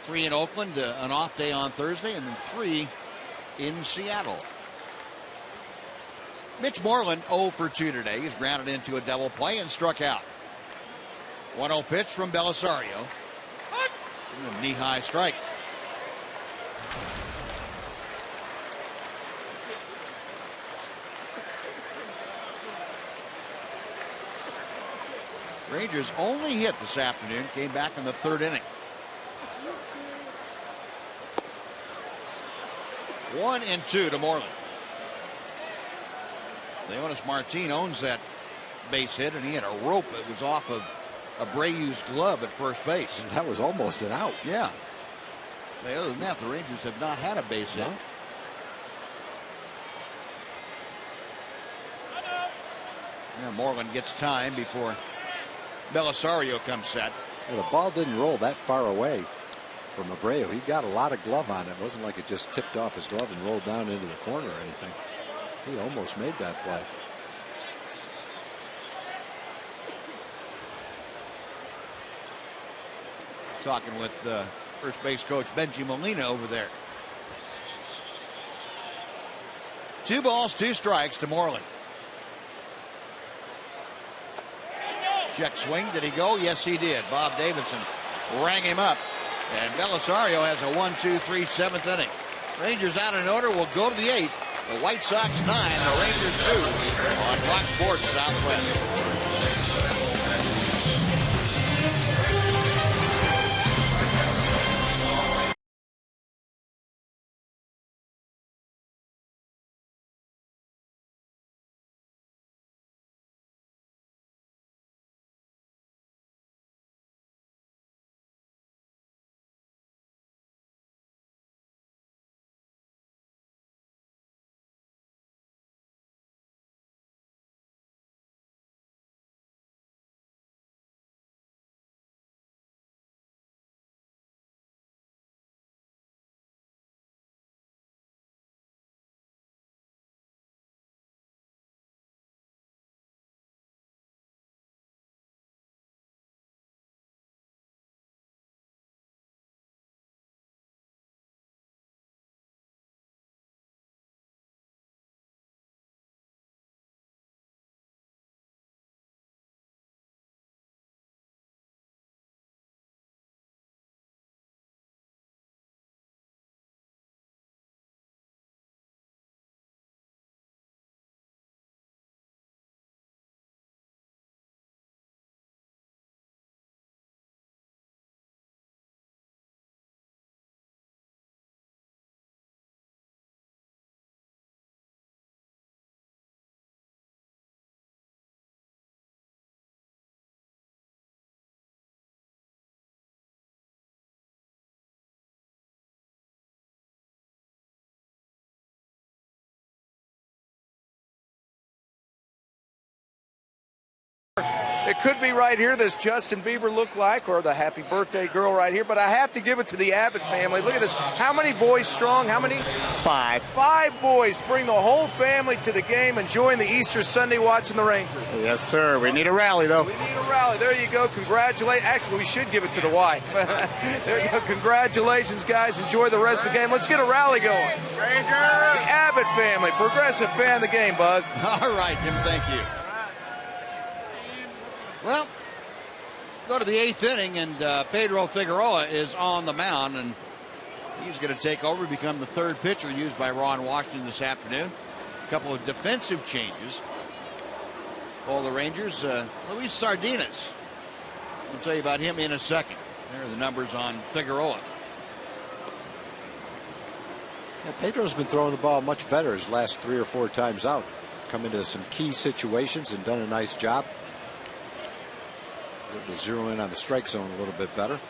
3 in Oakland, an off day on Thursday, and then 3 in Seattle. Mitch Moreland 0 for 2 today. He's grounded into a double play and struck out. 1-0 pitch from Belisario. A knee-high strike. Rangers only hit this afternoon, came back in the 3rd inning. 1-2 to Moreland. Leonis Martin owns that base hit, and he had a rope that was off of Abreu's glove at first base. And that was almost an out. Yeah. Other than that, the Rangers have not had a base hit. Yeah, Moreland gets time before Belisario comes set. Well, the ball didn't roll that far away from Abreu. He got a lot of glove on it. It wasn't like it just tipped off his glove and rolled down into the corner or anything. He almost made that play. Talking with first base coach Benji Molina over there. 2 balls, 2 strikes to Moreland. Check swing. Did he go? Yes, he did. Bob Davidson rang him up. And Belisario has a 1-2-3 7th inning. Rangers out in order will go to the 8th. The White Sox 9, the Rangers 2 on Fox Sports Southwest. It could be right here, this Justin Bieber look like, or the happy birthday girl right here, but I have to give it to the Abbott family. Look at this. How many boys strong? How many? 5. 5 boys bring the whole family to the game, enjoying the Easter Sunday watching the Rangers. Yes, sir. We need a rally, though. We need a rally. There you go. Congratulations. Actually, we should give it to the wife. There you go. Congratulations, guys. Enjoy the rest of the game. Let's get a rally going. Rangers! The Abbott family, progressive fan of the game, Buzz. All right, Jim. Thank you. Well, go to the 8th inning, and Pedro Figueroa is on the mound, and He's going to take over, become the third pitcher used by Ron Washington this afternoon. A couple of defensive changes. All the Rangers, Luis Sardinas. I'll tell you about him in a second. There are the numbers on Figueroa. Yeah, Pedro's been throwing the ball much better his last 3 or 4 times out. Come into some key situations and done a nice job. Able to zero in on the strike zone a little bit better.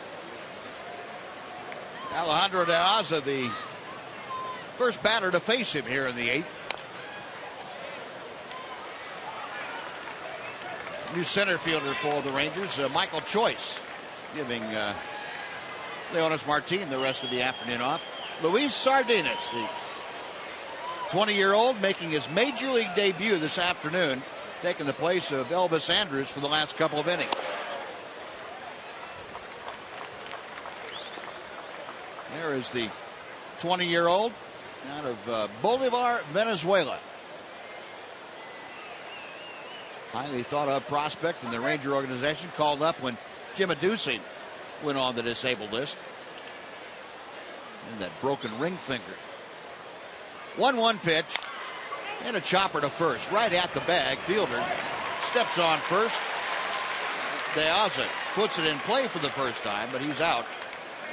Alejandro De Aza, the first batter to face him here in the 8th. New center fielder for the Rangers, Michael Choice, giving Leonis Martin the rest of the afternoon off. Luis Sardinas, the 20-year-old, making his major league debut this afternoon, taking the place of Elvis Andrus for the last couple of innings. There is the 20-year-old out of Bolivar, Venezuela. Highly thought of prospect in the Ranger organization, called up when Jim Adducing went on the disabled list. And that broken ring finger. 1-1 pitch and a chopper to first, right at the bag. Fielder steps on first. De Aza puts it in play for the first time, but he's out.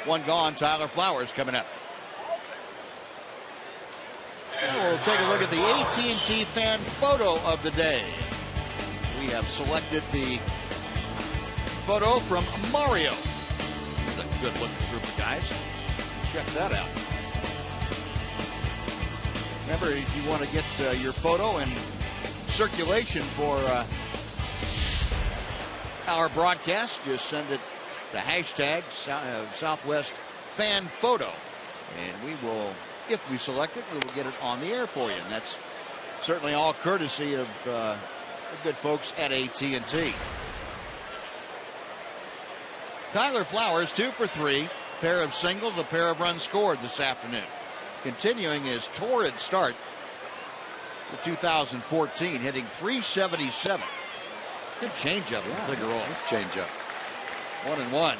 One gone. Tyler Flowers coming up. And we'll take a look at the AT fan photo of the day. We have selected the photo from Mario. He's a good-looking group of guys. Check that out. Remember, if you want to get your photo in circulation for our broadcast, just send it to hashtag Southwest Fan Photo. And we will, if we select it, we will get it on the air for you. And that's certainly all courtesy of the good folks at AT&T. Tyler Flowers, 2 for 3. Pair of singles, a pair of runs scored this afternoon. Continuing his torrid start to 2014, hitting .377. Good changeup from Figueroa. Nice changeup. 1-1.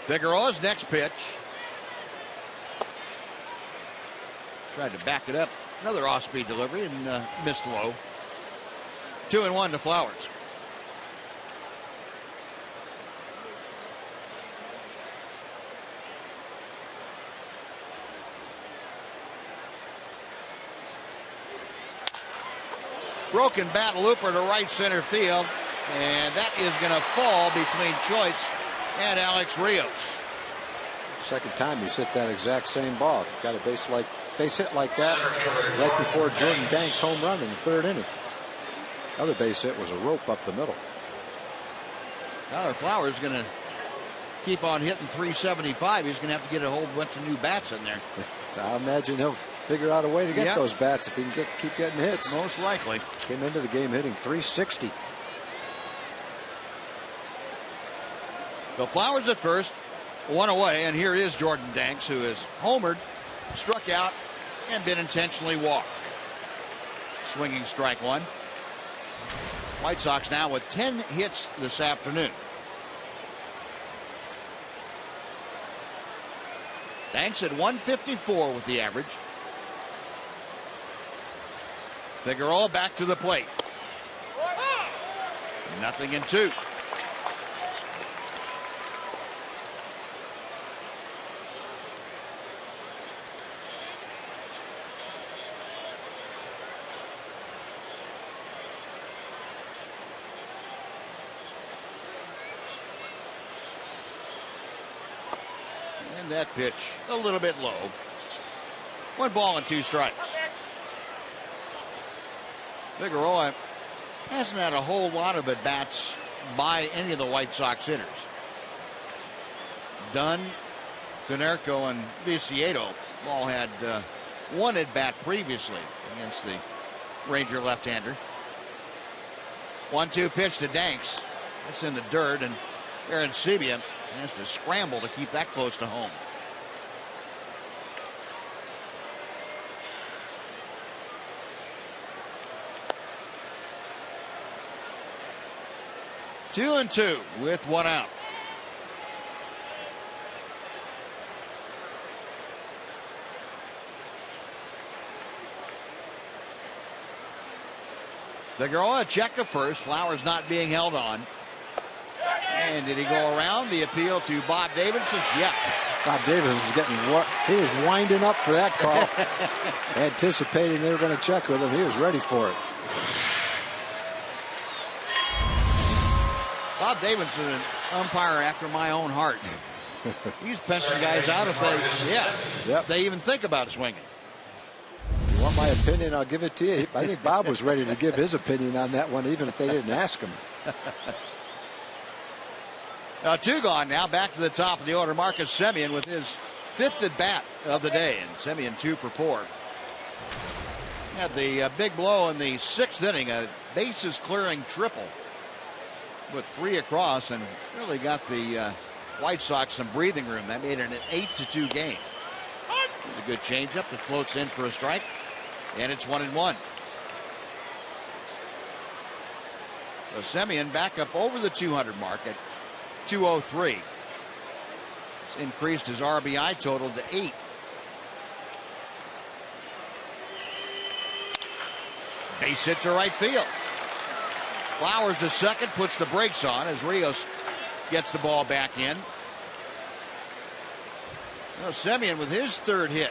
Figueroa's next pitch. Tried to back it up. Another off-speed delivery and missed low. 2-1 to Flowers. Broken bat looper to right center field, and that is going to fall between Choice and Alex Rios. Second time he's hit that exact same ball. Got a base hit like that right before Jordan Dank's home run in the 3rd inning. Other base hit was a rope up the middle. Tyler Flowers is going to keep on hitting .375. He's going to have to get a whole bunch of new bats in there. I imagine he'll figure out a way to get those bats if he can keep getting hits. Most likely. Came into the game hitting .360. So Flowers at first, 1 away, and here is Jordan Danks, who is homered, struck out, and been intentionally walked. Swinging strike 1. White Sox now with 10 hits this afternoon. Danks at 154 with the average. Figueroa back to the plate. 0-2. And that pitch a little bit low. 1 ball and 2 strikes. Figueroa hasn't had a whole lot of at-bats by any of the White Sox hitters. Dunn, Canerco, and Viciedo all had 1 at-bat previously against the Ranger left-hander. 1-2 pitch to Danks. That's in the dirt, and Aaron Sebia has to scramble to keep that close to home. 2-2 with one out. Figueroa check to first. Flowers not being held on. And did he go around? The appeal to Bob Davidson? Yeah. Bob Davidson was getting what he was winding up for that call, anticipating they were going to check with him. He was ready for it. Bob Davidson, an umpire after my own heart. He's benching guys out if they, if they even think about swinging. You want my opinion? I'll give it to you. I think Bob was ready to give his opinion on that one, even if they didn't ask him. Two gone now. Back to the top of the order. Marcus Semien with his 5th at bat of the day, and Semien 2 for 4. Had the big blow in the 6th inning, a bases clearing triple with 3 across, and really got the White Sox some breathing room. That made it an 8-2 game. It's a good changeup that floats in for a strike, and it's 1-1. So Semien back up over the 200 mark at 203. He's increased his RBI total to 8. Base hit to right field. Flowers to second, puts the brakes on as Rios gets the ball back in. Well, Semien with his 3rd hit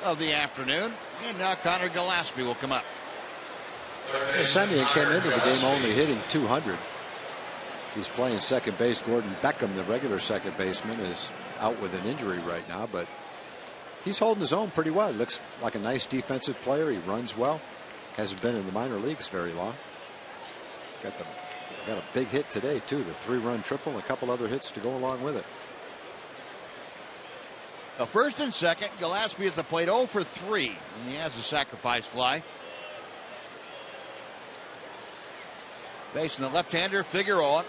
of the afternoon, and now Connor Gillespie will come up. Semien came into the game only hitting 200. He's playing second base. Gordon Beckham, the regular second baseman, is out with an injury right now, but he's holding his own pretty well. Looks like a nice defensive player. He runs well. Hasn't been in the minor leagues very long. Got a big hit today too. The 3-run triple, a couple other hits to go along with it. Now, first and second, Gillespie at the plate 0 for 3, and he has a sacrifice fly. Facing the left-hander Figueroa,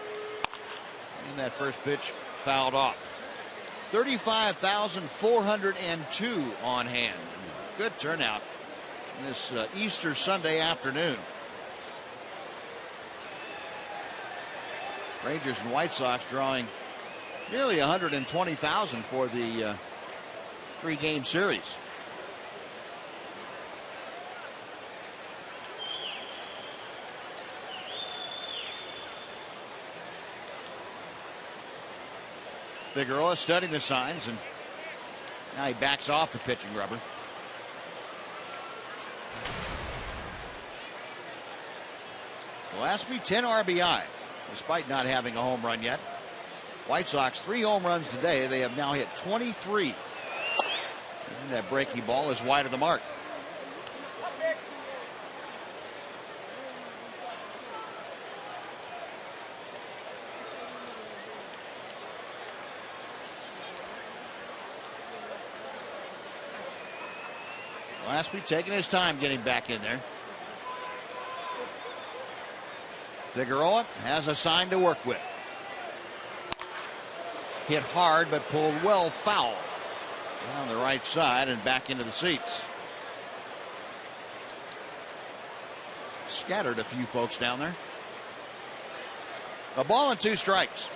and that first pitch fouled off. 35,402 on hand. Good turnout this Easter Sunday afternoon. Rangers and White Sox drawing nearly 120,000 for the 3-game series. Figueroa studying the signs, and now he backs off the pitching rubber. Gillespie 10 RBI despite not having a home run yet. White Sox 3 home runs today. They have now hit 23. And that breaking ball is wide of the mark. Gillespie taking his time getting back in there. Figueroa has a sign to work with. Hit hard but pulled well foul. Down the right side and back into the seats. Scattered a few folks down there. A ball and 2 strikes.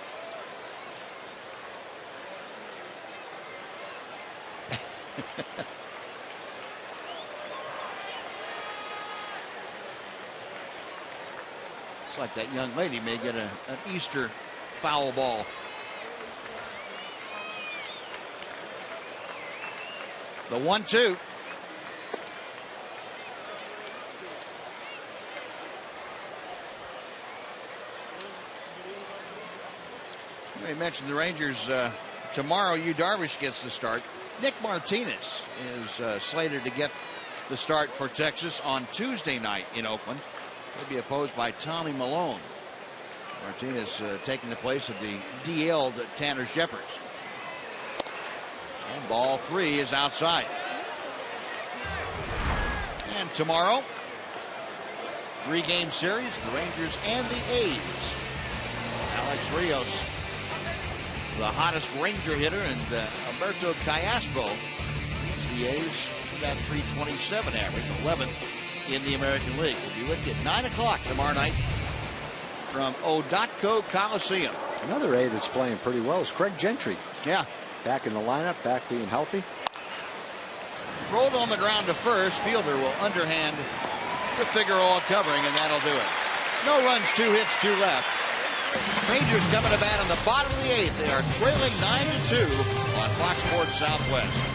It's like that young lady may get an Easter foul ball. The 1-2. We mentioned the Rangers tomorrow. Yu Darvish gets the start. Nick Martinez is slated to get the start for Texas on Tuesday night in Oakland. He'll be opposed by Tommy Malone. Martinez taking the place of the DL'd Tanner Shepard. And ball 3 is outside. And tomorrow, 3-game series, the Rangers and the A's. Alex Rios, the hottest Ranger hitter, and Alberto Callaspo leads the A's with that .327 average, 11th in the American League. We'll be with you at 9 o'clock tomorrow night. from Odotco Coliseum. Another A that's playing pretty well is Craig Gentry. Yeah. Back in the lineup, back being healthy. Rolled on the ground to first. Fielder will underhand to Figueroa covering, and that'll do it. No runs, 2 hits, 2 left. Rangers coming to bat in the bottom of the 8th. They are trailing 9-2 on Fox Sports Southwest.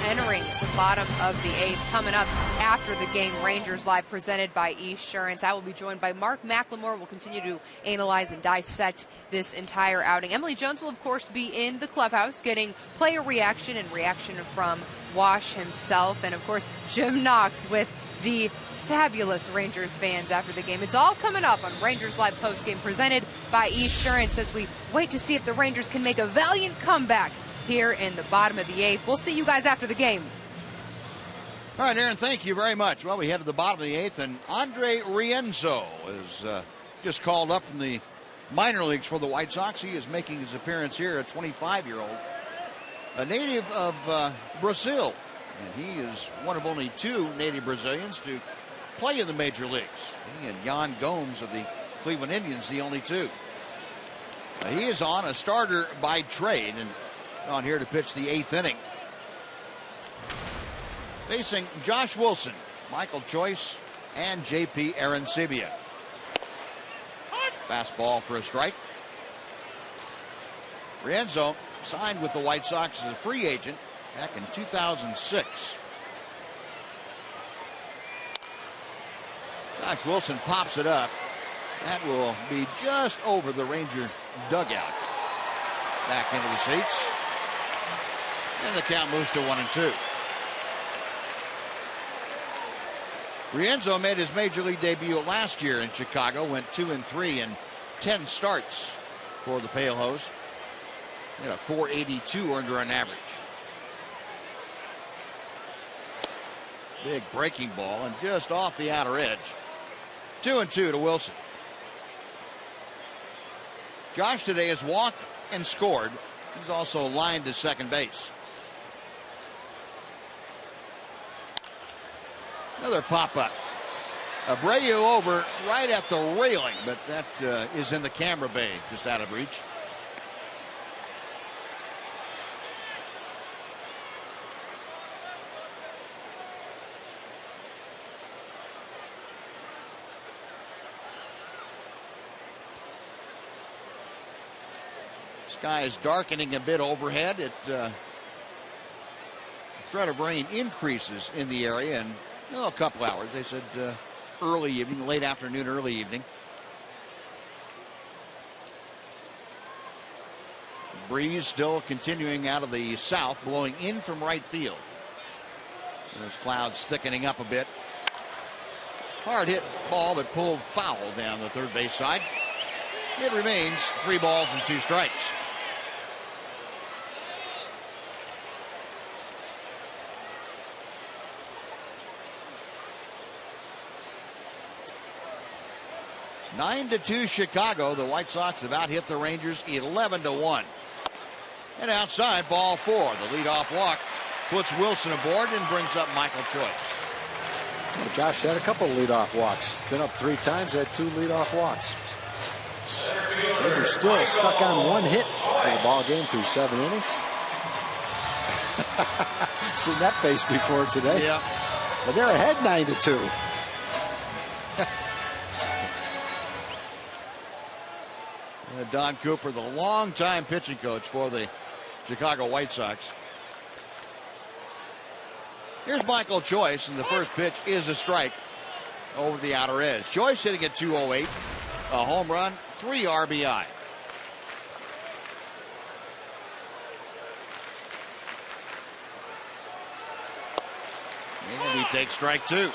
Entering the bottom of the 8th. Coming up after the game, Rangers Live presented by Esurance. I will be joined by Mark McLemore. We'll continue to analyze and dissect this entire outing. Emily Jones will, of course, be in the clubhouse getting player reaction and reaction from Wash himself. And, of course, Jim Knox with the fabulous Rangers fans after the game. It's all coming up on Rangers Live postgame presented by Esurance as we wait to see if the Rangers can make a valiant comeback here in the bottom of the 8th. We'll see you guys after the game. All right, Aaron, thank you very much. Well, we head to the bottom of the 8th, and Andre Rienzo is just called up from the minor leagues for the White Sox. He is making his appearance here, a 25-year-old, a native of Brazil, and he is one of only 2 native Brazilians to play in the major leagues. He and Yan Gomes of the Cleveland Indians, the only 2. He is on a starter by trade, and on here to pitch the 8th inning. Facing Josh Wilson, Michael Choice, and J.P. Arancibia. Fastball for a strike. Rienzo signed with the White Sox as a free agent back in 2006. Josh Wilson pops it up. That will be just over the Ranger dugout. Back into the seats. And the count moves to 1-2. Rienzo made his major league debut last year in Chicago, went 2-3 in 10 starts for the Pale Hose. He had a .482 earned run average. Big breaking ball and just off the outer edge. 2-2 to Wilson. Josh today has walked and scored. He's also lined to second base. Another pop-up. Abreu over right at the railing, but that is in the camera bay, just out of reach. Sky is darkening a bit overhead. The threat of rain increases in the area in a couple hours. They said early evening, late afternoon, early evening. Breeze still continuing out of the south, blowing in from right field. Those clouds thickening up a bit. Hard hit ball, but pulled foul down the third base side. It remains 3 balls and 2 strikes. (9-2) Chicago. The White Sox have out hit the Rangers 11-1. And outside, ball 4. The leadoff walk puts Wilson aboard and brings up Michael Choice. Well, Josh had a couple of leadoff walks. Been up 3 times, had 2 leadoff walks. Rangers still stuck on 1 hit for the ball game through 7 innings. Seen that face before today. Yeah. But they're ahead 9-2. Don Cooper, the longtime pitching coach for the Chicago White Sox. Here's Michael Choice, and the first pitch is a strike over the outer edge. Choice hitting at 208, a home run, 3 RBI. And he takes strike 2.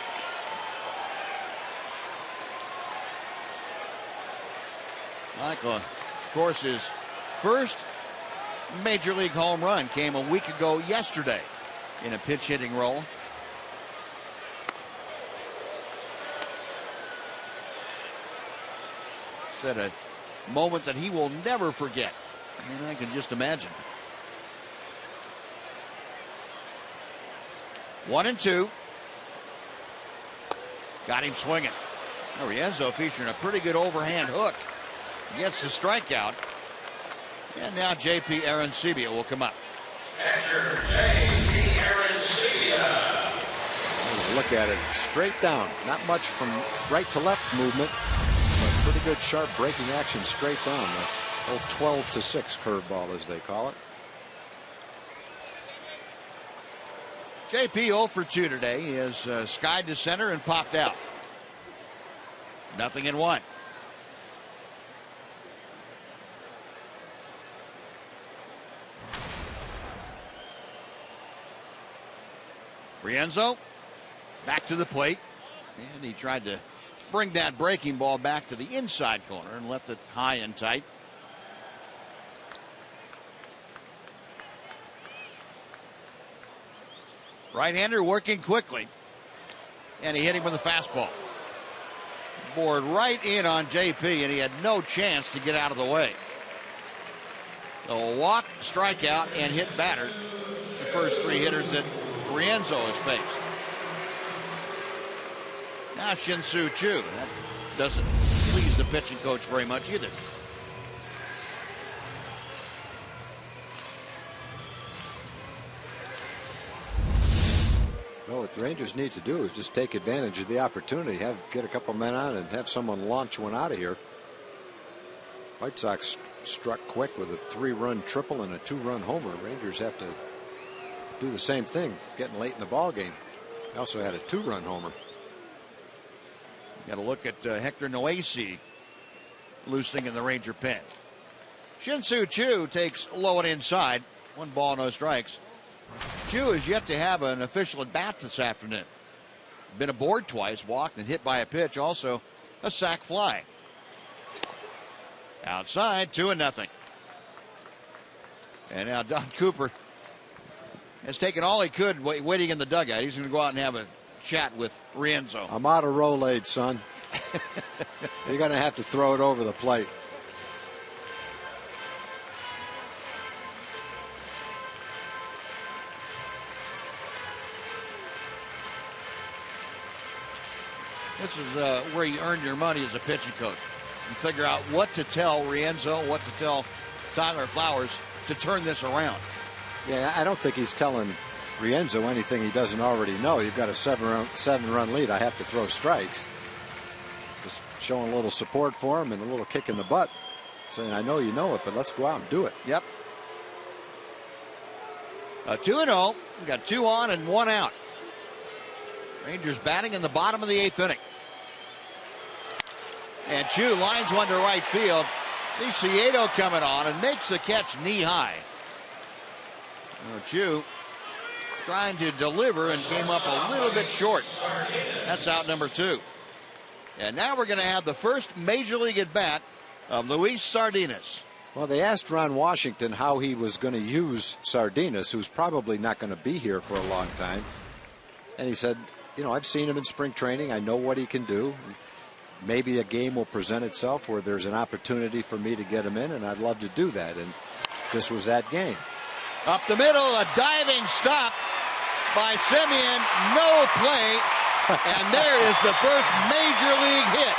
Michael, of course, his first major league home run came a week ago yesterday in a pinch hitting role. Said a moment that he will never forget. And I can just imagine. 1-2. Got him swinging. Rienzo featuring a pretty good overhand hook. Gets the strikeout. And now J.P. Arancibia will come up. Catcher J.P. Arancibia. Look at it. Straight down. Not much from right to left movement. But pretty good sharp breaking action straight down. The old 12-6 curveball, as they call it. J.P. 0 for 2 today. He has skied to center and popped out. 0-1. Rienzo back to the plate, and he tried to bring that breaking ball back to the inside corner and left it high and tight. Right-hander working quickly, and he hit him with a fastball. Bored right in on JP, and he had no chance to get out of the way. A walk, strikeout, and hit batter. The first 3 hitters that Rienzo has faced. Now Shin-Soo Choo. That doesn't please the pitching coach very much either. Well, what the Rangers need to do is just take advantage of the opportunity. Get a couple men on and have someone launch one out of here. White Sox struck quick with a 3-run triple and a 2-run homer. Rangers have to do the same thing, getting late in the ball game. They also had a 2-run homer. Got to look at Hector Noesi loosening in the Ranger pen. Shin-Soo Choo takes low and inside. 1 ball, no strikes. Choo is yet to have an official at bat this afternoon. Been aboard twice, walked and hit by a pitch, also a sac fly. Outside, 2-0. And now Don Cooper has taken all he could waiting in the dugout. He's going to go out and have a chat with Rienzo. I'm out of Rolade, son. You're going to have to throw it over the plate. This is where you earn your money as a pitching coach. And figure out what to tell Rienzo, what to tell Tyler Flowers to turn this around. Yeah, I don't think he's telling Rienzo anything he doesn't already know. You've got a 7-run lead. I have to throw strikes. Just showing a little support for him and a little kick in the butt. Saying, I know you know it, but let's go out and do it. Yep. 2-0. We got 2 on and 1 out. Rangers batting in the bottom of the 8th inning. And Choo lines one to right field. Viciedo coming on and makes the catch knee high. Chu trying to deliver and came up a little bit short. That's out number 2. And now we're going to have the first major league at bat of Luis Sardinas. Well, they asked Ron Washington how he was going to use Sardinas, who's probably not going to be here for a long time. And he said, you know, I've seen him in spring training. I know what he can do. Maybe a game will present itself where there's an opportunity for me to get him in, and I'd love to do that. And this was that game. Up the middle, a diving stop by Semien. No play. And there is the first major league hit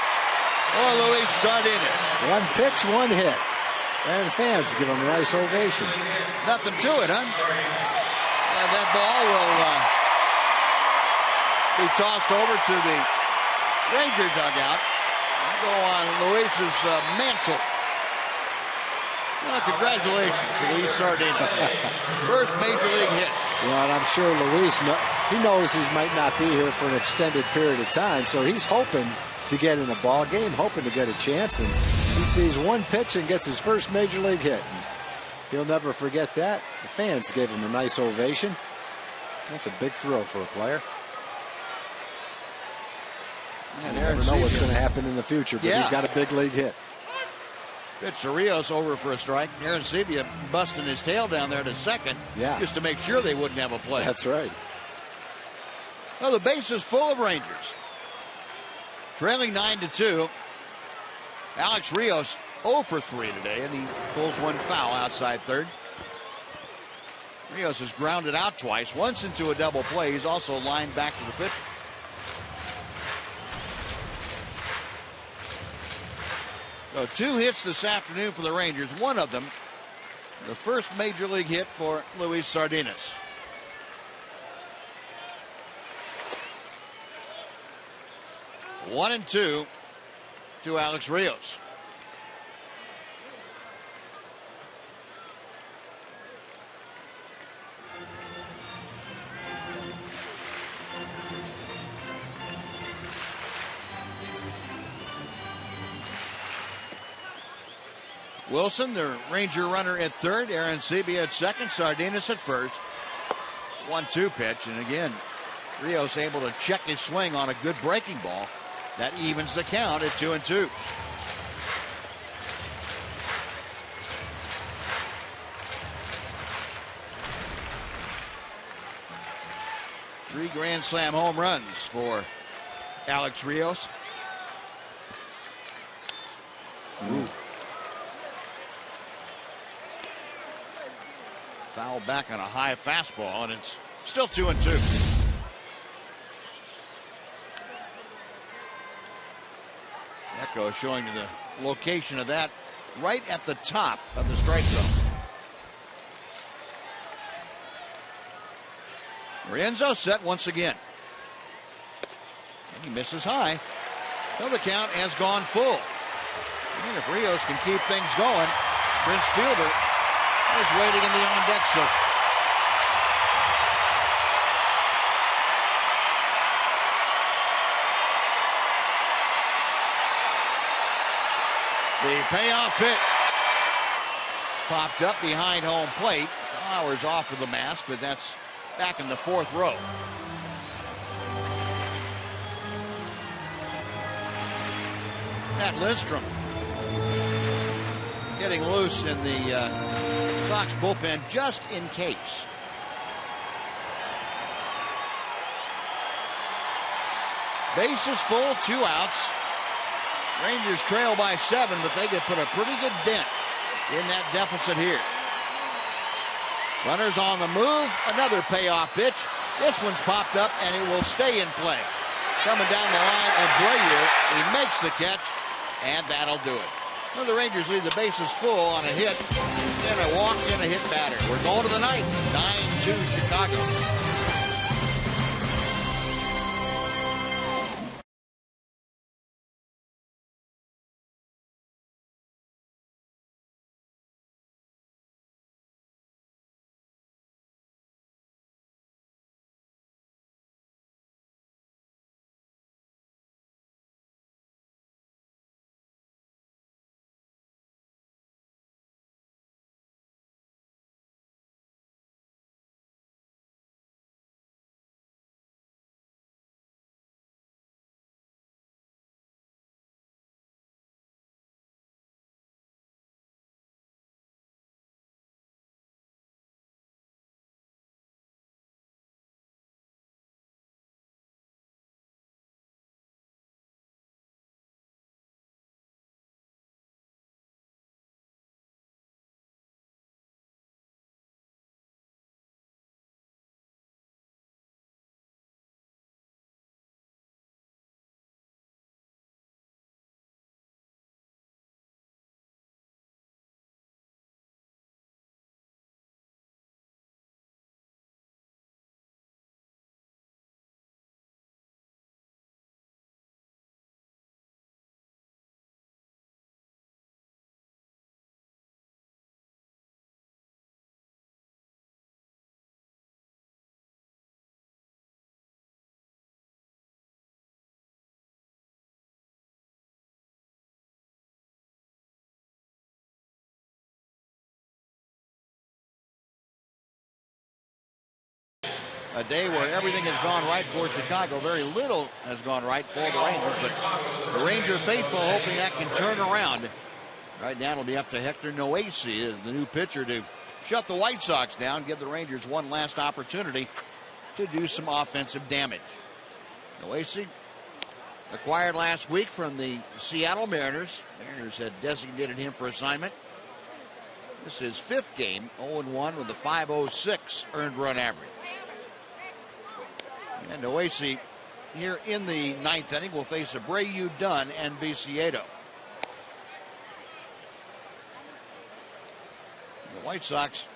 for Luis Sardinas. 1 pitch, 1 hit. And fans give him a nice ovation. Nothing to it, huh? And that ball will be tossed over to the Ranger dugout. Go on Luis's mantle. Well, congratulations, Luis Sardinas. First major league hit. You know, and I'm sure Luis, he knows he might not be here for an extended period of time, so he's hoping to get in a ball game, hoping to get a chance, and he sees 1 pitch and gets his first major league hit. And he'll never forget that. The fans gave him a nice ovation. That's a big thrill for a player. And you never know what's going to happen in the future, but he's got a big league hit. Pitch to Rios over for a strike. Aaron Sebia busting his tail down there to second, just to make sure they wouldn't have a play. That's right. Well, the base is full of Rangers. Trailing 9-2. Alex Rios 0 for 3 today, and he pulls 1 foul outside third. Rios has grounded out twice, once into a double play. He's also lined back to the pitcher. So 2 hits this afternoon for the Rangers. One of them, the first major league hit for Luis Sardinas. One and 2 to Alex Rios. Wilson, the Ranger runner at third. Aaron Sebia at second. Sardinas at first. 1-2 pitch. And again, Rios able to check his swing on a good breaking ball. That evens the count at 2-2. Three grand slam home runs for Alex Rios. Ooh. Foul back on a high fastball, and it's still 2-2. Echo showing you the location of that right at the top of the strike zone. Rienzo set once again. And he misses high. So the count has gone full. And if Rios can keep things going, Prince Fielder is waiting in the on-deck circle. The payoff pitch popped up behind home plate. Flowers off of the mask, but that's back in the 4th row. Matt Lindstrom getting loose in the Sox bullpen just in case. Bases full, 2 outs. Rangers trail by 7, but they could put a pretty good dent in that deficit here. Runners on the move. Another payoff pitch. This one's popped up, and it will stay in play. Coming down the line, Abreu. He makes the catch, and that'll do it. Well, the Rangers leave the bases full on a hit, then a walk and a hit batter. We're going to the ninth. 9-2 Chicago. a day where everything has gone right for Chicago. Very little has gone right for the Rangers, but the Ranger faithful hoping that can turn around. Right now it'll be up to Hector Noesi as the new pitcher to shut the White Sox down, give the Rangers one last opportunity to do some offensive damage. Noesi acquired last week from the Seattle Mariners. Mariners had designated him for assignment. This is his 5th game, 0-1 with a .506 earned run average. And Noesi here in the 9th inning will face Abreu, Dunn, and Viciedo. The White Sox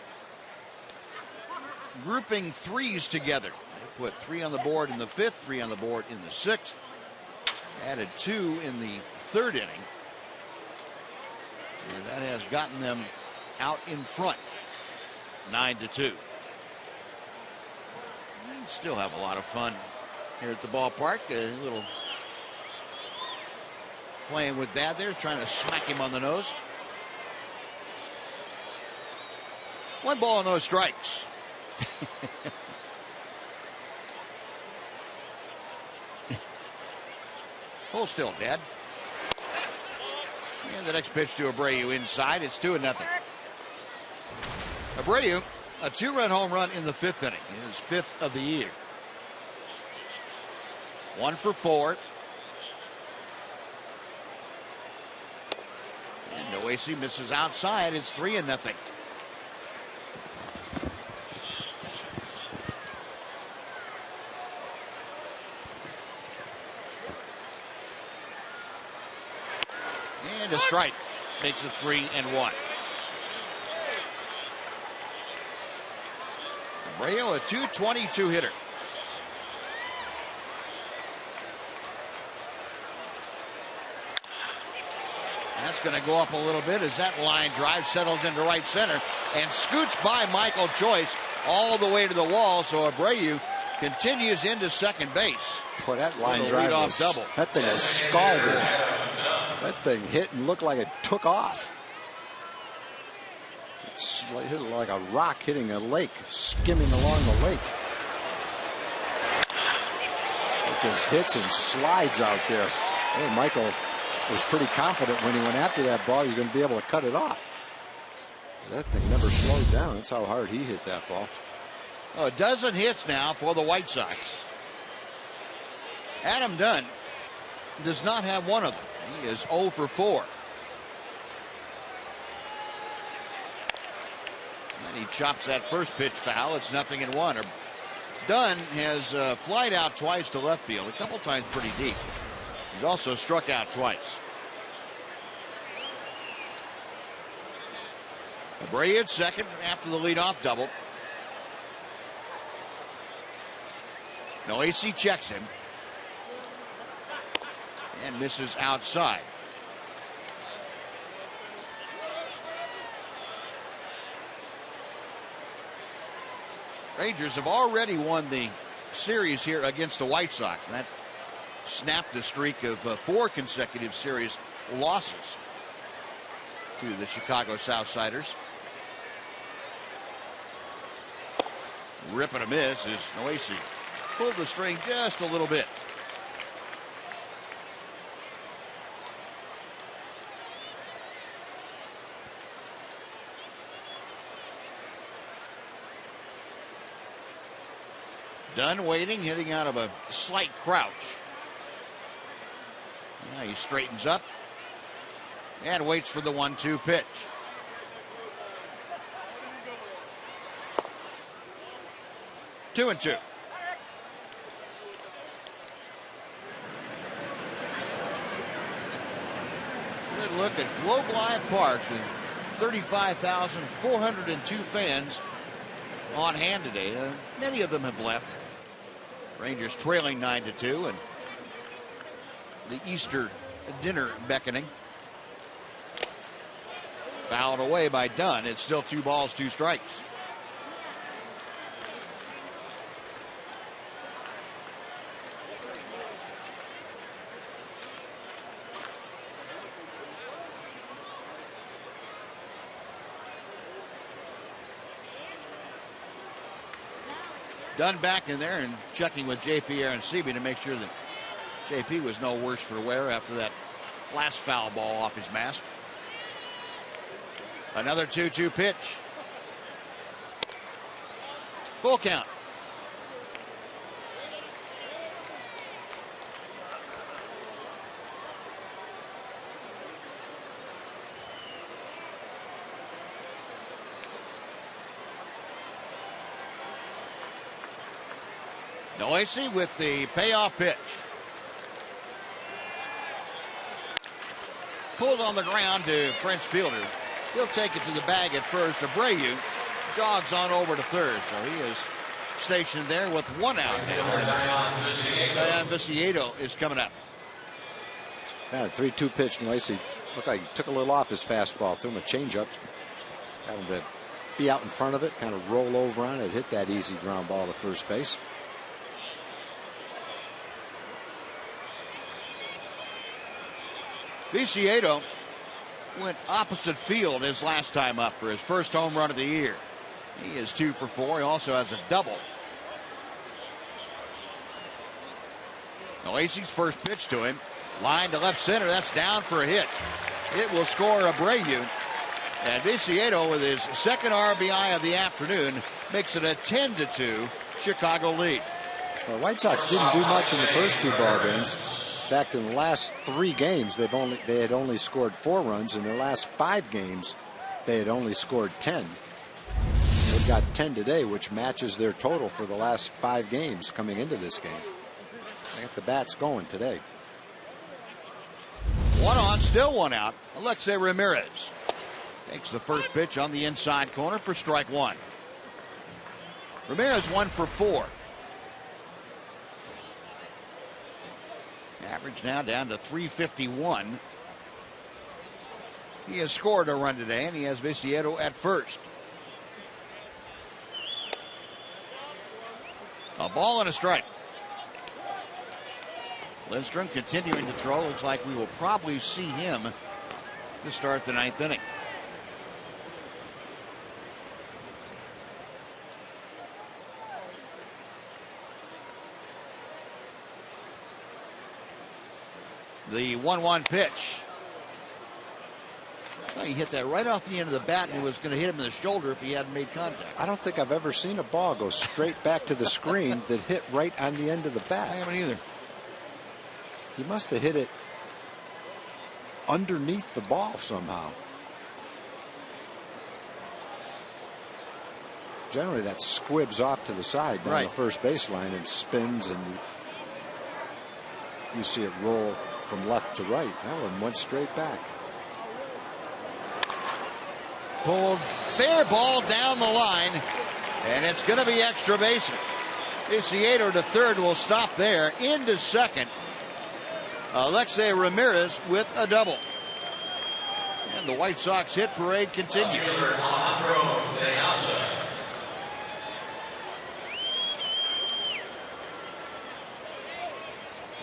grouping threes together. They put 3 on the board in the 5th, 3 on the board in the 6th. Added 2 in the 3rd inning. And that has gotten them out in front, 9-2. Still have a lot of fun here at the ballpark. A little playing with Dad there, trying to smack him on the nose. 1 ball and no strikes. Hold still, Dad. And the next pitch to Abreu inside. It's 2-0. Abreu, a 2-run home run in the 5th inning. His 5th of the year. 1 for 4. And Noesi misses outside. It's 3-0. And a strike makes it 3-1. Abreu, a .222 hitter. That's going to go up a little bit as that line drive settles into right center and scoots by Michael Choice all the way to the wall. So Abreu continues into second base. Boy, that line drive was, double. That thing was scalded. That thing hit and looked like it took off. It hit like a rock hitting a lake, skimming along the lake. It just hits and slides out there. Hey, Michael was pretty confident when he went after that ball, he was going to be able to cut it off. That thing never slowed down. That's how hard he hit that ball. Oh, a dozen hits now for the White Sox. Adam Dunn does not have one of them. He is 0 for 4. And he chops that first pitch foul. It's 0-1. Dunn has flied out twice to left field, a couple times pretty deep. He's also struck out twice. Abreu at second after the leadoff double. Noesi checks him and misses outside. Rangers have already won the series here against the White Sox, and that snapped the streak of 4 consecutive series losses to the Chicago Southsiders. Rip and a miss as Noesi pulled the string just a little bit. Dunn waiting, hitting out of a slight crouch. Now he straightens up and waits for the 1-2 pitch. Two and 2. Good look at Globe Live Park with 35,402 fans on hand today. Many of them have left. Rangers trailing 9-2, and the Easter dinner beckoning. Fouled away by Dunn. It's still 2 balls, 2 strikes. Dunn back in there and checking with JP Aronsebi to make sure that JP was no worse for wear after that last foul ball off his mask. Another 2-2 pitch. Full count. Noisy with the payoff pitch. Pulled on the ground to Prince Fielder. He'll take it to the bag at first. Abreu jogs on over to third. So he is stationed there with one out. Dion Viciedo is coming up. Yeah, 3-2 pitch. Noisy looked like he took a little off his fastball. Threw him a changeup. Got him to be out in front of it, kind of roll over on it, hit that easy ground ball to first base. Viciedo went opposite field his last time up for his first home run of the year. He is 2 for 4. He also has a double. Noese's first pitch to him. Line to left center. That's down for a hit. It will score Abreu. And Viciedo, with his second RBI of the afternoon, makes it a 10-2 Chicago lead. The White Sox didn't do much in the first 2 ball games. In fact, in the last 3 games, they had only scored 4 runs. In their last 5 games, they had only scored 10. They've got 10 today, which matches their total for the last 5 games coming into this game. They got the bats going today. 1 on, still 1 out. Alexei Ramirez takes the first pitch on the inside corner for strike 1. Ramirez 1 for 4. Average now down to 351. He has scored a run today, and he has Viciedo at first. A ball and a strike. Lindstrom continuing to throw. Looks like we will probably see him to start the 9th inning. The 1-1 pitch. Well, he hit that right off the end of the bat, and it was going to hit him in the shoulder if he hadn't made contact. I don't think I've ever seen a ball go straight back to the screen that hit right on the end of the bat. I haven't either. He must have hit it underneath the ball somehow. Generally, that squibs off to the side down the first baseline and spins, and you see it roll from left to right. That one went straight back. Pulled, fair ball down the line, and it's going to be extra bases. Viciedo to third will stop there. Into second, Alexei Ramirez with a double. And the White Sox hit parade continues.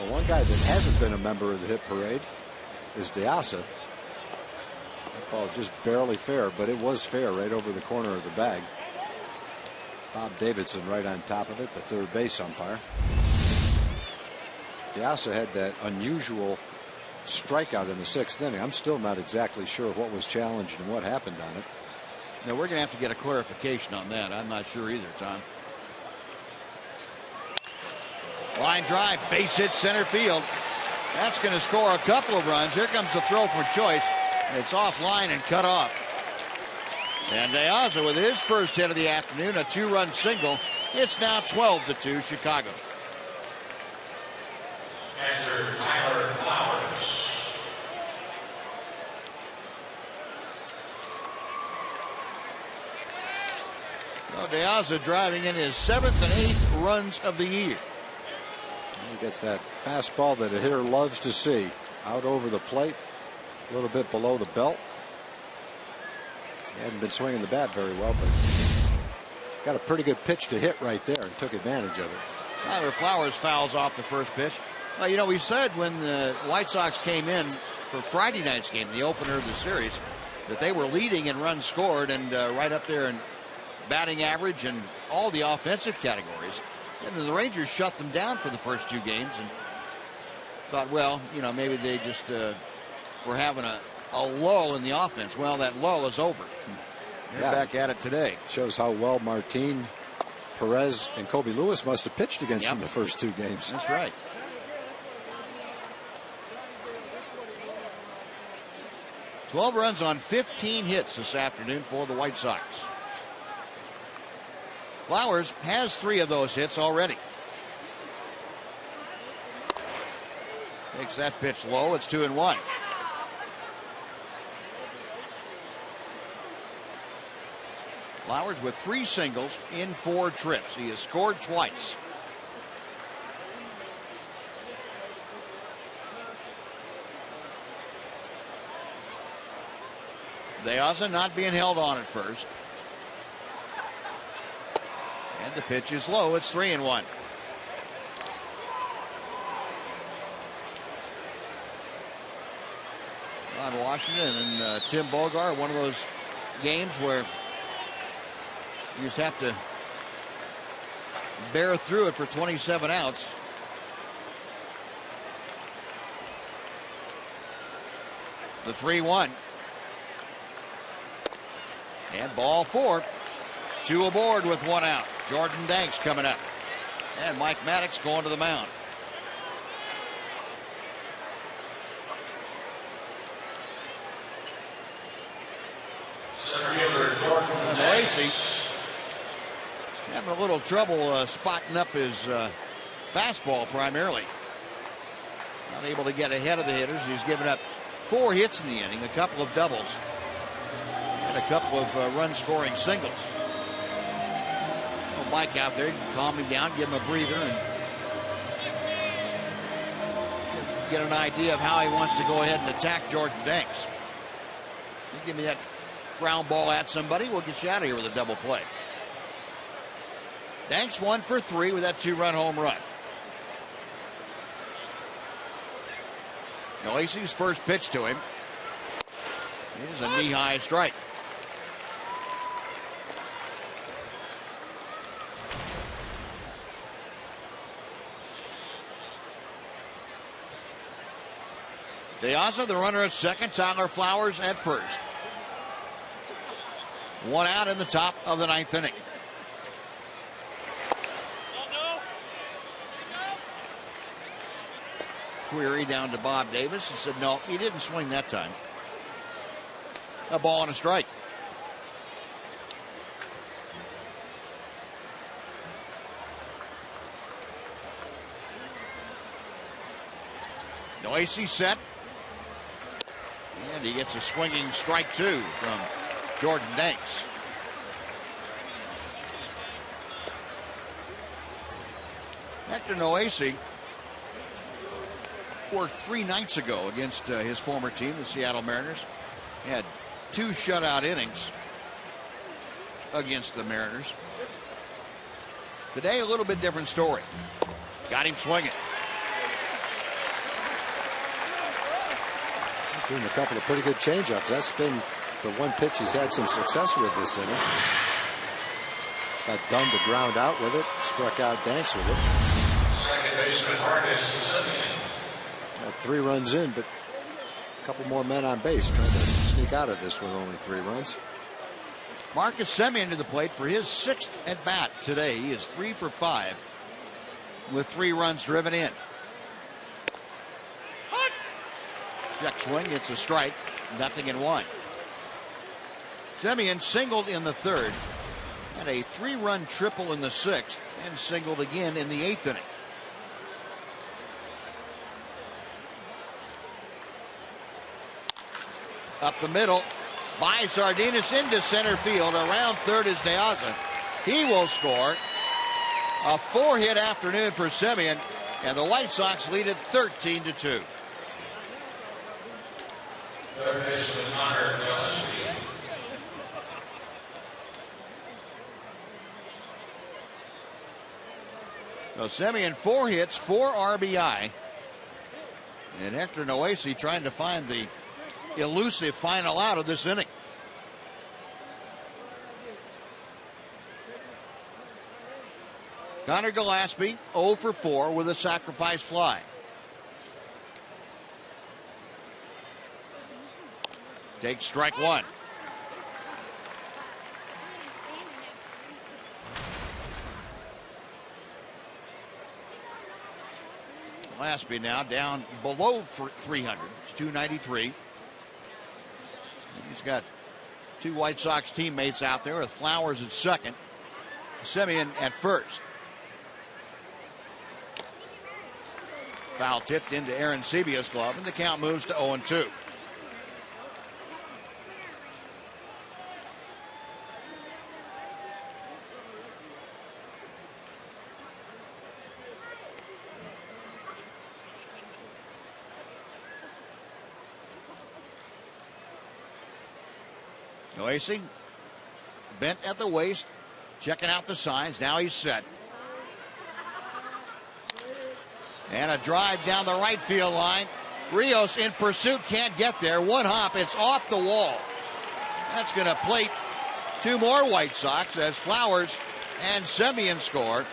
Well, one guy that hasn't been a member of the hit parade is DeAsa. That ball just barely fair, but it was fair right over the corner of the bag. Bob Davidson right on top of it, the third base umpire. DeAsa had that unusual strikeout in the 6th inning. I'm still not exactly sure what was challenged and what happened on it. Now, we're going to have to get a clarification on that. I'm not sure either, Tom. Line drive, base hit center field. That's going to score a couple of runs. Here comes the throw for choice. It's offline and cut off. And DeAsa with his first hit of the afternoon, a 2-run single. It's now 12-2 Chicago. Catcher Tyler Flowers. Well, DeAsa driving in his 7th and 8th runs of the year. He gets that fastball that a hitter loves to see. Out over the plate, a little bit below the belt. He hadn't been swinging the bat very well, but got a pretty good pitch to hit right there and took advantage of it. Tyler Flowers fouls off the first pitch. Well, you know, we said when the White Sox came in for Friday night's game, the opener of the series, that they were leading in runs scored and right up there in batting average and all the offensive categories. And then the Rangers shut them down for the first 2 games and thought, well, maybe they just were having a lull in the offense. Well, that lull is over. They're back at it today. Shows how well Martin, Perez, and Kobe Lewis must have pitched against them the first 2 games. That's right. $12 runs on 15 hits this afternoon for the White Sox. Flowers has 3 of those hits already. Takes that pitch low. It's 2-1. Flowers with 3 singles in 4 trips. He has scored twice. Deaza not being held on at first. And the pitch is low. It's 3-1. Ron Washington and Tim Bogar, one of those games where you just have to bear through it for 27 outs. The 3-1. And ball 4. 2 aboard with 1 out. Jordan Danks coming up. And Mike Maddox going to the mound. And Lacey having a little trouble spotting up his fastball primarily. Not able to get ahead of the hitters. He's given up 4 hits in the inning, a couple of doubles, and a couple of run-scoring singles. Mike out there, calm him down, give him a breather, and get an idea of how he wants to go ahead and attack Jordan Danks. You give me that ground ball at somebody, we'll get you out of here with a double play. Danks 1 for 3 with that 2-run home run. Noese's first pitch to him is a knee-high strike. Deaza, the runner at second. Tyler Flowers at first. 1 out in the top of the 9th inning. Query down to Bob Davis. He said, no, he didn't swing that time. A ball and a strike. Noese set. And he gets a swinging strike 2 from Jordan Danks. Hector Noese worked 3 nights ago against his former team, the Seattle Mariners. He had 2 shutout innings against the Mariners. Today, a little bit different story. Got him swinging. Doing a couple of pretty good changeups. That's been the one pitch he's had some success with this inning. Got Dunn to ground out with it. Struck out Danks with it. Second baseman Marcus Semien. Got 3 runs in, but a couple more men on base trying to sneak out of this with only 3 runs. Marcus Semien to the plate for his 6th at bat today. He is 3 for 5 with 3 runs driven in. Check swing, it's a strike, 0-1. Semien singled in the 3rd, had a 3-run triple in the 6th, and singled again in the 8th inning. Up the middle, by Sardinas into center field. Around third is Deaza. He will score. A 4-hit afternoon for Semien, and the White Sox lead it 13-2. Third baseman Hunter Gillespie. So Semien 4 hits, 4 RBI. And Hector Noese trying to find the elusive final out of this inning. Connor Gillespie 0 for 4 with a sacrifice fly. Takes strike one. Gillespie now down below 300. It's 293. He's got two White Sox teammates out there with Flowers at second, Semien at first. Foul tipped into Aaron Sebia's glove, and the count moves to 0-2. Noesi bent at the waist, checking out the signs. Now he's set. And a drive down the right field line. Rios in pursuit, can't get there. One hop, it's off the wall. That's going to plate two more White Sox as Flowers and Semien score.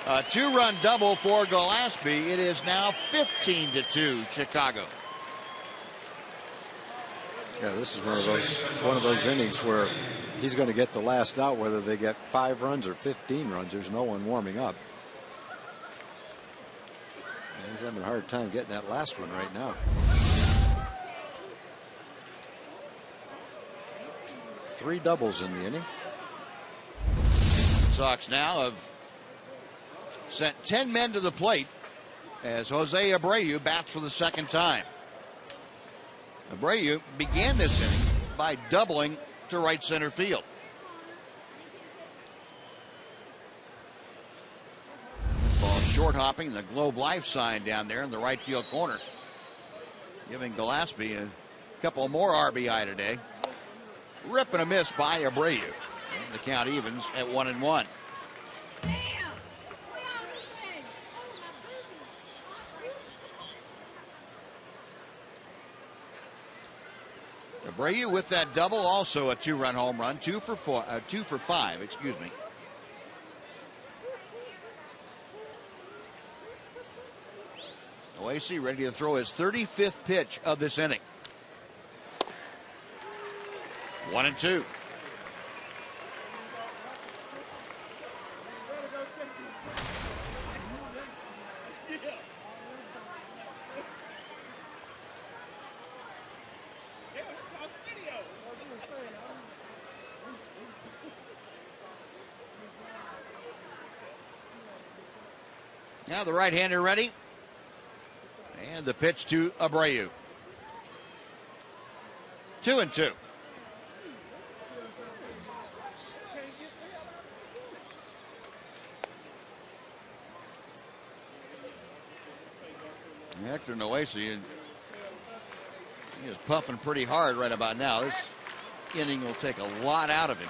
A two-run double for Gillespie. It is now 15-2 Chicago. Yeah, this is one of those innings where he's going to get the last out, whether they get 5 runs or 15 runs. There's no one warming up. And he's having a hard time getting that last one right now. 3 doubles in the inning. Sox now have sent 10 men to the plate as Jose Abreu bats for the second time. Abreu began this inning by doubling to right center field. Ball short hopping the Globe Life sign down there in the right field corner, giving Gillespie a couple more RBI today. Rip and a miss by Abreu. And the count evens at 1-1. Abreu with that double, also a 2-run home run, 2 for 5, excuse me. Oasis ready to throw his 35th pitch of this inning. 1-2. Now the right-hander ready. And the pitch to Abreu. 2-2. Hector Noesi, he is puffing pretty hard right about now. This inning will take a lot out of him.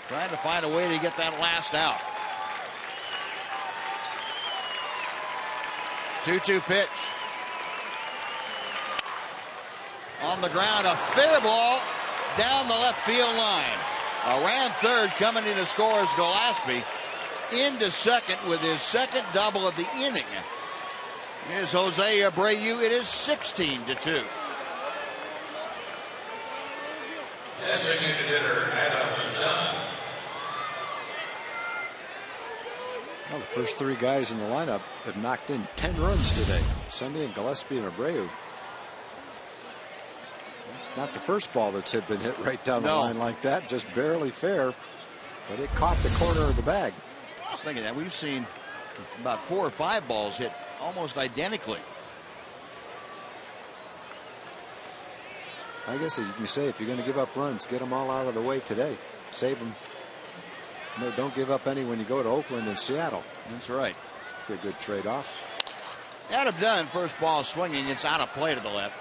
Trying to find a way to get that last out. 2-2 pitch. On the ground, a fair ball down the left field line. Around third, coming in to score is Gillespie. Into second with his second double of the inning. Here's Jose Abreu. It is 16-2. Designated hitter, Adam Dunn. Well, the first 3 guys in the lineup have knocked in 10 runs today. Semien, Gillespie, and Abreu. It's not the first ball that's been hit right down the line like that. Just barely fair, but it caught the corner of the bag. I was thinking that we've seen about 4 or 5 balls hit almost identically. I guess you can say if you're going to give up runs, get them all out of the way today. Save them. No, don't give up any when you go to Oakland and Seattle. That's right. Be a good trade-off. Adam Dunn, first ball swinging. It's out of play to the left.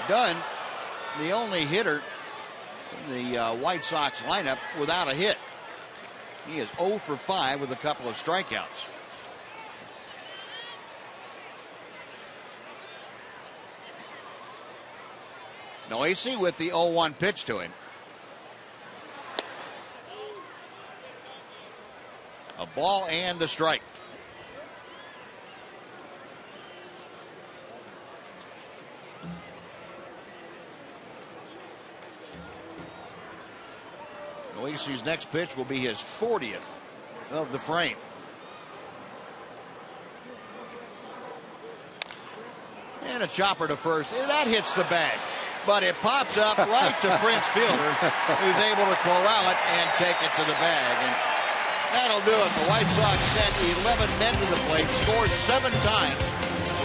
Dunn, the only hitter in the White Sox lineup without a hit. He is 0 for 5 with a couple of strikeouts. Noesi with the 0-1 pitch to him. A ball and a strike. Oasy's next pitch will be his 40th of the frame. And a chopper to first. That hits the bag. But it pops up right to Prince Fielder, who's able to corral it and take it to the bag. And that'll do it. The White Sox sent 11 men to the plate, scored 7 times.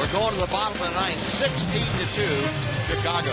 We're going to the bottom of the ninth, 16-2, Chicago.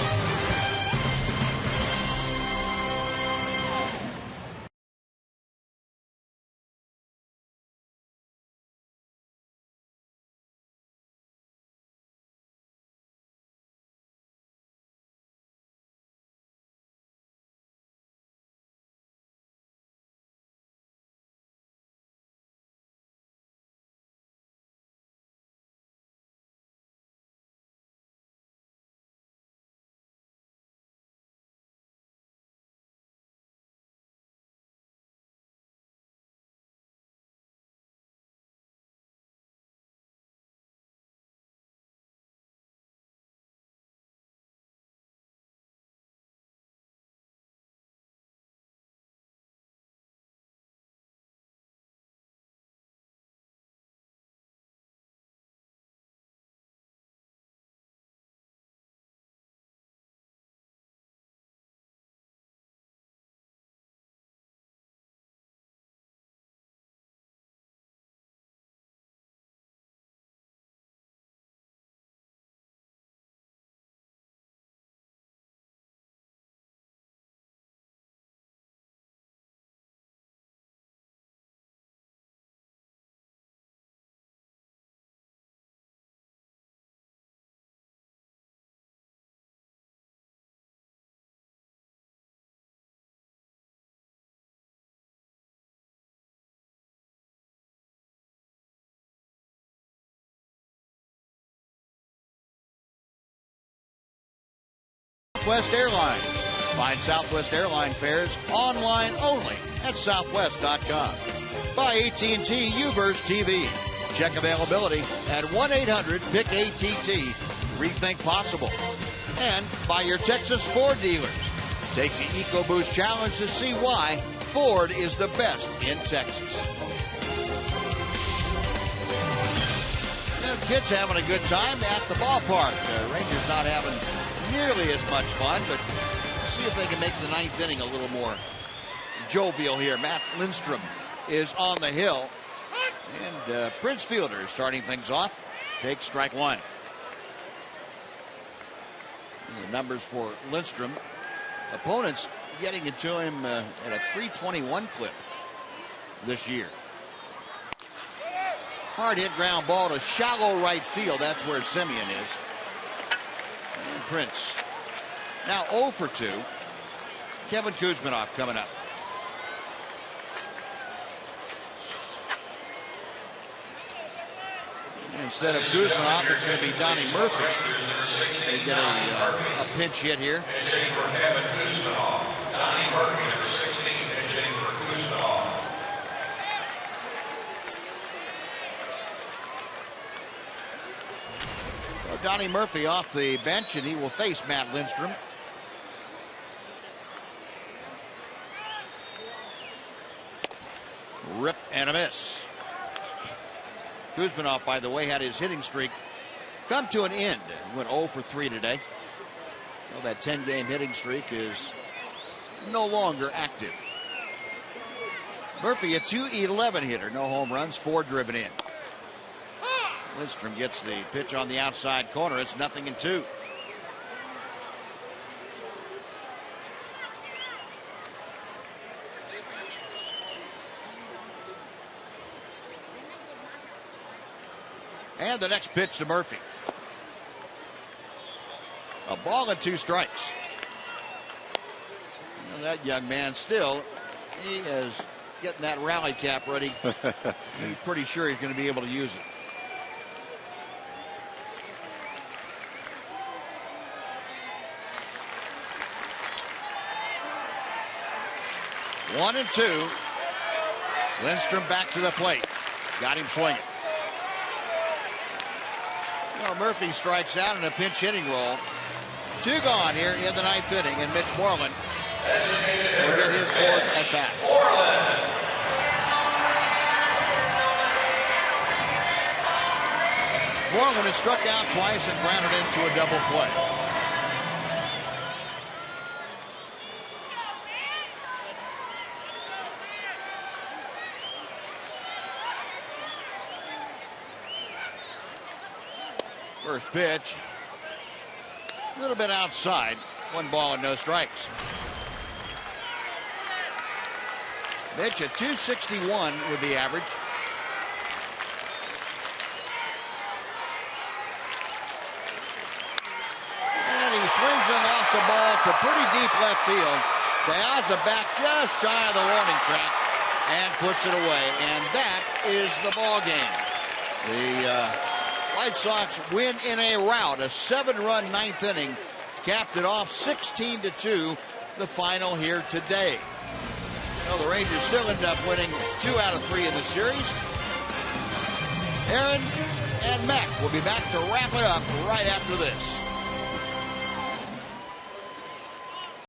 Southwest Airlines. Find Southwest Airline fares online only at southwest.com. By AT&T UVerse TV. Check availability at 1-800-PIC-ATT. Rethink possible. And by your Texas Ford dealers. Take the EcoBoost Challenge to see why Ford is the best in Texas. Kids having a good time at the ballpark. Rangers not having nearly as much fun, but see if they can make the ninth inning a little more jovial here. Matt Lindstrom is on the hill, and Prince Fielder is starting things off. Takes strike one. And the numbers for Lindstrom. Opponents getting it to him at a 321 clip this year. Hard hit ground ball to shallow right field. That's where Semien is. And Prince now 0 for 2. Kevin Kuzminoff coming up. And instead of Kuzminoff, it's going to be Donnie Murphy. They get a pinch hit here. Kevin Kuzminoff. Donnie Murphy, number 16, pitching for Kuzminoff. Donnie Murphy off the bench, and he will face Matt Lindstrom. Rip and a miss. Kuzminoff, by the way, had his hitting streak come to an end. He went 0 for 3 today. So that 10-game hitting streak is no longer active. Murphy, a .211 hitter. No home runs, 4 driven in. Lindstrom gets the pitch on the outside corner. It's 0-2. And the next pitch to Murphy. A ball and 2 strikes. You know, that young man still, he is getting that rally cap ready. He's pretty sure he's going to be able to use it. 1-2. Lindstrom back to the plate. Got him swinging. Well, Murphy strikes out in a pinch hitting role. 2 gone here in the 9th inning, and Mitch Moreland will get his 4th at bat. Moreland has struck out twice and grounded into a double play. First pitch, a little bit outside. 1 ball and no strikes. Mitch at 261 with the average. And he swings and lofts a ball to pretty deep left field. Piazza back just shy of the warning track and puts it away. And that is the ball game. The White Sox win in a rout, a 7-run 9th inning, capped it off 16-2, the final here today. Well, the Rangers still end up winning 2 out of 3 in the series. Aaron and Mac will be back to wrap it up right after this.